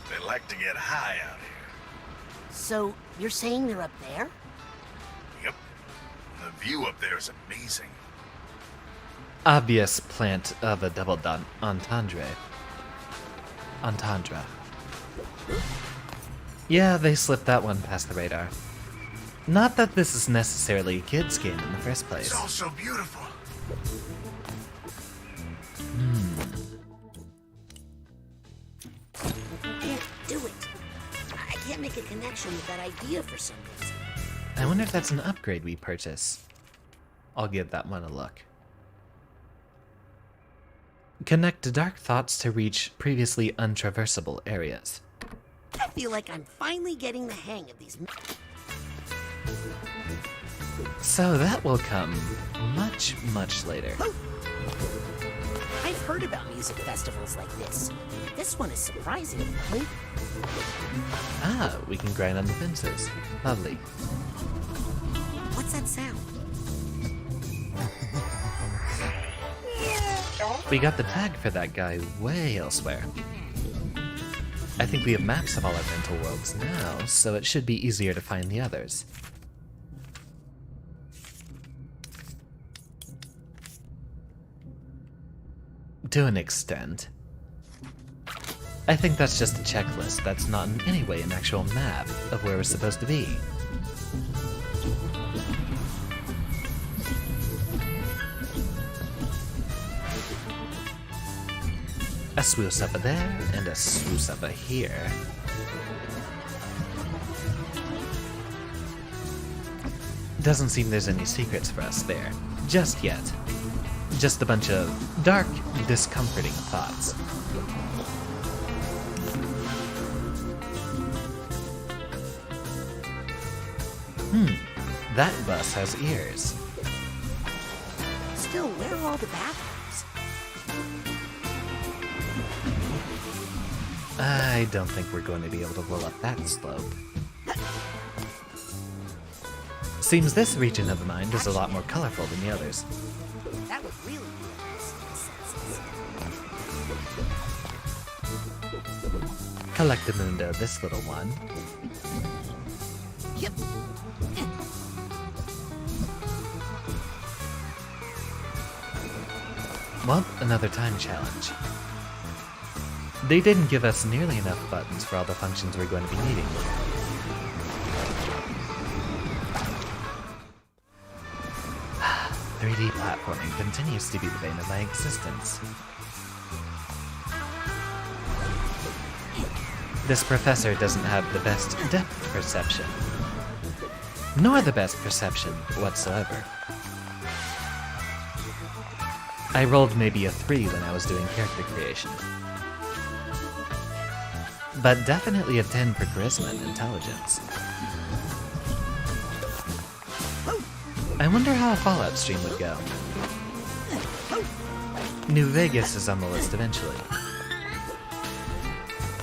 They like to get high out here. So, you're saying they're up there? Yep. The view up there is amazing. Obvious plant of a double entendre. Yeah, they slipped that one past the radar. Not that this is necessarily a kid's game in the first place. It's all so beautiful. I can't do it. I can't make a connection with that idea for some reason. I wonder if that's an upgrade we purchase. I'll give that one a look. Connect dark thoughts to reach previously untraversable areas. I feel like I'm finally getting the hang of these... So that will come much, much later. I've heard about music festivals like this. This one is surprisingly cool. Ah, we can grind on the fences. Lovely. What's that sound? We got the tag for that guy way elsewhere. I think we have maps of all our mental worlds now, so it should be easier to find the others. to an extent. I think that's just a checklist. That's not in any way an actual map of where we're supposed to be. A swoosh up there, and a swoosh up here. Doesn't seem there's any secrets for us there, just yet. Just a bunch of dark, discomforting thoughts. That bus has ears. Still, where are all the bathrooms? I don't think we're going to be able to roll up that slope. Seems this region of the mind is a lot more colorful than the others. That would really Collectamundo, this little one. Yep. Well, another time challenge. They didn't give us nearly enough buttons for all the functions we're going to be needing. "3D platforming continues to be the bane of my existence. This professor doesn't have the best depth perception, nor the best perception whatsoever. I rolled maybe a 3 when I was doing character creation, but definitely a 10 for charisma and intelligence. I wonder how a Fallout stream would go. New Vegas is on the list eventually.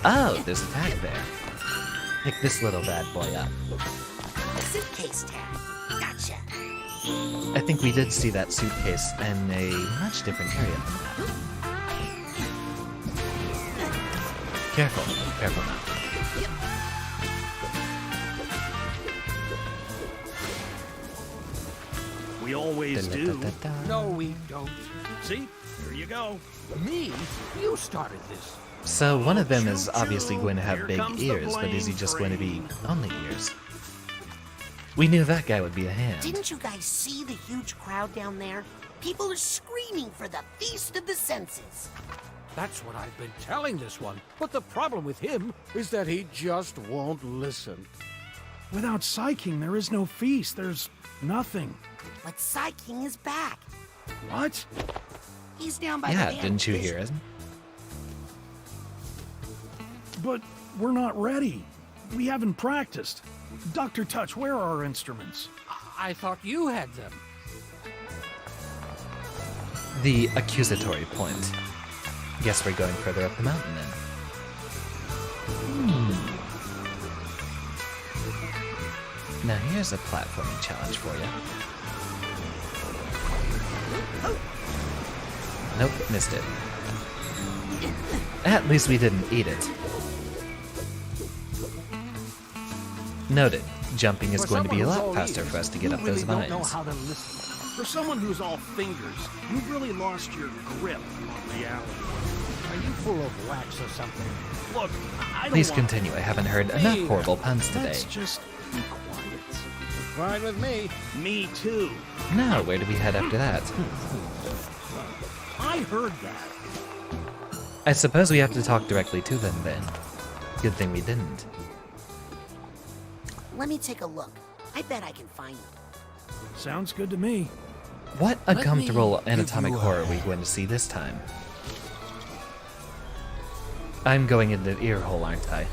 Oh, there's a tag there. Pick this little bad boy up. Suitcase tag. Gotcha. I think we did see that suitcase in a much different area than that. Careful, careful now. We always do. No, we don't. See? Here you go. Me? You started this. So one of them is obviously going to have big ears, but is he just going to be only ears? We knew that guy would be a hand. Didn't you guys see the huge crowd down there? People are screaming for the Feast of the Senses. That's what I've been telling this one. But the problem with him is that he just won't listen. Without Psyking, there is no feast. There's nothing. But Psyking is back. What? He's down by Yeah, the didn't you hear it? But we're not ready. We haven't practiced. Dr. Touch, where are our instruments? I thought you had them. The accusatory point. Guess we're going further up the mountain then. Now here's a platforming challenge for you. Nope, missed it. At least we didn't eat it. Noted. Jumping is going to be a lot faster for us to get up those vines. For someone who's all fingers, you've really lost your grip on reality. Are you full of wax or something? Look, I don't Please want... continue. I haven't heard enough horrible puns today. Let's just be quiet. Fine with me. Me too. Now, where do we head after that? I heard that. I suppose we have to talk directly to them then. Good thing we didn't. Let me take a look. I bet I can find them. Sounds good to me. What uncomfortable anatomic horror are we going to see this time? I'm going into the ear hole, aren't I?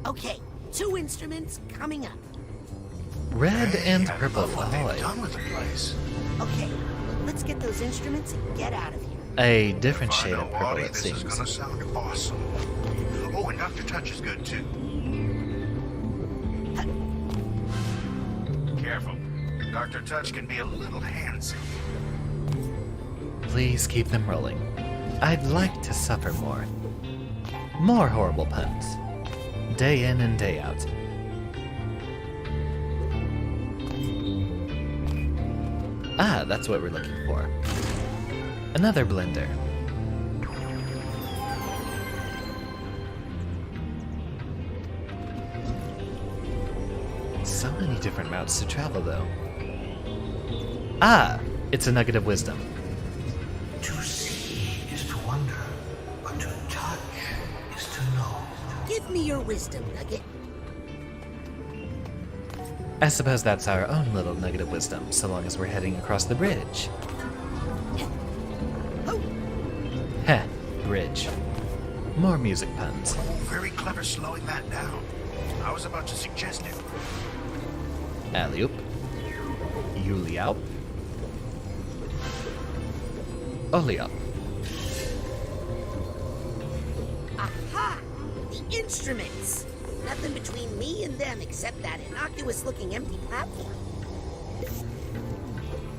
Okay, 2 instruments coming up. Red and purple. Ahoy. Done with the place. Okay, let's get those instruments and get out of here. A different shade of purple, it This seems. is gonna sound awesome. Oh, and Dr. Touch is good too. Careful. Dr. Touch can be a little handsy. Please keep them rolling. I'd like to suffer more. More horrible puns. Day in and day out. Ah, that's what we're looking for. Another blender. So many different routes to travel, though. Ah, it's a nugget of wisdom. To see is to wonder, but to touch is to know. Give me your wisdom, Nugget. I suppose that's our own little nugget of wisdom, so long as we're heading across the bridge. Heh, bridge. More music puns. Very clever slowing that down. I was about to suggest it. Alley-oop. Yuliop. Oliop. Aha! The instruments! Nothing between me and them except that innocuous-looking empty platform.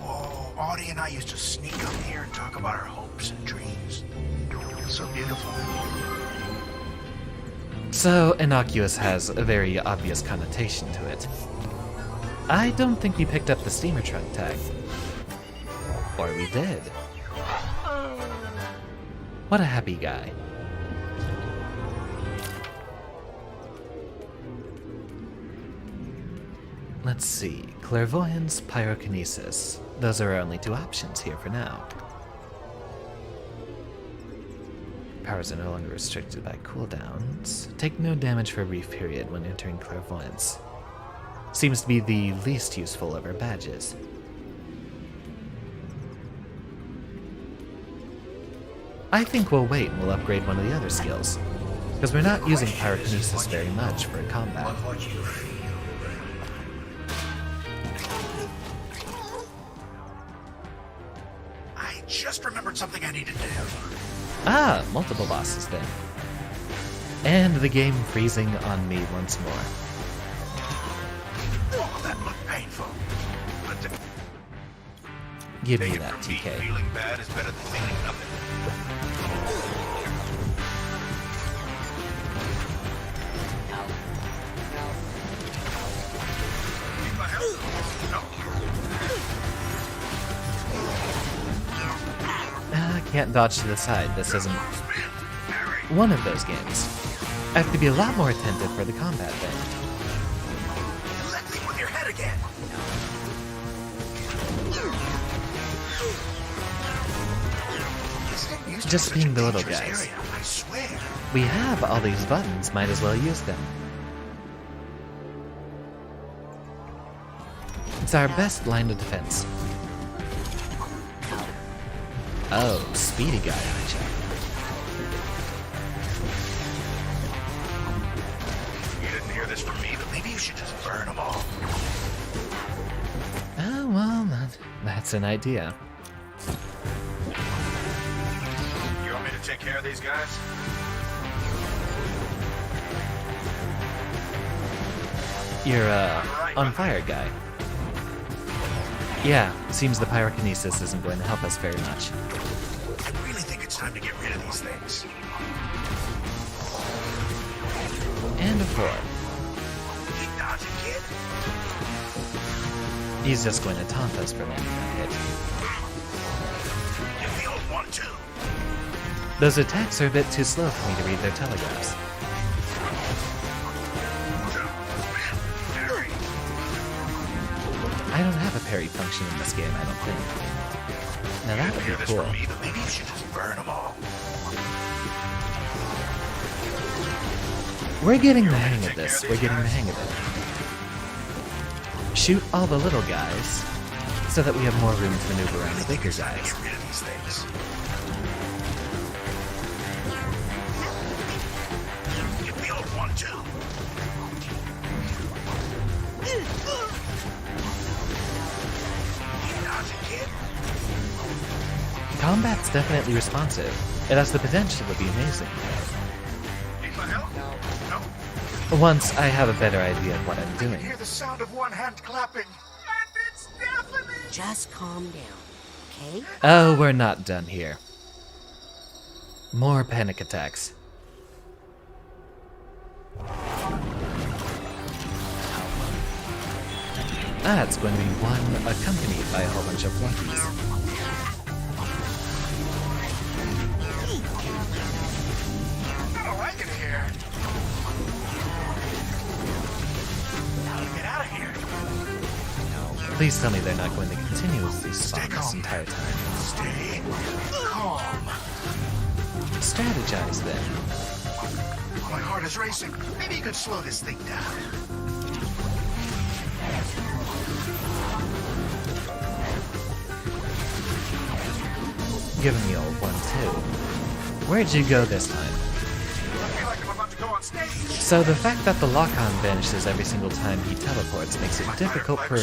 Oh, Audie and I used to sneak up here and talk about our hopes and dreams. So beautiful. So, innocuous has a very obvious connotation to it. I don't think we picked up the steamer trunk tag. Or we did. What a happy guy. Let's see. Clairvoyance, pyrokinesis. Those are our only two options here for now. Powers are no longer restricted by cooldowns. Take no damage for a brief period when entering clairvoyance. Seems to be the least useful of our badges. I think we'll wait and we'll upgrade one of the other skills, because we're not using pyrokinesis very much for combat. I just remembered something I needed to do. Ah, multiple bosses then. And the game freezing on me once more. Oh, that looked painful. But Give me that, TK. feeling bad is better than feeling nothing. Can't dodge to the side. This isn't one of those games. I have to be a lot more attentive for the combat then. Let me with your head again. Just being the little guys. Area, I swear. We have all these buttons, might as well use them. It's our best line of defense. Oh, speedy guy, aren't you? You didn't hear this from me, but maybe you should just burn them all. Oh, well, that's an idea. You want me to take care of these guys? You're, on fire guy. Yeah, seems the pyrokinesis isn't going to help us very much. I really think it's time to get rid of these things. And a 4. Keep dodging, kid. He's just going to taunt us for landing that hit. Give the old one, too. Those attacks are a bit too slow for me to read their telegraphs. I don't have a parry function in this game, I don't think. Now that would be cool. Me, but maybe you should just burn them all. We're getting the hang of this. We're getting the hang of it. Shoot all the little guys, so that we have more room to maneuver around the bigger guys. Get rid of these things. Give the old one, too. Combat's definitely responsive. It has the potential to be amazing. Need my help? No. Once I have a better idea of what I'm doing. Hear the sound of one hand clapping. And it's deafening. Just calm down, okay? Oh, we're not done here. More panic attacks. That's going to be one accompanied by a whole bunch of flunkies. I don't like it here. How do we get out of here? Please tell me they're not going to continuously spawn this entire time. Stay calm. Strategize then. My heart is racing. Maybe you could slow this thing down. Giving the old one too. Where'd you go this time? I feel like I'm about to go on stage. So the fact that the lock-on vanishes every single time he teleports makes it difficult for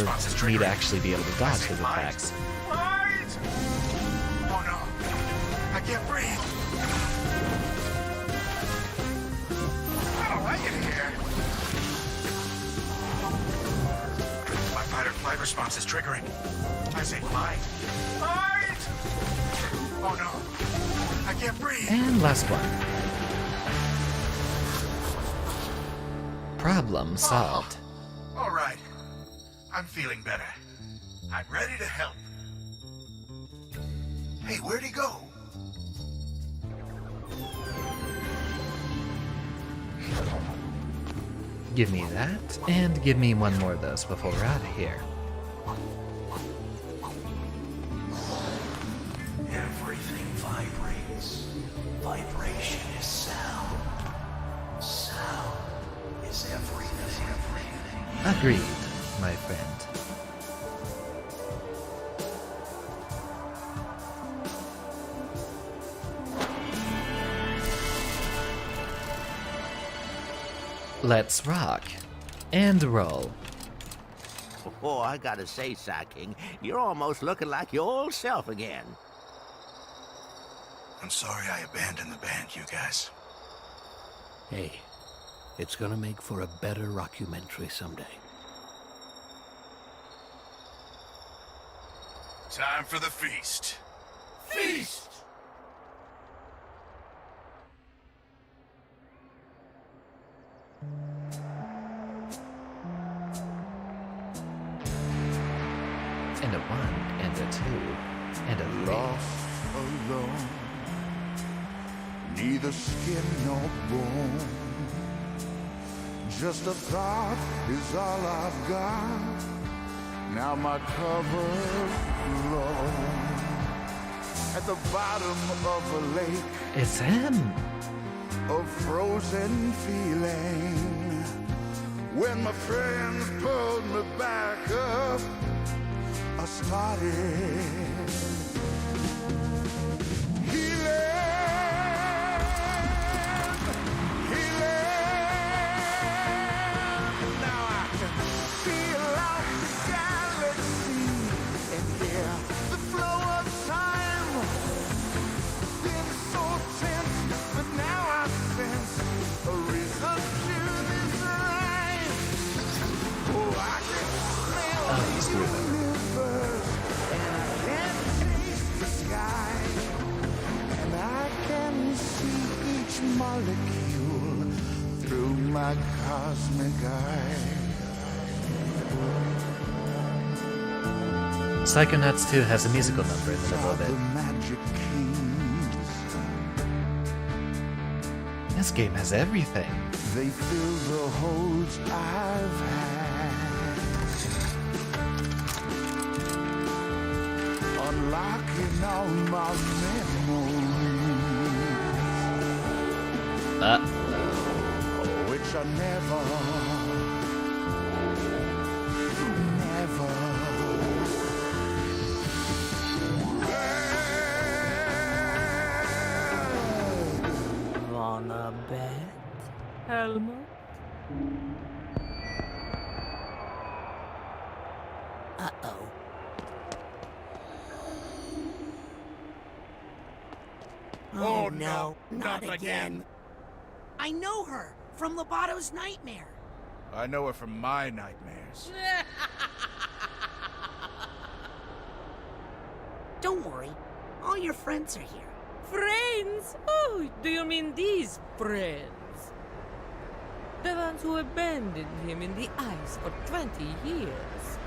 me to actually be able to dodge his attacks. Right? Oh no. I can't breathe. I don't like it here. My fight or flight response is triggering. I say flight. Fight! Oh no. I can't breathe. And last one. Problem solved. All right. I'm feeling better. I'm ready to help. Hey, where'd he go? Give me that, and give me one more of those before we're out of here. Everything vibrates. Vibration is sound. Sound is everything. Agreed, my friend. Let's rock and roll. Oh, I gotta say, King, you're almost looking like your old self again. I'm sorry I abandoned the band, you guys. Hey, it's gonna make for a better rockumentary someday. Time for the feast. Feast! And a 1, and a 2, and a 3. Lost alone, neither skin nor bone. Just a thought is all I've got. Now my cover's low. At the bottom of a lake, It's him! a frozen feeling. When my friends pulled me back up, I started healing. Now I can feel out the galaxy and hear the flow of time. Been so tense, but now I sense a reason to this rhyme. Oh, I can smell the universe, and I can taste the sky, and I can see each molecule through my cosmic eye. Psychonauts 2 has a musical number in the middle of The it. magic keys, This game has everything. they fill the holes I've had. Unlocking all my memories, which I never Wanna bet, Helmut? Uh-oh. Oh, no, not again. I know her from Lobato's nightmare. I know her from my nightmares. Don't worry, all your friends are here. Friends? Oh, do you mean these friends? The ones who abandoned him in the ice for 20 years.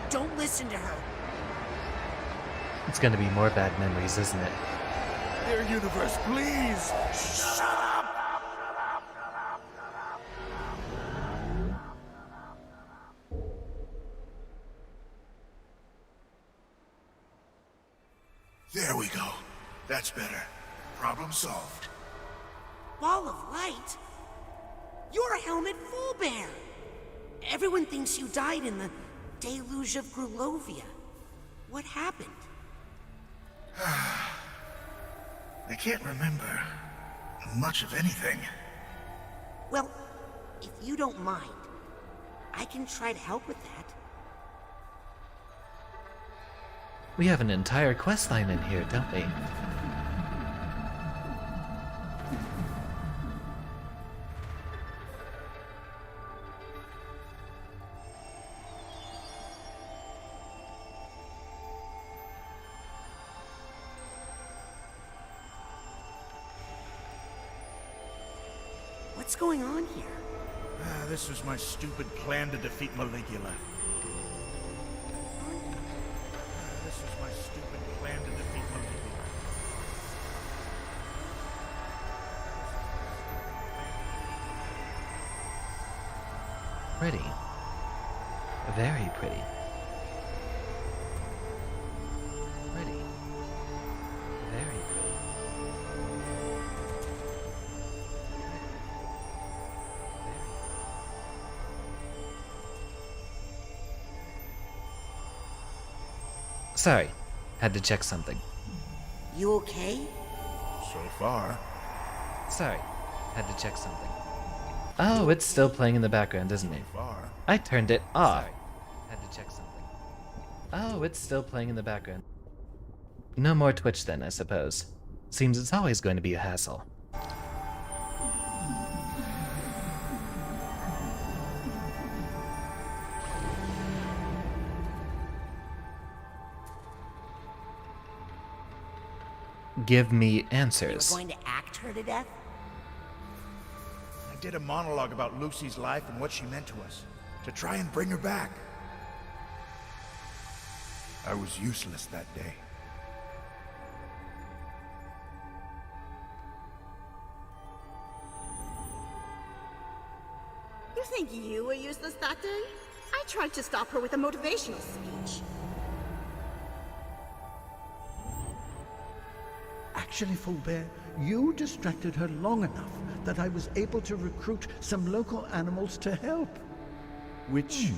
Don't listen to her. It's gonna be more bad memories, isn't it? Dear universe, please! Shut up! There we go. That's better. Problem solved. Ball of light? You're Helmet Fullbear! Everyone thinks you died in the deluge of Grulovia. What happened? I can't remember much of anything. Well, if you don't mind, I can try to help with that. We have an entire quest line in here, don't we? What's going on here? This was my stupid plan to defeat Maligula. This was my stupid plan to defeat Maligula. Pretty. Very pretty. Pretty. Very pretty. Sorry, had to check something. You okay? So far. Sorry, had to check something. Oh, it's still playing in the background, isn't it? I turned it off. Had to check something. Oh, it's still playing in the background. No more Twitch then, I suppose. Seems it's always going to be a hassle. Give me answers. You're going to act her to death? I did a monologue about Lucy's life and what she meant to us, to try and bring her back. I was useless that day. You think you were useless that day? I tried to stop her with a motivational speech. Actually, Fullbear, you distracted her long enough that I was able to recruit some local animals to help. Which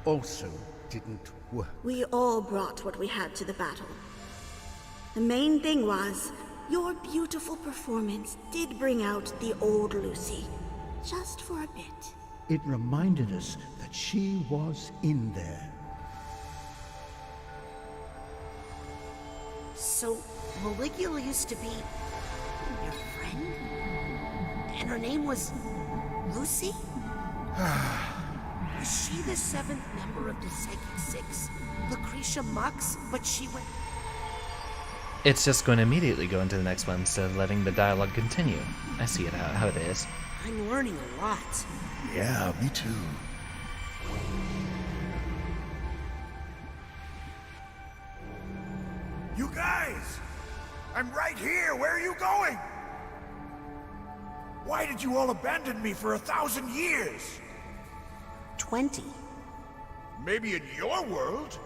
also didn't work. We all brought what we had to the battle. The main thing was, your beautiful performance did bring out the old Lucy. Just for a bit. It reminded us that she was in there. So, Maligula used to be your friend? And her name was Lucy? Is she the seventh member of the Psychic Six? Lucretia Mux? But she went... It's just going to immediately go into the next one instead of letting the dialogue continue. I see it how it is. I'm learning a lot. Yeah, me too. You guys! I'm right here! Where are you going? Why did you all abandon me for 1,000 years? 20. Maybe in your world?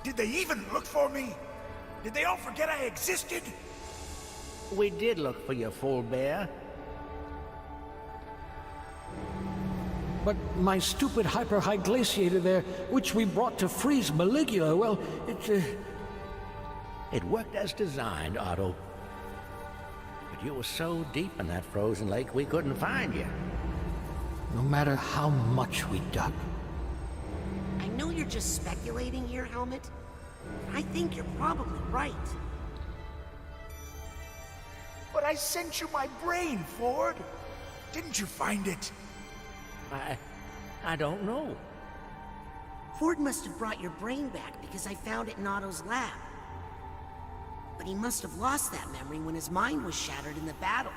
Did they even look for me? Did they all forget I existed? We did look for you, Fullbear. But my stupid hyper-high glaciator there, which we brought to freeze Maligula, well, it worked as designed, Otto. But you were so deep in that frozen lake, we couldn't find you. No matter how much we dug. I know you're just speculating here, Helmet. I think you're probably right. But I sent you my brain, Ford. Didn't you find it? I don't know. Ford must have brought your brain back because I found it in Otto's lab. But he must have lost that memory when his mind was shattered in the battle.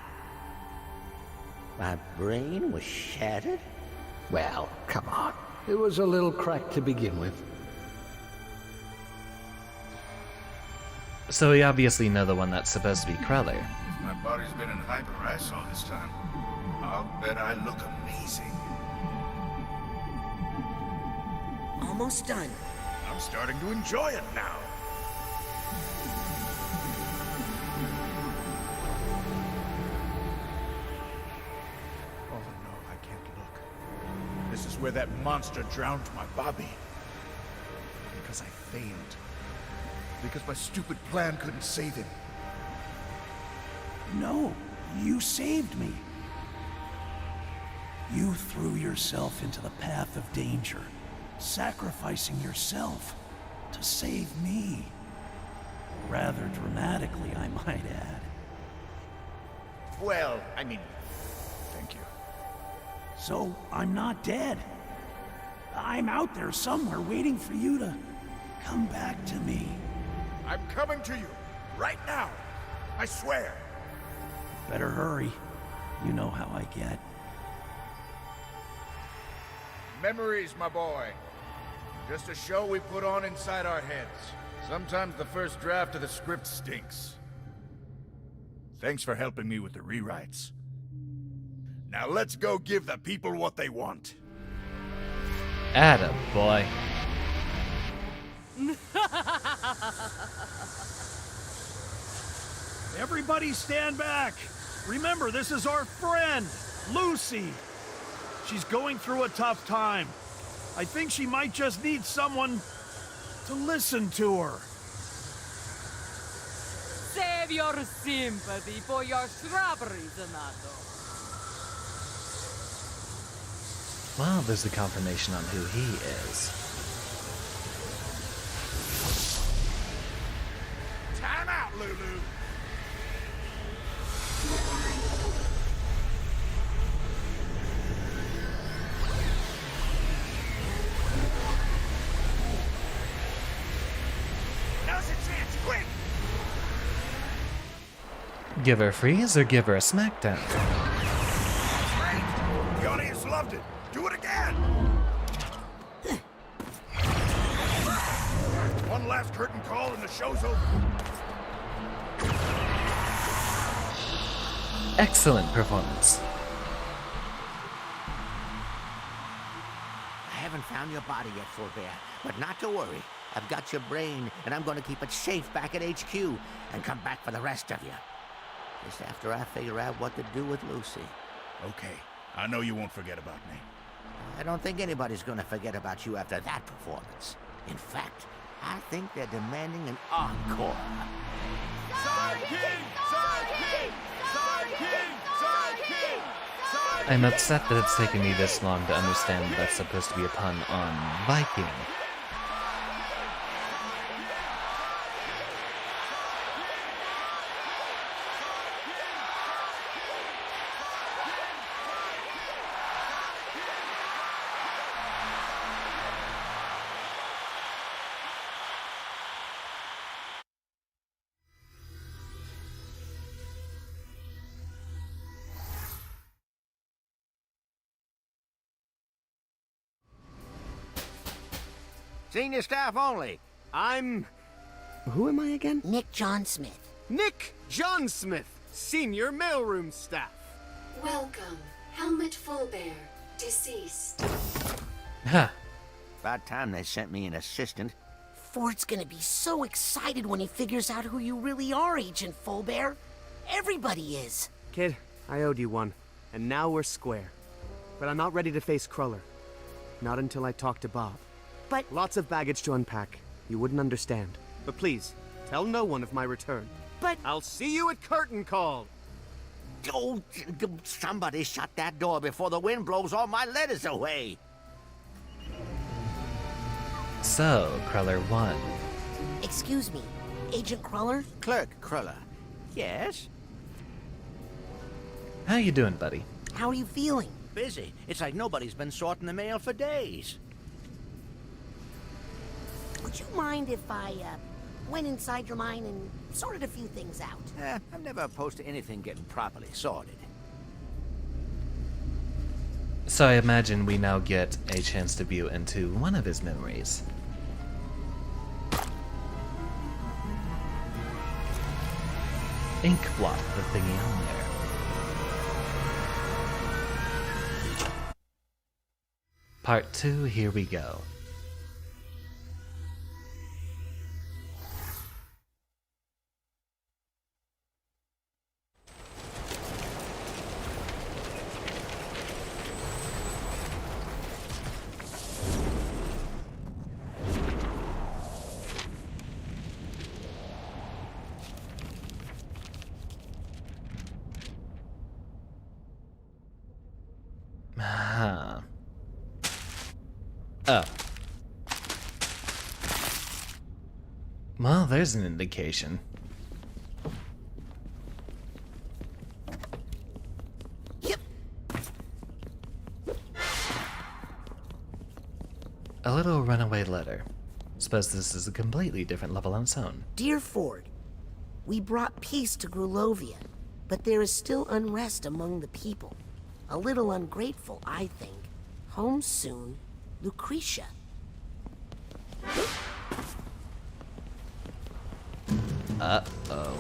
My brain was shattered? Well, come on. It was a little cracked to begin with. So we obviously know the one that's supposed to be Cruller. If my body's been in hyper-ice all this time, I'll bet I look amazing. Almost done. I'm starting to enjoy it now. Oh no, I can't look. This is where that monster drowned my Bobby. Because I failed. Because my stupid plan couldn't save him. No, you saved me. You threw yourself into the path of danger, sacrificing yourself to save me. Rather dramatically, I might add. Well, I mean, thank you. So, I'm not dead. I'm out there somewhere waiting for you to come back to me. I'm coming to you, right now. I swear. Better hurry. You know how I get. Memories, my boy. Just a show we put on inside our heads. Sometimes the first draft of the script stinks. Thanks for helping me with the rewrites. Now let's go give the people what they want. Atta boy. Everybody stand back. Remember, this is our friend, Lucy. She's going through a tough time. I think she might just need someone to listen to her. Save your sympathy for your strawberries, Donato. Well, there's the confirmation on who he is. Time out, Lulu. Now's your chance, quick! Give her a freeze or give her a smackdown? Great! The audience loved it. Do it again! One last curtain call and the show's over. Excellent performance. I haven't found your body yet, Fulbear, but not to worry. I've got your brain, and I'm going to keep it safe back at HQ and come back for the rest of you. Just after I figure out what to do with Lucy. Okay, I know you won't forget about me. I don't think anybody's going to forget about you after that performance. In fact, I think they're demanding an encore. I'm upset that it's taken me this long to understand that's supposed to be a pun on Viking. Senior staff only. Who am I again? Nick John Smith. Nick John Smith, senior mailroom staff. Welcome, Helmut Fulbear, deceased. Ha! About time they sent me an assistant. Ford's gonna be so excited when he figures out who you really are, Agent Fulbear. Everybody is. Kid, I owed you one, and now we're square. But I'm not ready to face Cruller. Not until I talk to Bob. But... Lots of baggage to unpack. You wouldn't understand. But please, tell no one of my return. But... I'll see you at curtain call! Oh, somebody shut that door before the wind blows all my letters away. So, Cruller won. Excuse me, Agent Cruller? Clerk Cruller. Yes? How you doing, buddy? How are you feeling? Busy. It's like nobody's been sorting the mail for days. Would you mind if I, went inside your mind and sorted a few things out? I'm never opposed to anything getting properly sorted. So I imagine we now get a chance to view into one of his memories. ink blot the thingy on there. Part 2, here we go. Oh. Well, there's an indication. Yep. A little runaway letter. Suppose this is a completely different level on its own. Dear Ford, we brought peace to Grulovia, but there is still unrest among the people. A little ungrateful, I think. Home soon, Lucretia. Uh-oh.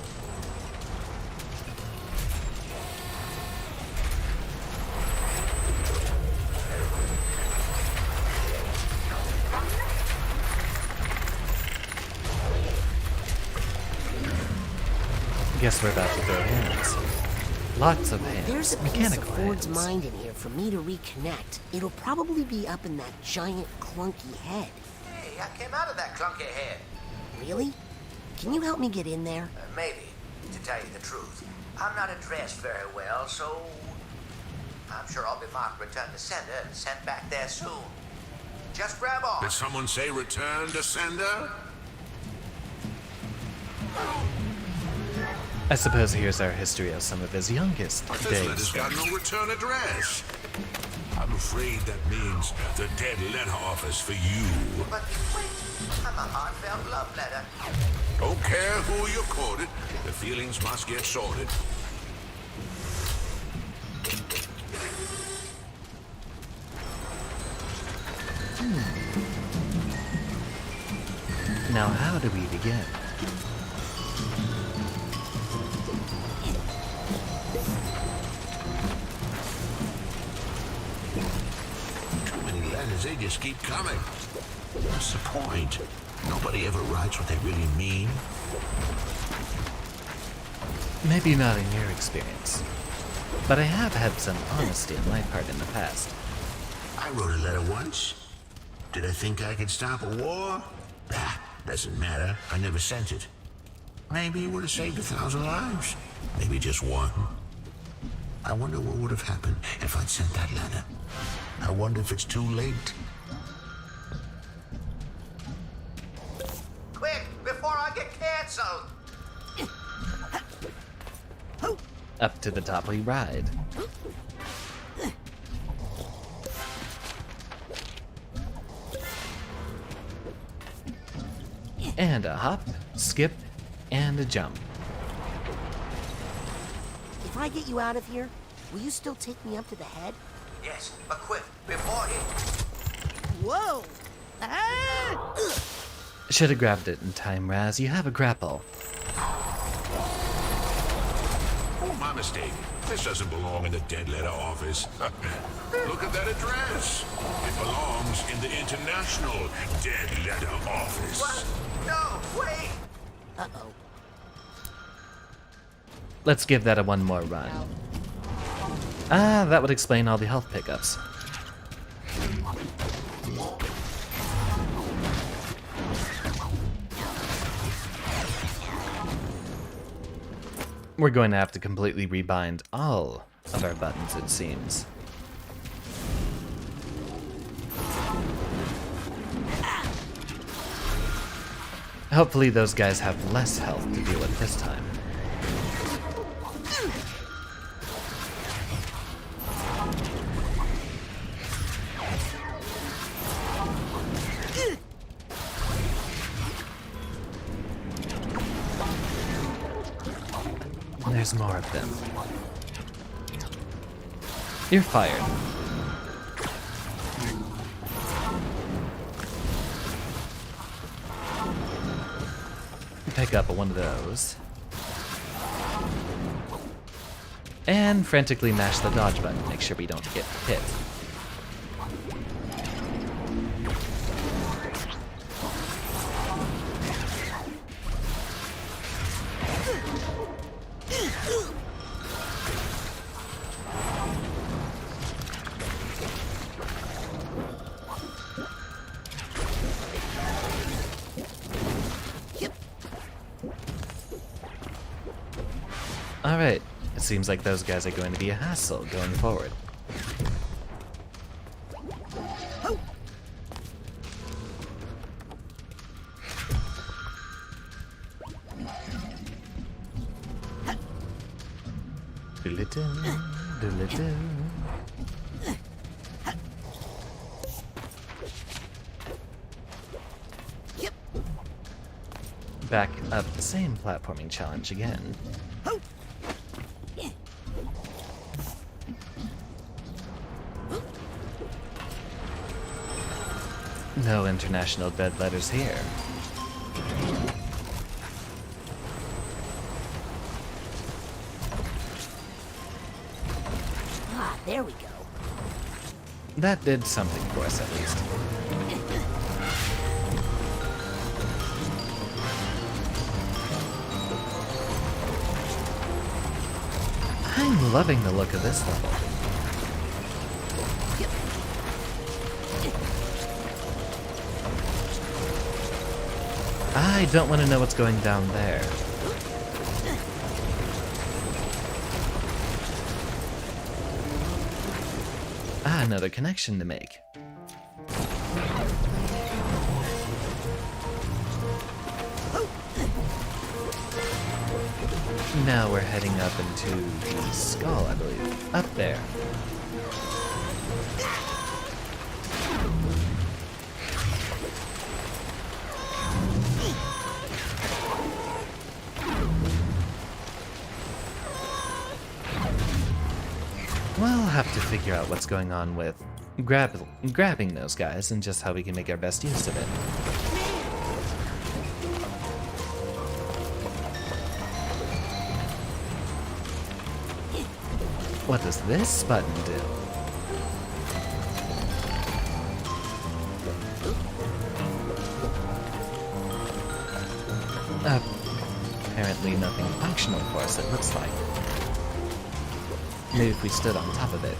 Guess we're about to throw hands. Lots of hands. There's a piece Mechanical of Ford's hands. mind in here for me to reconnect. It'll probably be up in that giant clunky head. Hey, I came out of that clunky head. Really? Can you help me get in there? Maybe, to tell you the truth. I'm not dressed very well, so I'm sure I'll be marked return to sender and sent back there soon. Just grab on. Did someone say return to sender? I suppose here's our history of some of his youngest This days. letter's got no return address. I'm afraid that means the dead letter office for you. But wait, I'm a heartfelt love letter. Don't care who you quoted, the feelings must get sorted. Now, how do we begin? Too many letters, they just keep coming. What's the point? Nobody ever writes what they really mean. Maybe not in your experience, but I have had some honesty on my part in the past. I wrote a letter once. Did I think I could stop a war? Ah, doesn't matter. I never sent it. Maybe it would have saved 1,000 lives. Maybe just one. I wonder what would have happened if I'd sent that letter. I wonder if it's too late. Quick, before I get canceled. Up to the top we ride. And a hop, skip, and a jump. If I get you out of here, will you still take me up to the head? Yes, but quick, before he... Whoa! Ah! Should have grabbed it in time, Raz. You have a grapple. Oh, my mistake. This doesn't belong in the dead letter office. Look at that address. It belongs in the International Dead Letter Office. What? No, wait! Uh-oh. Let's give that a one more run. Ah, that would explain all the health pickups. We're going to have to completely rebind all of our buttons, it seems. Hopefully those guys have less health to deal with this time. There's more of them. You're fired. Pick up one of those. And frantically mash the dodge button to make sure we don't get hit. Alright, it seems like those guys are going to be a hassle going forward. Doolittle, doolittle. Back up the same platforming challenge again. No international dead letters here. Ah, there we go. That did something for us at least. I'm loving the look of this level. I don't want to know what's going down there. Ah, another connection to make. Now we're heading up into the skull, I believe. Up there. We'll have to figure out what's going on with grabbing those guys and just how we can make our best use of it. What does this button do? Apparently nothing functional for us, it looks like. Maybe if we stood on top of it.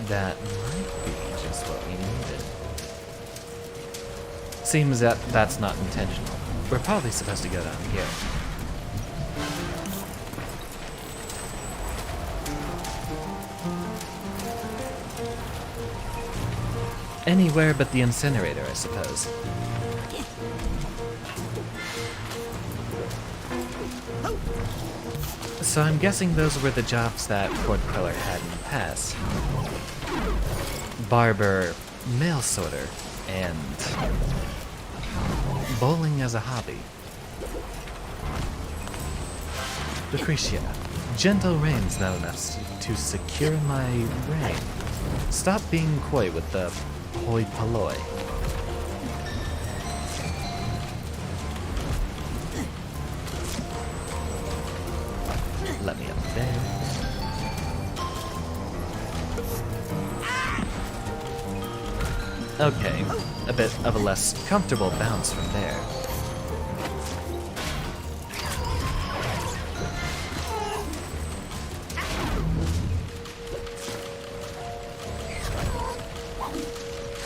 That might be just what we needed. Seems that that's not intentional. We're probably supposed to go down here. Anywhere but the incinerator, I suppose. So I'm guessing those were the jobs that Ford Queller had in the past. Barber, mail sorter, and bowling as a hobby. Lucretia, gentle rain's not enough to secure my brain. Stop being coy with the hoi polloi. Let me up there. Okay, a bit of a less comfortable bounce from there.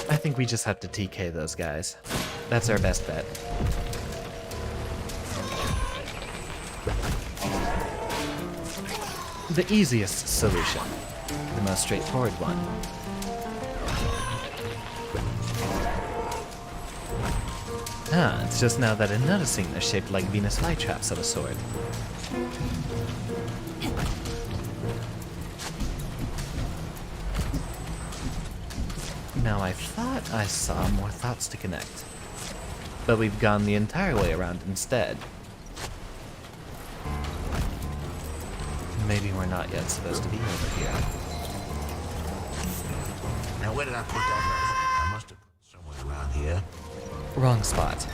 I think we just have to TK those guys. That's our best bet. The easiest solution. The most straightforward one. Ah, it's just now that I'm noticing they're shaped like Venus flytraps of a sort. Now I thought I saw more thoughts to connect. But we've gone the entire way around instead. Maybe we're not yet supposed to be over here. Now where did I put that letter? I must have put it somewhere around here. Wrong spot.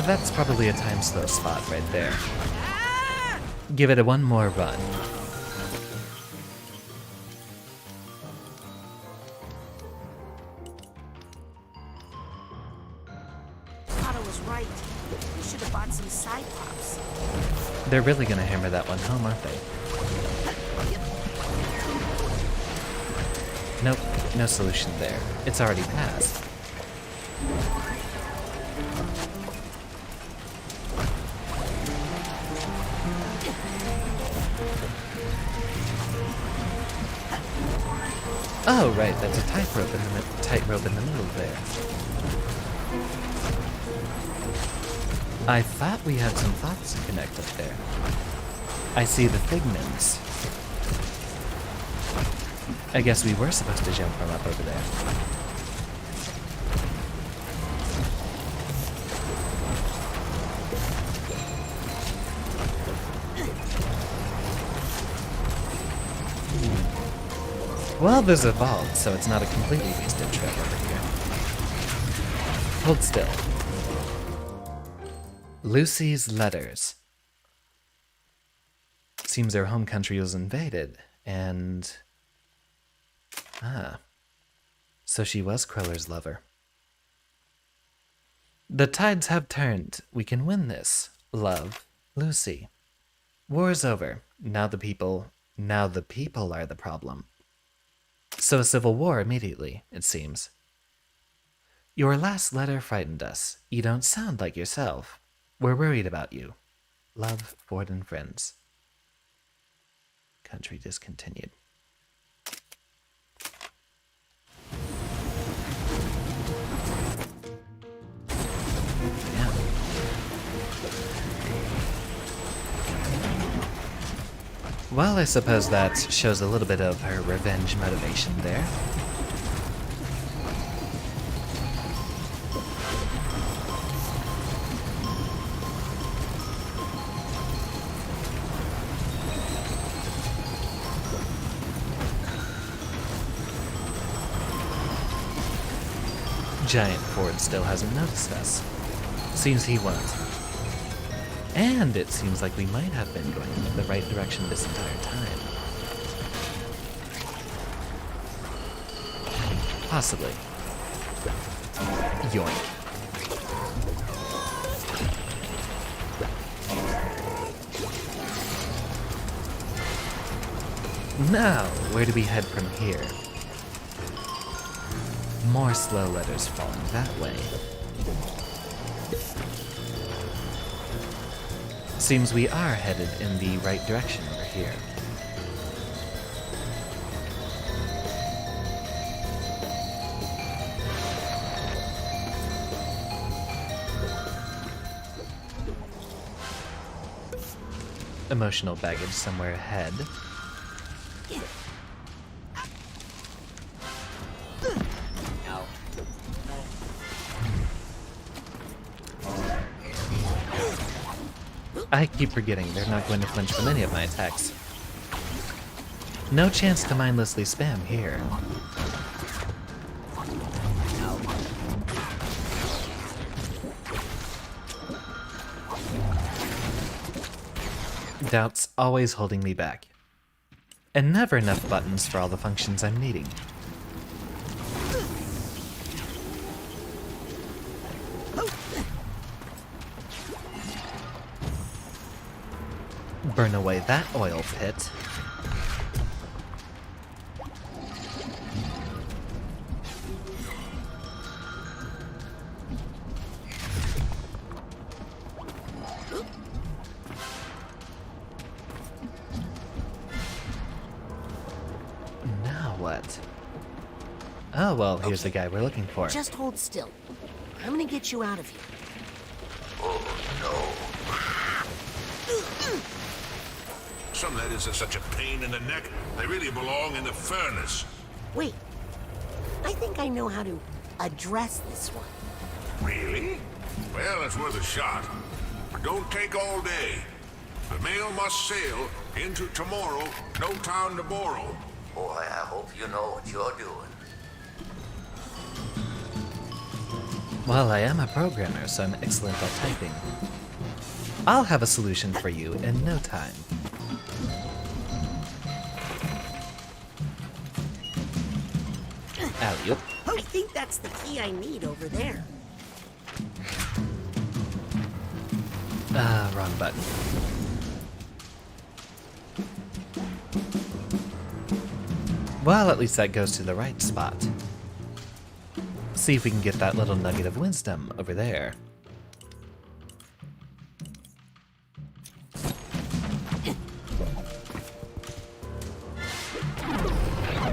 That's probably a time slow spot right there. Give it a one more run. Otto was right. We should have bought some Cyclops. They're really gonna hammer that one home, aren't they? Nope, no solution there. It's already passed. Oh, right, that's a tightrope in the middle there. I thought we had some thoughts to connect up there. I see the figments. I guess we were supposed to jump from up over there. Well, there's a vault, so it's not a completely wasted trip over here. Hold still. Lucy's letters. Seems her home country was invaded, and... Ah. So she was Crowler's lover. The tides have turned. We can win this. Love, Lucy. War's over. Now the people are the problem. So a civil war immediately, it seems. Your last letter frightened us. You don't sound like yourself. We're worried about you. Love, Ford and friends. Country discontinued. Yeah. Well, I suppose that shows a little bit of her revenge motivation there. Giant Ford still hasn't noticed us. Seems he won't. And it seems like we might have been going in the right direction this entire time. Possibly. Yoink. Now, where do we head from here? More slow letters falling that way. Seems we are headed in the right direction over here. Emotional baggage somewhere ahead. I keep forgetting they're not going to flinch from any of my attacks. No chance to mindlessly spam here. Doubt's always holding me back. And never enough buttons for all the functions I'm needing. Burn away that oil pit. Now what? Oh, well, here's the guy we're looking for. Just hold still. I'm gonna get you out of here. Some letters are such a pain in the neck, they really belong in the furnace. Wait. I think I know how to address this one. Really? Well, it's worth a shot. But don't take all day. The mail must sail into tomorrow, no town to borrow. Boy, I hope you know what you're doing. Well, I am a programmer, so I'm excellent at typing. I'll have a solution for you in no time. Alley-oop. I think that's the key I need over there. Wrong button. Well, at least that goes to the right spot. See if we can get that little nugget of wisdom over there.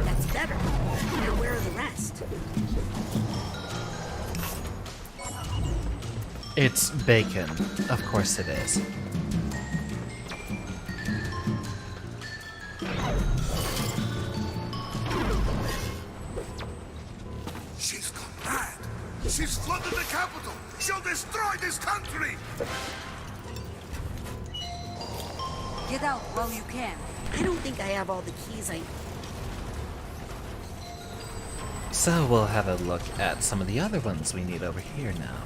That's better. Now where are the rest? It's bacon. Of course it is. She's gone mad. She's flooded the capital. She'll destroy this country. Get out while you can. I don't think I have all the keys I... So we'll have a look at some of the other ones we need over here now.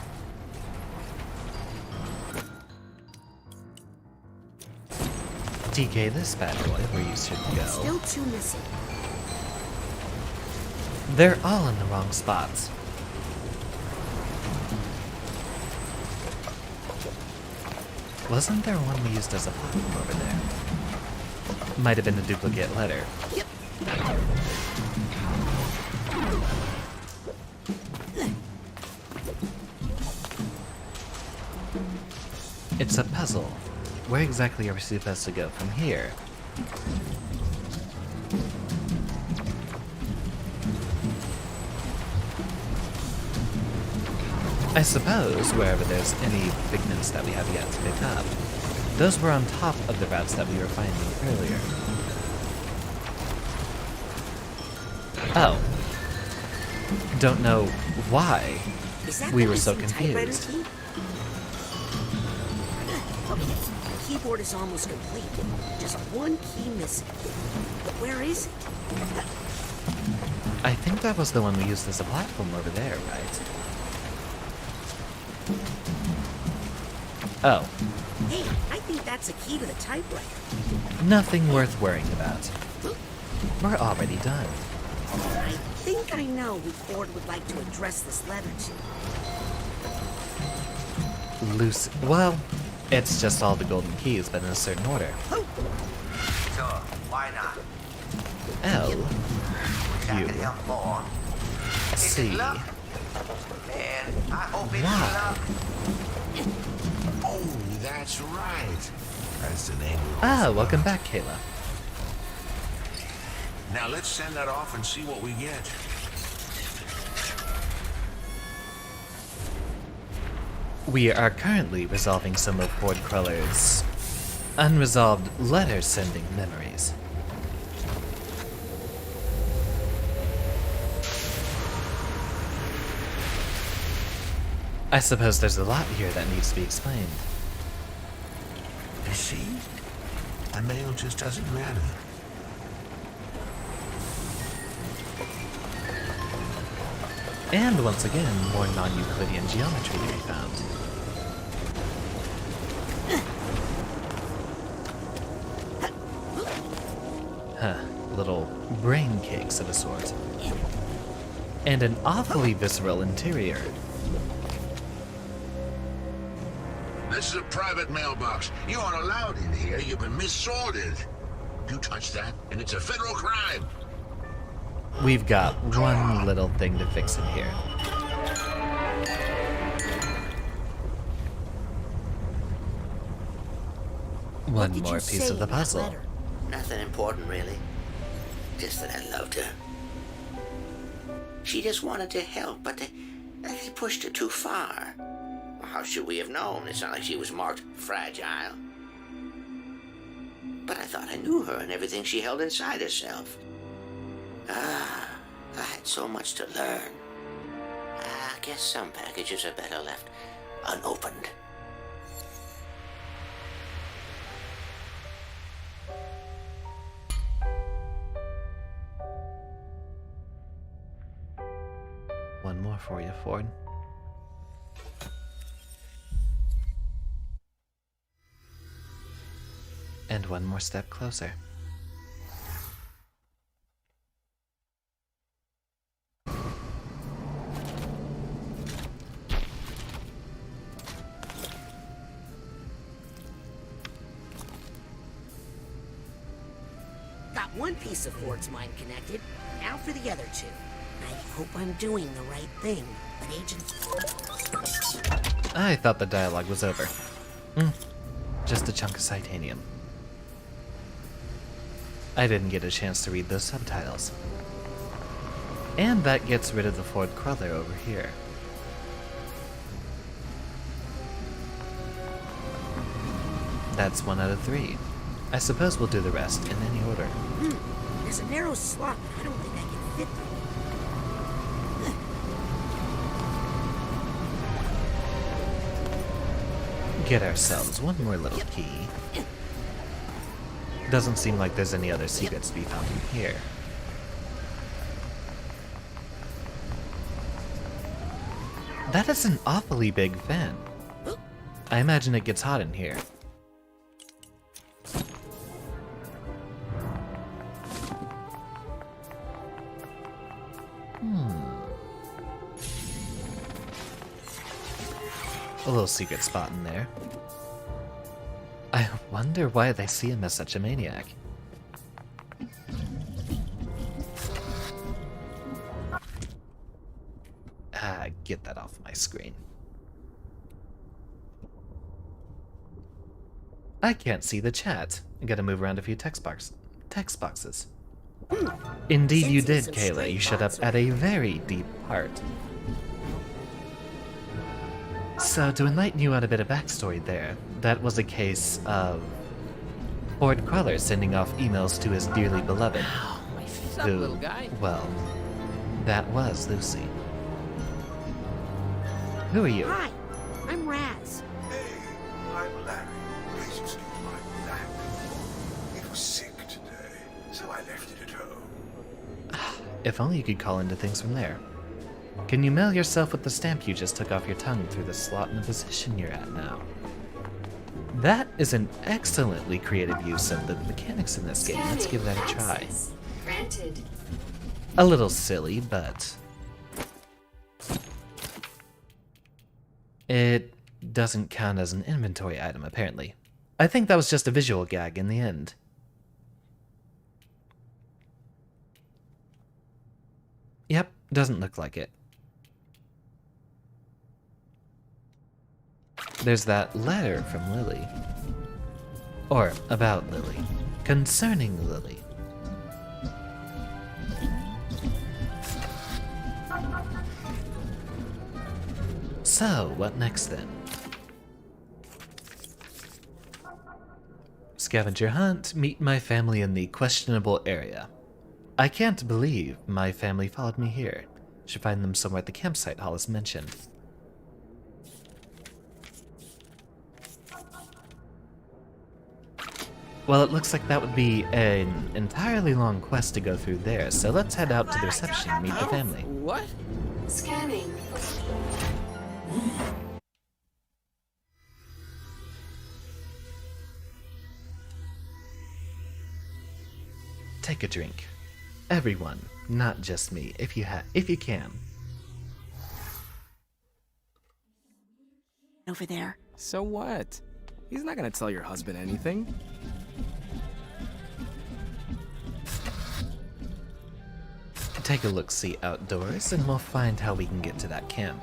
TK this bad boy where you should go. Still two missing. They're all in the wrong spots. Wasn't there one we used as a platform over there? Might have been a duplicate letter. Yep. It's a puzzle. Where exactly are we supposed to go from here? I suppose wherever there's any figments that we have yet to pick up. Those were on top of the rats that we were finding earlier. Oh. Don't know why we were so confused. Okay, the keyboard is almost complete. Just one key missing. But where is it? I think that was the one we used as a platform over there, right? Oh. Hey, I think that's a key to the typewriter. Nothing worth worrying about. We're already done. I think I know who Ford would like to address this letter to. Lucy. Well, it's just all the golden keys, but in a certain order. Sure, why not? L. U. C. Man, I hope it's Y. luck. Oh, that's right. That's the name. Ah, welcome back, Kayla. Now let's send that off and see what we get. We are currently resolving some of Ford Cruller's unresolved letter-sending memories. I suppose there's a lot here that needs to be explained. You see? A mail just doesn't matter. And once again, more non-Euclidean geometry to be found. Huh, little brain cakes of a sort. And an awfully visceral interior. This is a private mailbox. You aren't allowed in here. You've been missorted. You touch that, and it's a federal crime. We've got one little thing to fix in here. One more piece of the puzzle. Nothing important, really. Just that I loved her. She just wanted to help, but they pushed her too far. How should we have known? It's not like she was marked fragile. But I thought I knew her and everything she held inside herself. I had so much to learn. I guess some packages are better left unopened. One more for you, Ford. And one more step closer. Got one piece of Ford's mind connected. Now for the other two. I hope I'm doing the right thing. But Agent... I thought the dialogue was over. Just a chunk of titanium. I didn't get a chance to read those subtitles. And that gets rid of the Ford Crawler over here. That's 1 out of 3. I suppose we'll do the rest in any order. There's a narrow slot, but I don't think I can fit through. Get ourselves one more little key. Doesn't seem like there's any other secrets to be found in here. That is an awfully big fan. I imagine it gets hot in here. A little secret spot in there. I wonder why they see him as such a maniac. Get that off my screen. I can't see the chat. I gotta move around a few text boxes. Indeed you did, Kayla. You shut up at a very deep part. So, to enlighten you on a bit of backstory there, that was a case of Ford Crawler sending off emails to his dearly beloved, Sup, little guy? well, that was Lucy. Who are you? Hi, I'm Raz. Hey, I'm Larry. Please excuse my black. It was sick today, so I left it at home. If only you could call into things from there. Can you mail yourself with the stamp you just took off your tongue through the slot in the position you're at now? That is an excellently creative use of the mechanics in this game. Let's give that a try. Granted. A little silly, but it doesn't count as an inventory item, apparently. I think that was just a visual gag in the end. Yep, doesn't look like it. There's that letter from Lily. Or about Lily. Concerning Lily. So, what next then? Scavenger hunt, meet my family in the questionable area. I can't believe my family followed me here. Should find them somewhere at the campsite Hollis mentioned. Well, it looks like that would be an entirely long quest to go through there, so let's head out to the reception and meet the family. What? Scanning. Take a drink. Everyone, not just me, if you can. Over there. So what? He's not gonna tell your husband anything. Take a look-see outdoors, and we'll find how we can get to that camp.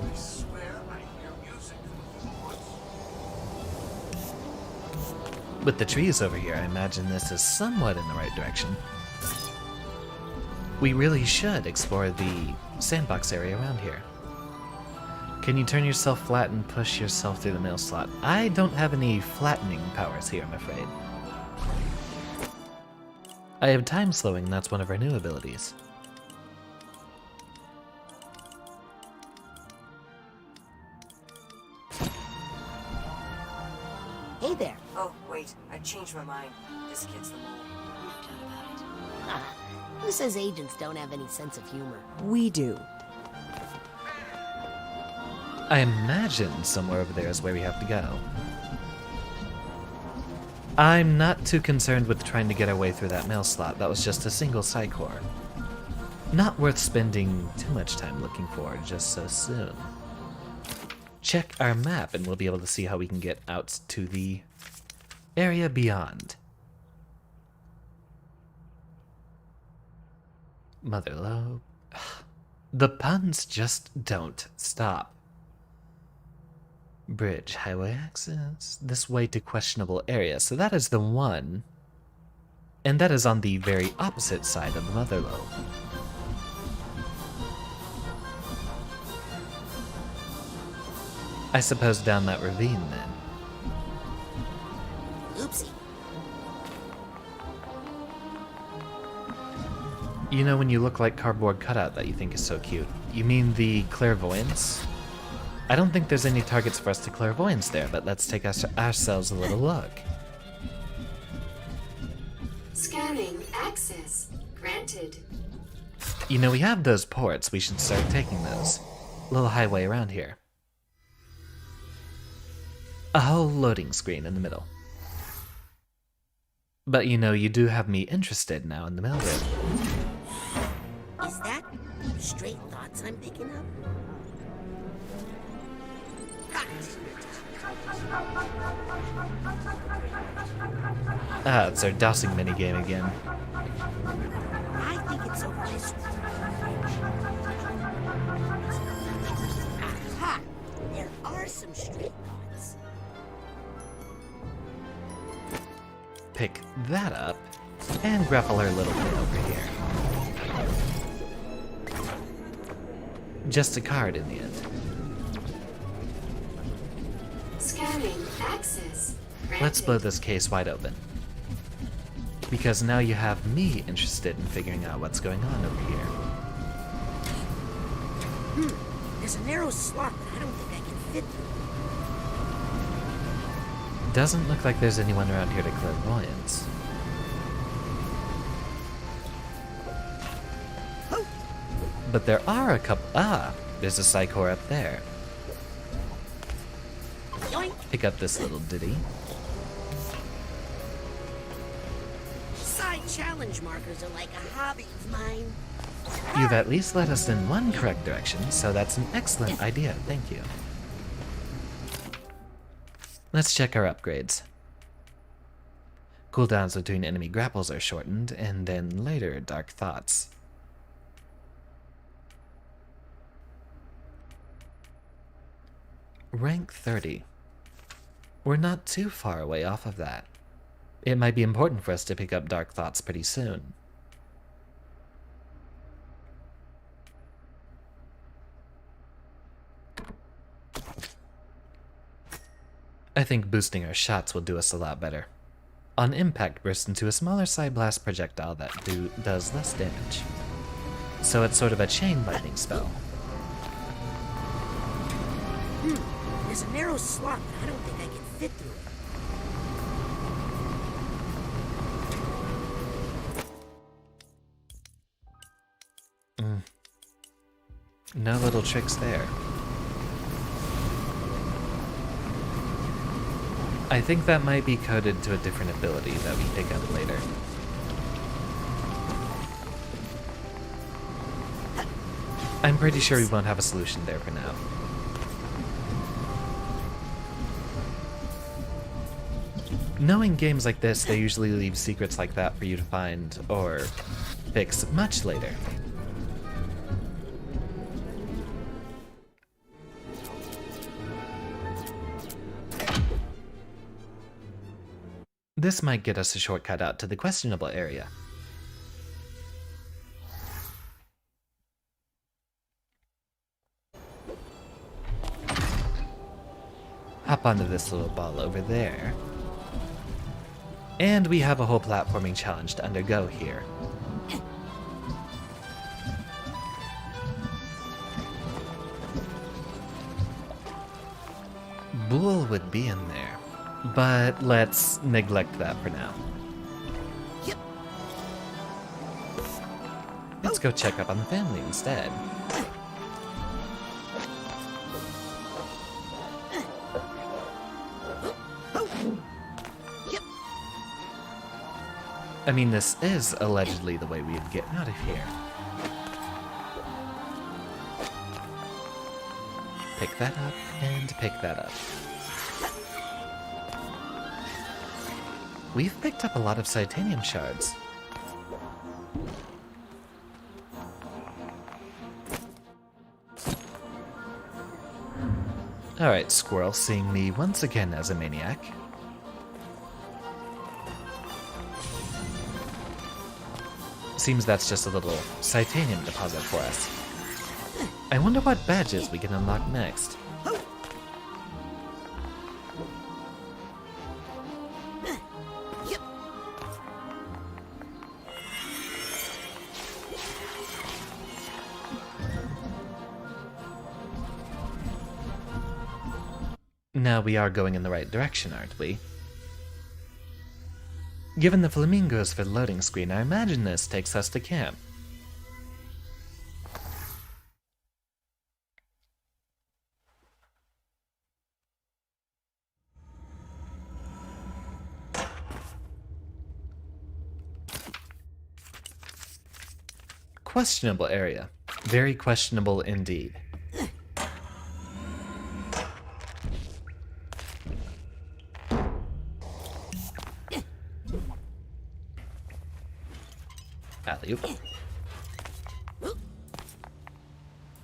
I swear I hear music from the woods. With the trees over here, I imagine this is somewhat in the right direction. We really should explore the sandbox area around here. Can you turn yourself flat and push yourself through the mail slot? I don't have any flattening powers here, I'm afraid. I have time slowing, that's one of our new abilities. Hey there. Oh, wait, I changed my mind. This kid's the mole. No doubt about it. Ah, who says agents don't have any sense of humor? We do. I imagine somewhere over there is where we have to go. I'm not too concerned with trying to get our way through that mail slot. That was just a single Psychor. Not worth spending too much time looking for just so soon. Check our map and we'll be able to see how we can get out to the area beyond. Mother Lobe. The puns just don't stop. Bridge, highway access, this way to questionable area. So that is the one. And that is on the very opposite side of the Mother Lobe. I suppose down that ravine then. Oopsie. You know when you look like cardboard cutout that you think is so cute? You mean the clairvoyance? I don't think there's any targets for us to clairvoyance there, but let's take ourselves a little look. Scanning access granted. You know, we have those ports. We should start taking those. Little highway around here. A whole loading screen in the middle. But you know, you do have me interested now in the mailroom. Is that straight thoughts I'm picking up? Ah, it's our dowsing minigame again. I think it's over this way. Aha! There are some straight thoughts. Pick that up and grapple our little bit over here. Just a card in the end. Scanning access granted. Let's blow this case wide open. Because now you have me interested in figuring out what's going on over here. There's a narrow slot that I don't think I can fit through. Doesn't look like there's anyone around here to clairvoyance. But there are a couple. Ah, there's a Psychor up there. Yoink. Pick up this little ditty. Side challenge markers are like a hobby of mine. You've at least led us in one correct direction, so that's an excellent idea. Thank you. Let's check our upgrades. Cooldowns between enemy grapples are shortened, and then later Dark Thoughts. Rank 30. We're not too far away off of that. It might be important for us to pick up Dark Thoughts pretty soon. I think boosting our shots will do us a lot better. On impact, burst into a smaller side blast projectile that does less damage. So it's sort of a chain lightning spell. There's a narrow slot that I don't think I can fit through it. No little tricks there. I think that might be coded to a different ability that we pick up later. I'm pretty sure we won't have a solution there for now. Knowing games like this, they usually leave secrets like that for you to find or fix much later. This might get us a shortcut out to the questionable area. Hop onto this little ball over there. And we have a whole platforming challenge to undergo here. Bull would be in there, but let's neglect that for now. Yep. Let's go check up on the family instead. I mean, this is allegedly the way we'd get out of here. Pick that up, and pick that up. We've picked up a lot of Psychonauts shards. Alright, Squirrel, seeing me once again as a maniac. Seems that's just a little Psychonauts deposit for us. I wonder what badges we can unlock next. Now we are going in the right direction, aren't we? Given the flamingos for the loading screen, I imagine this takes us to camp. Questionable area. Very questionable indeed. Alley-oop.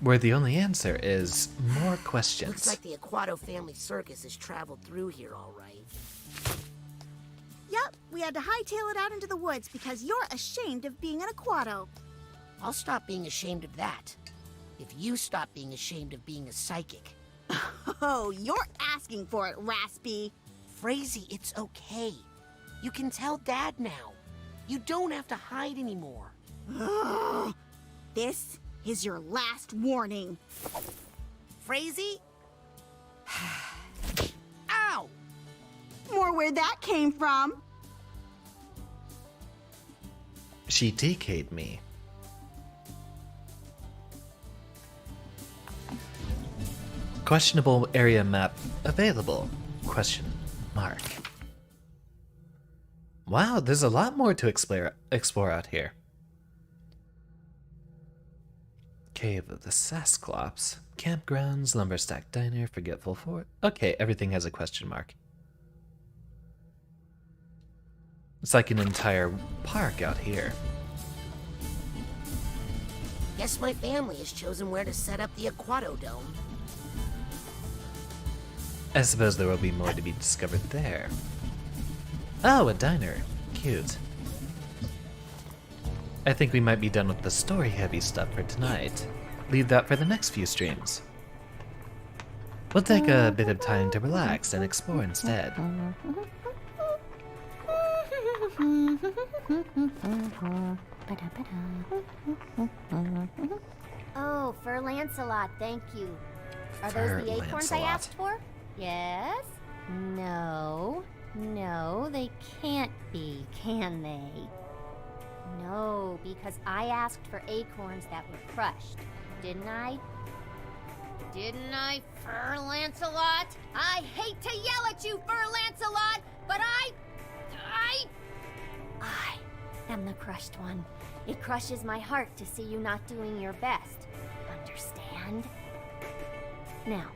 Where the only answer is more questions. Looks like the Aquato family circus has traveled through here all right. Yep, we had to hightail it out into the woods because you're ashamed of being an Aquato. I'll stop being ashamed of that. If you stop being ashamed of being a psychic. Oh, you're asking for it, Raspy. Frazee, it's okay. You can tell Dad now. You don't have to hide anymore. This is your last warning. Frazee? Ow! More where that came from. She TK'd me. Questionable area map available? Question mark. Wow, there's a lot more to explore out here. Cave of the Sasclops, campgrounds, lumberstack diner, forgetful fort. Okay, everything has a question mark. It's like an entire park out here. Guess my family has chosen where to set up the Aquato Dome. I suppose there will be more to be discovered there. Oh, a diner. Cute. I think we might be done with the story-heavy stuff for tonight. Leave that for the next few streams. We'll take a bit of time to relax and explore instead. Oh, for Lancelot, thank you. Are those the acorns I asked for? Yes? No. No, they can't be, can they? No, because I asked for acorns that were crushed, didn't I? Didn't I, Fur Lancelot? I hate to yell at you, Fur Lancelot, but I am the crushed one. It crushes my heart to see you not doing your best. Understand? Now,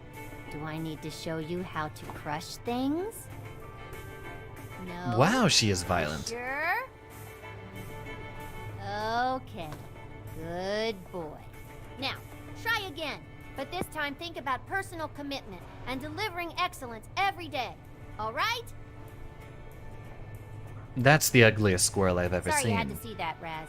do I need to show you how to crush things? No. Wow, she is violent. Sure? Okay. Good boy. Now, try again. But this time think about personal commitment and delivering excellence every day. All right? That's the ugliest squirrel I've ever Sorry seen. you had to see that, Raz.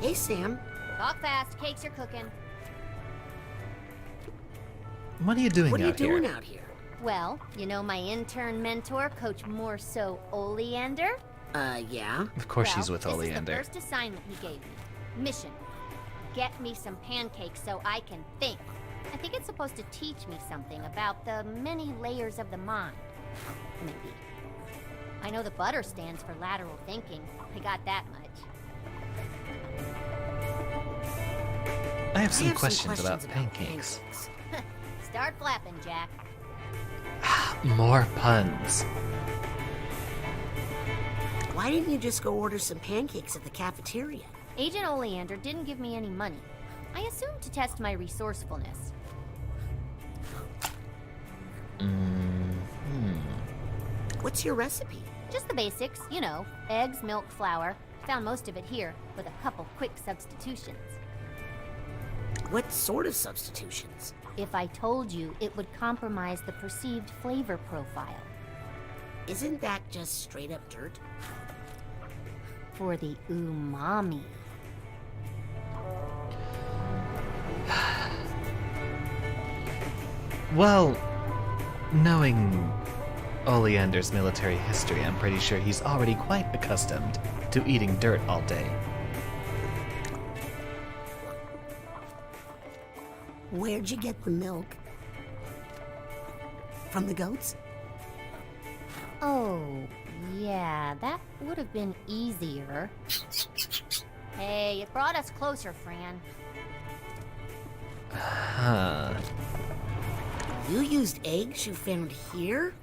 Hey, Sam. Talk fast. Cakes are cooking. What are you doing What are you out here? doing out here? Well, you know my intern mentor, Coach Morso Oleander? Yeah. Of course she's with This is the Oleander. first assignment he gave me. Mission. Get me some pancakes so I can think. I think it's supposed to teach me something about the many layers of the mind. Maybe. I know the butter stands for lateral thinking. I got that much. I have some questions about pancakes. Start flapping, Jack. More puns. Why didn't you just go order some pancakes at the cafeteria? Agent Oleander didn't give me any money. I assumed to test my resourcefulness. What's your recipe? Just the basics, you know, eggs, milk, flour. Found most of it here, with a couple quick substitutions. What sort of substitutions? If I told you, it would compromise the perceived flavor profile. Isn't that just straight up dirt? For the umami. Well, knowing Oleander's military history, I'm pretty sure he's already quite accustomed to eating dirt all day. Where'd you get the milk? From the goats? Oh, yeah, that would have been easier. Hey, it brought us closer, Fran. Huh. You used eggs you found here?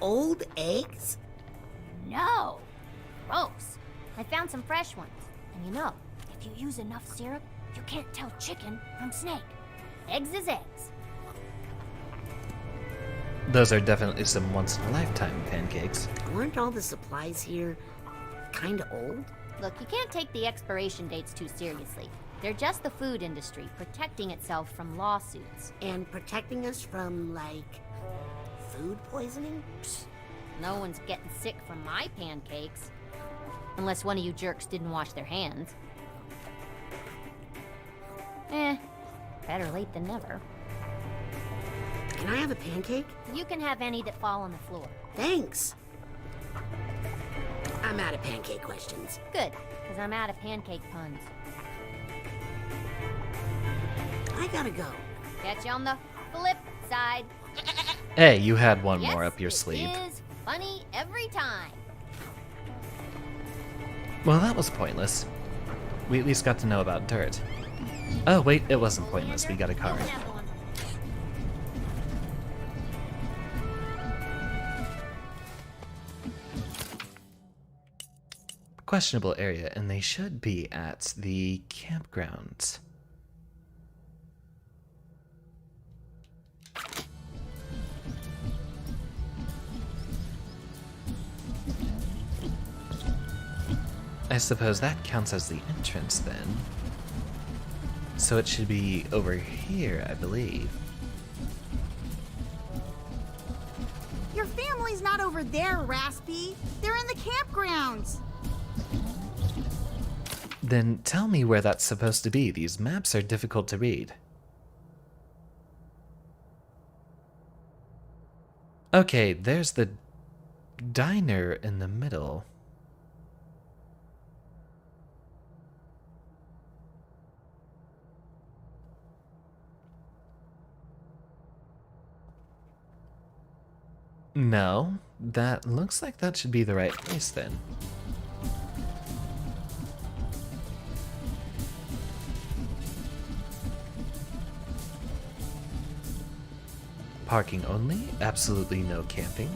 Old eggs? No! Gross. I found some fresh ones. And you know, if you use enough syrup, you can't tell chicken from snake. Eggs is eggs. Those are definitely some once-in-a-lifetime pancakes. Weren't all the supplies here kinda old? Look, you can't take the expiration dates too seriously. They're just the food industry, protecting itself from lawsuits. And protecting us from, like, food poisoning? Psst, no one's getting sick from my pancakes. Unless one of you jerks didn't wash their hands. Better late than never. Can I have a pancake? You can have any that fall on the floor. Thanks. I'm out of pancake questions. Good, because I'm out of pancake puns. I gotta go. Catch you on the flip side. Hey, you had one Yes, more up your sleeve. It is funny every time. Well, that was pointless. We at least got to know about dirt. Oh, wait, it wasn't pointless. We got a card. Questionable area, and they should be at the campgrounds. I suppose that counts as the entrance then. So it should be over here, I believe. Your family's not over there, Raspy. They're in the campgrounds. Then tell me where that's supposed to be. These maps are difficult to read. Okay, there's the diner in the middle. No, that looks like that should be the right place then. Parking only, absolutely no camping.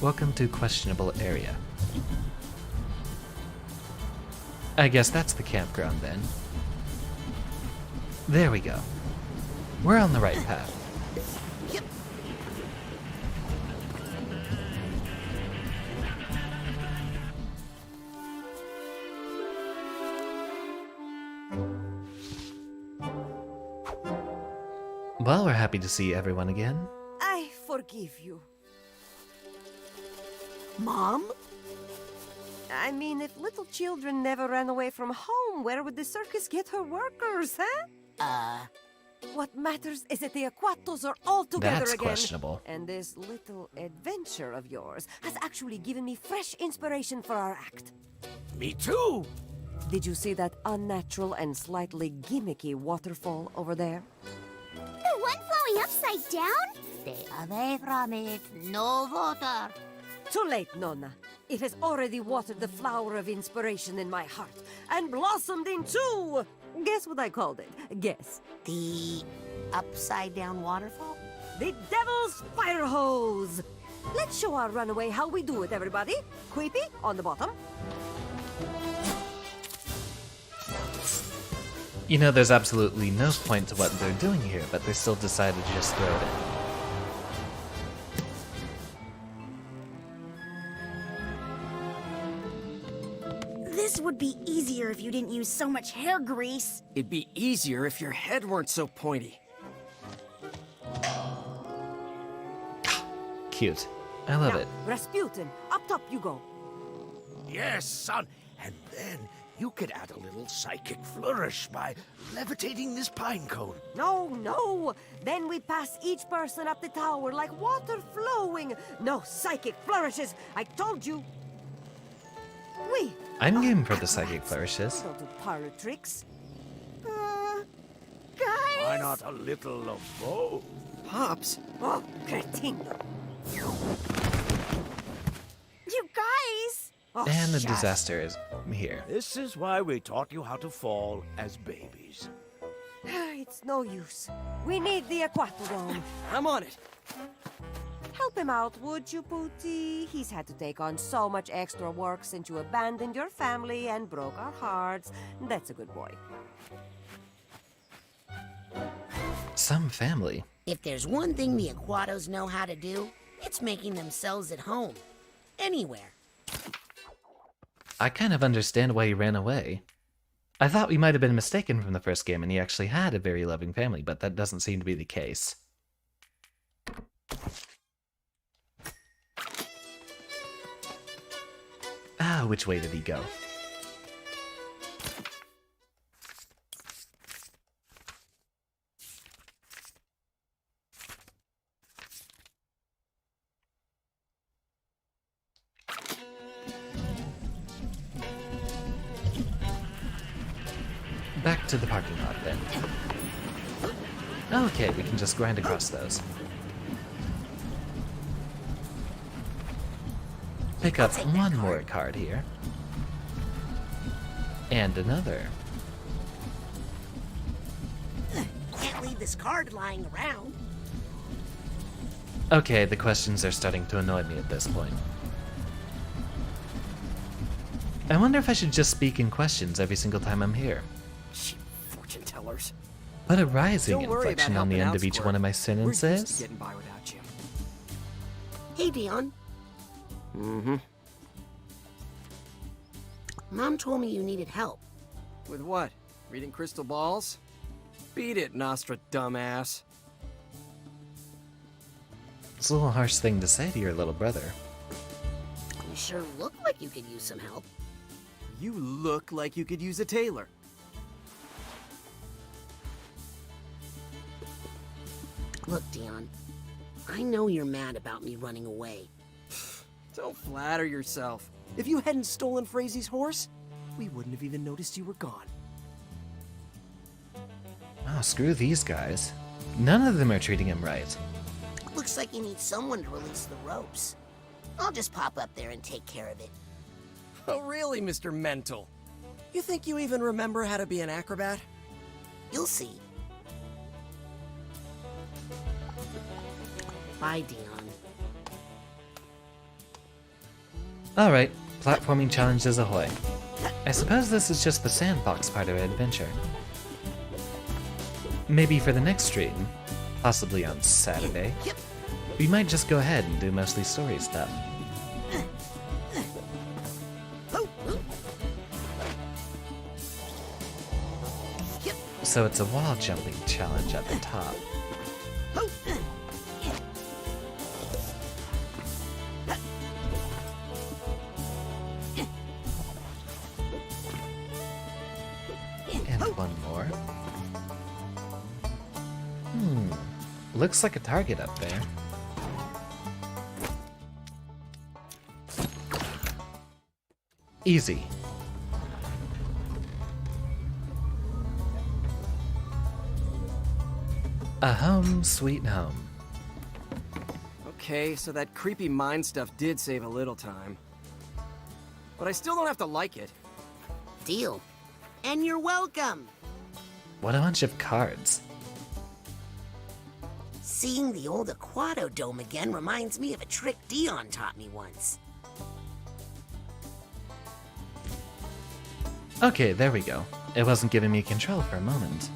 Welcome to questionable area. I guess that's the campground then. There we go. We're on the right path. Well, we're happy to see everyone again. I forgive you. Mom? I mean, if little children never ran away from home, where would the circus get her workers, huh? What matters is that the Aquatos are all together That's again. questionable. And this little adventure of yours has actually given me fresh inspiration for our act. Me too! Did you see that unnatural and slightly gimmicky waterfall over there? The one flowing upside down? Stay away from it. No water. Too late, Nonna. It has already watered the flower of inspiration in my heart and blossomed into... Guess what I called it? Guess. The upside-down waterfall? The Devil's Fire Hose! Let's show our runaway how we do it, everybody. Creepy on the bottom. You know, there's absolutely no point to what they're doing here, but they still decided to just throw it in. This would be easier if you didn't use so much hair grease. It'd be easier if your head weren't so pointy. Cute. I love it. Rasputin, up top you go. Yes, son. And then you could add a little psychic flourish by levitating this pine cone. No. Then we pass each person up the tower like water flowing. No psychic flourishes. I told you. We. I'm game for the psychic flourishes. Don't do parlor tricks. Guys? Why not a little of both? Pops? Oh, cretino. You guys! Oh, And the shush. disaster is here. This is why we taught you how to fall as babies. It's no use. We need the Aquatodome. I'm on it. Help him out, would you, Pooty? He's had to take on so much extra work since you abandoned your family and broke our hearts. That's a good boy. Some family. If there's one thing the Aquatos know how to do, it's making themselves at home. Anywhere. I kind of understand why he ran away. I thought we might have been mistaken from the first game and he actually had a very loving family, but that doesn't seem to be the case. Ah, which way did he go? Back to the parking lot then. Okay, we can just grind across those. Pick up one more card here. And another. Can't leave this card lying around. Okay, the questions are starting to annoy me at this point. I wonder if I should just speak in questions every single time I'm here. Cheap fortune tellers. Put a rising Don't worry inflection about on the helping end out, of each Squirt. one of my We're used sentences. to getting by without you. Hey, Dion. Mm-hmm. Mom told me you needed help. With what? Reading crystal balls? Beat it, Nostra dumbass. It's a little harsh thing to say to your little brother. You sure look like you could use some help. You look like you could use a tailor. Look, Dion. I know you're mad about me running away. Don't flatter yourself. If you hadn't stolen Frazy's horse, we wouldn't have even noticed you were gone. Oh, screw these guys. None of them are treating him right. Looks like you need someone to release the ropes. I'll just pop up there and take care of it. Oh, really, Mr. Mental? You think you even remember how to be an acrobat? You'll see. Bye, Dion. Alright, platforming challenges ahoy. I suppose this is just the sandbox part of our adventure. Maybe for the next stream, possibly on Saturday, we might just go ahead and do mostly story stuff. So it's a wall jumping challenge at the top. And one more. Looks like a target up there. Easy. A home, sweet home. Okay, so that creepy mind stuff did save a little time. But I still don't have to like it. Deal. And you're welcome. What a bunch of cards. Seeing the old Aquato Dome again reminds me of a trick Dion taught me once. Okay, there we go. It wasn't giving me control for a moment.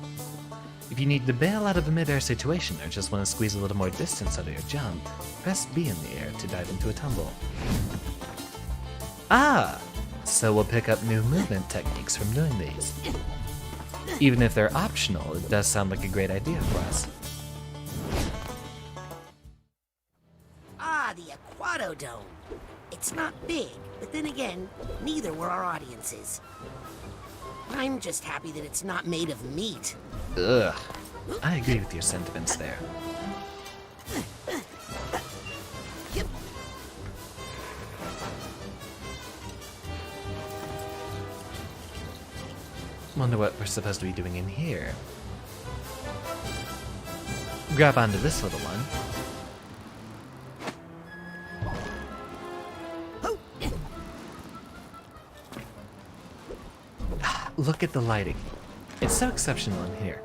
If you need to bail out of a mid-air situation or just want to squeeze a little more distance out of your jump, press B in the air to dive into a tumble. Ah! So we'll pick up new movement techniques from doing these. Even if they're optional, it does sound like a great idea for us. Ah, the Aquato Dome. It's not big, but then again, neither were our audiences. I'm just happy that it's not made of meat. Ugh. I agree with your sentiments there. Wonder what we're supposed to be doing in here. Grab onto this little one. Look at the lighting. It's so exceptional in here.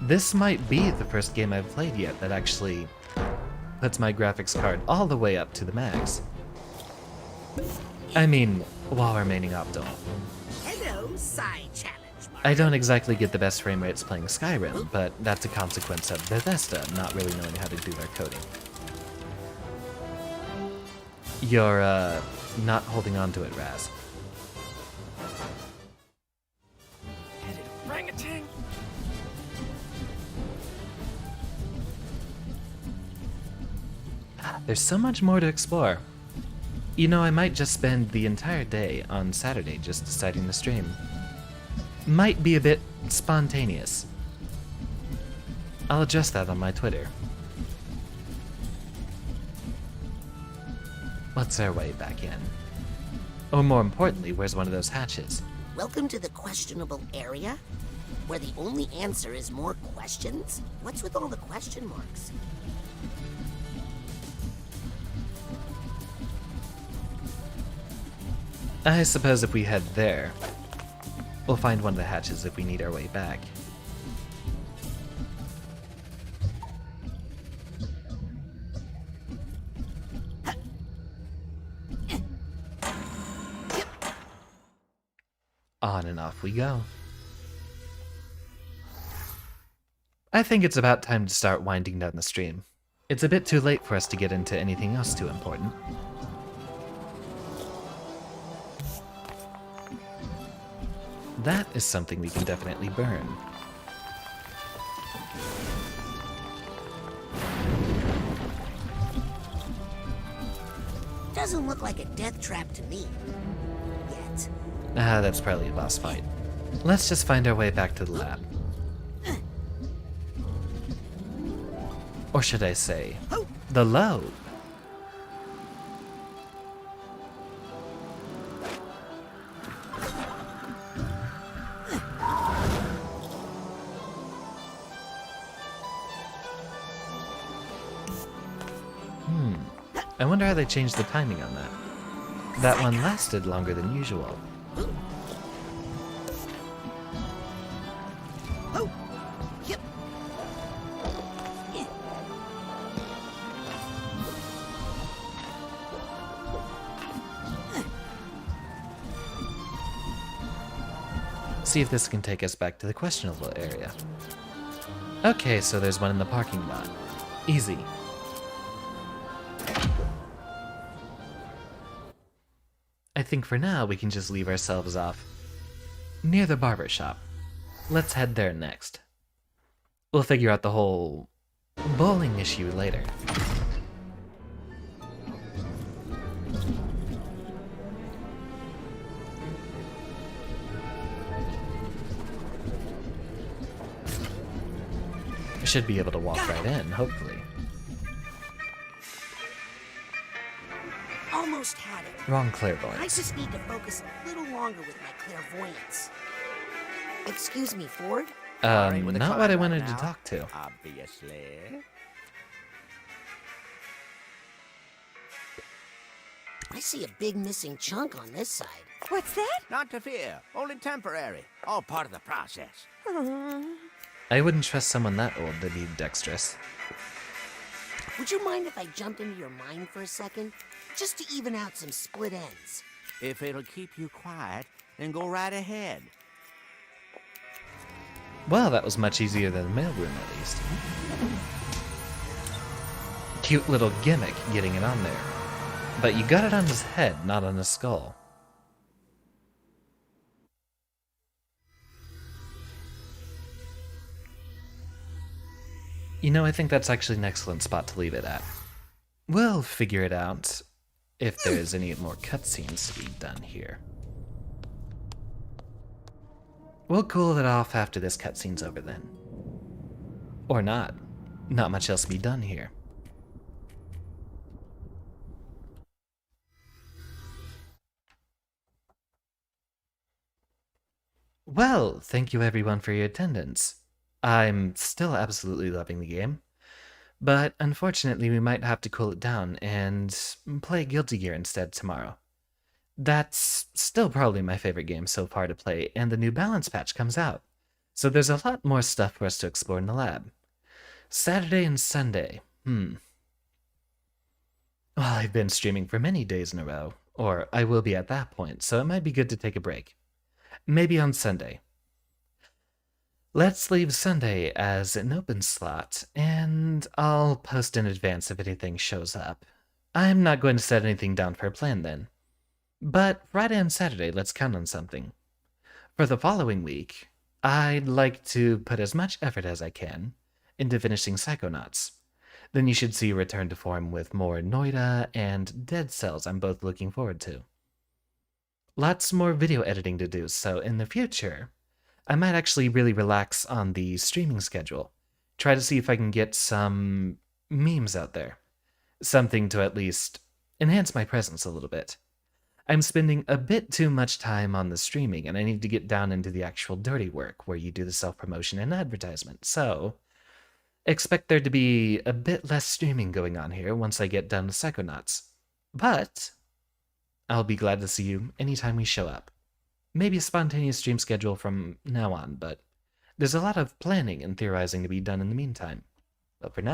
This might be the first game I've played yet that actually puts my graphics card all the way up to the max. I mean, while remaining optimal. Hello, side challenge. I don't exactly get the best frame rates playing Skyrim, but that's a consequence of Bethesda not really knowing how to do their coding. You're, not holding on to it, Raz. Orangutan! There's so much more to explore. You know, I might just spend the entire day on Saturday just deciding to stream. Might be a bit spontaneous. I'll adjust that on my Twitter. What's our way back in? Or more importantly, where's one of those hatches? Welcome to the questionable area, where the only answer is more questions? What's with all the question marks? I suppose if we head there, we'll find one of the hatches if we need our way back. On and off we go. I think it's about time to start winding down the stream. It's a bit too late for us to get into anything else too important. That is something we can definitely burn. Doesn't look like a death trap to me. Yet. Ah, that's probably a boss fight. Let's just find our way back to the lab. Or should I say, the load. I wonder how they changed the timing on that. That one lasted longer than usual. See if this can take us back to the questionable area. Okay, so there's one in the parking lot. Easy. I think for now we can just leave ourselves off near the barber shop. Let's head there next. We'll figure out the whole bowling issue later. I should be able to walk right in, hopefully. Almost had it. Wrong I clairvoyance. just need to focus a little longer with my clairvoyance. Excuse me, Ford? Not what I wanted to talk to. Obviously. I see a big missing chunk on this side. What's that? Not to fear. Only temporary. All part of the process. I wouldn't trust someone that old to be dexterous. Would you mind if I jumped into your mind for a second? Just to even out some split ends. If it'll keep you quiet, then go right ahead. Well, that was much easier than the mailroom, at least. Cute little gimmick getting it on there. But you got it on his head, not on his skull. You know, I think that's actually an excellent spot to leave it at. We'll figure it out if there's any more cutscenes to be done here. We'll cool it off after this cutscene's over then. Or not. Not much else to be done here. Well, thank you everyone for your attendance. I'm still absolutely loving the game, but unfortunately we might have to cool it down and play Guilty Gear instead tomorrow. That's still probably my favorite game so far to play, and the new balance patch comes out, so there's a lot more stuff for us to explore in the lab. Saturday and Sunday, Well, I've been streaming for many days in a row, or I will be at that point, so it might be good to take a break. Maybe on Sunday. Let's leave Sunday as an open slot, and I'll post in advance if anything shows up. I'm not going to set anything down for a plan then. But Friday and Saturday, let's count on something. For the following week, I'd like to put as much effort as I can into finishing Psychonauts. Then you should see a return to form with more Noida and Dead Cells I'm both looking forward to. Lots more video editing to do, so in the future, I might actually really relax on the streaming schedule. Try to see if I can get some memes out there. Something to at least enhance my presence a little bit. I'm spending a bit too much time on the streaming, and I need to get down into the actual dirty work where you do the self-promotion and advertisement. So, expect there to be a bit less streaming going on here once I get done with Psychonauts. But I'll be glad to see you anytime we show up. Maybe a spontaneous stream schedule from now on, but there's a lot of planning and theorizing to be done in the meantime. But for now,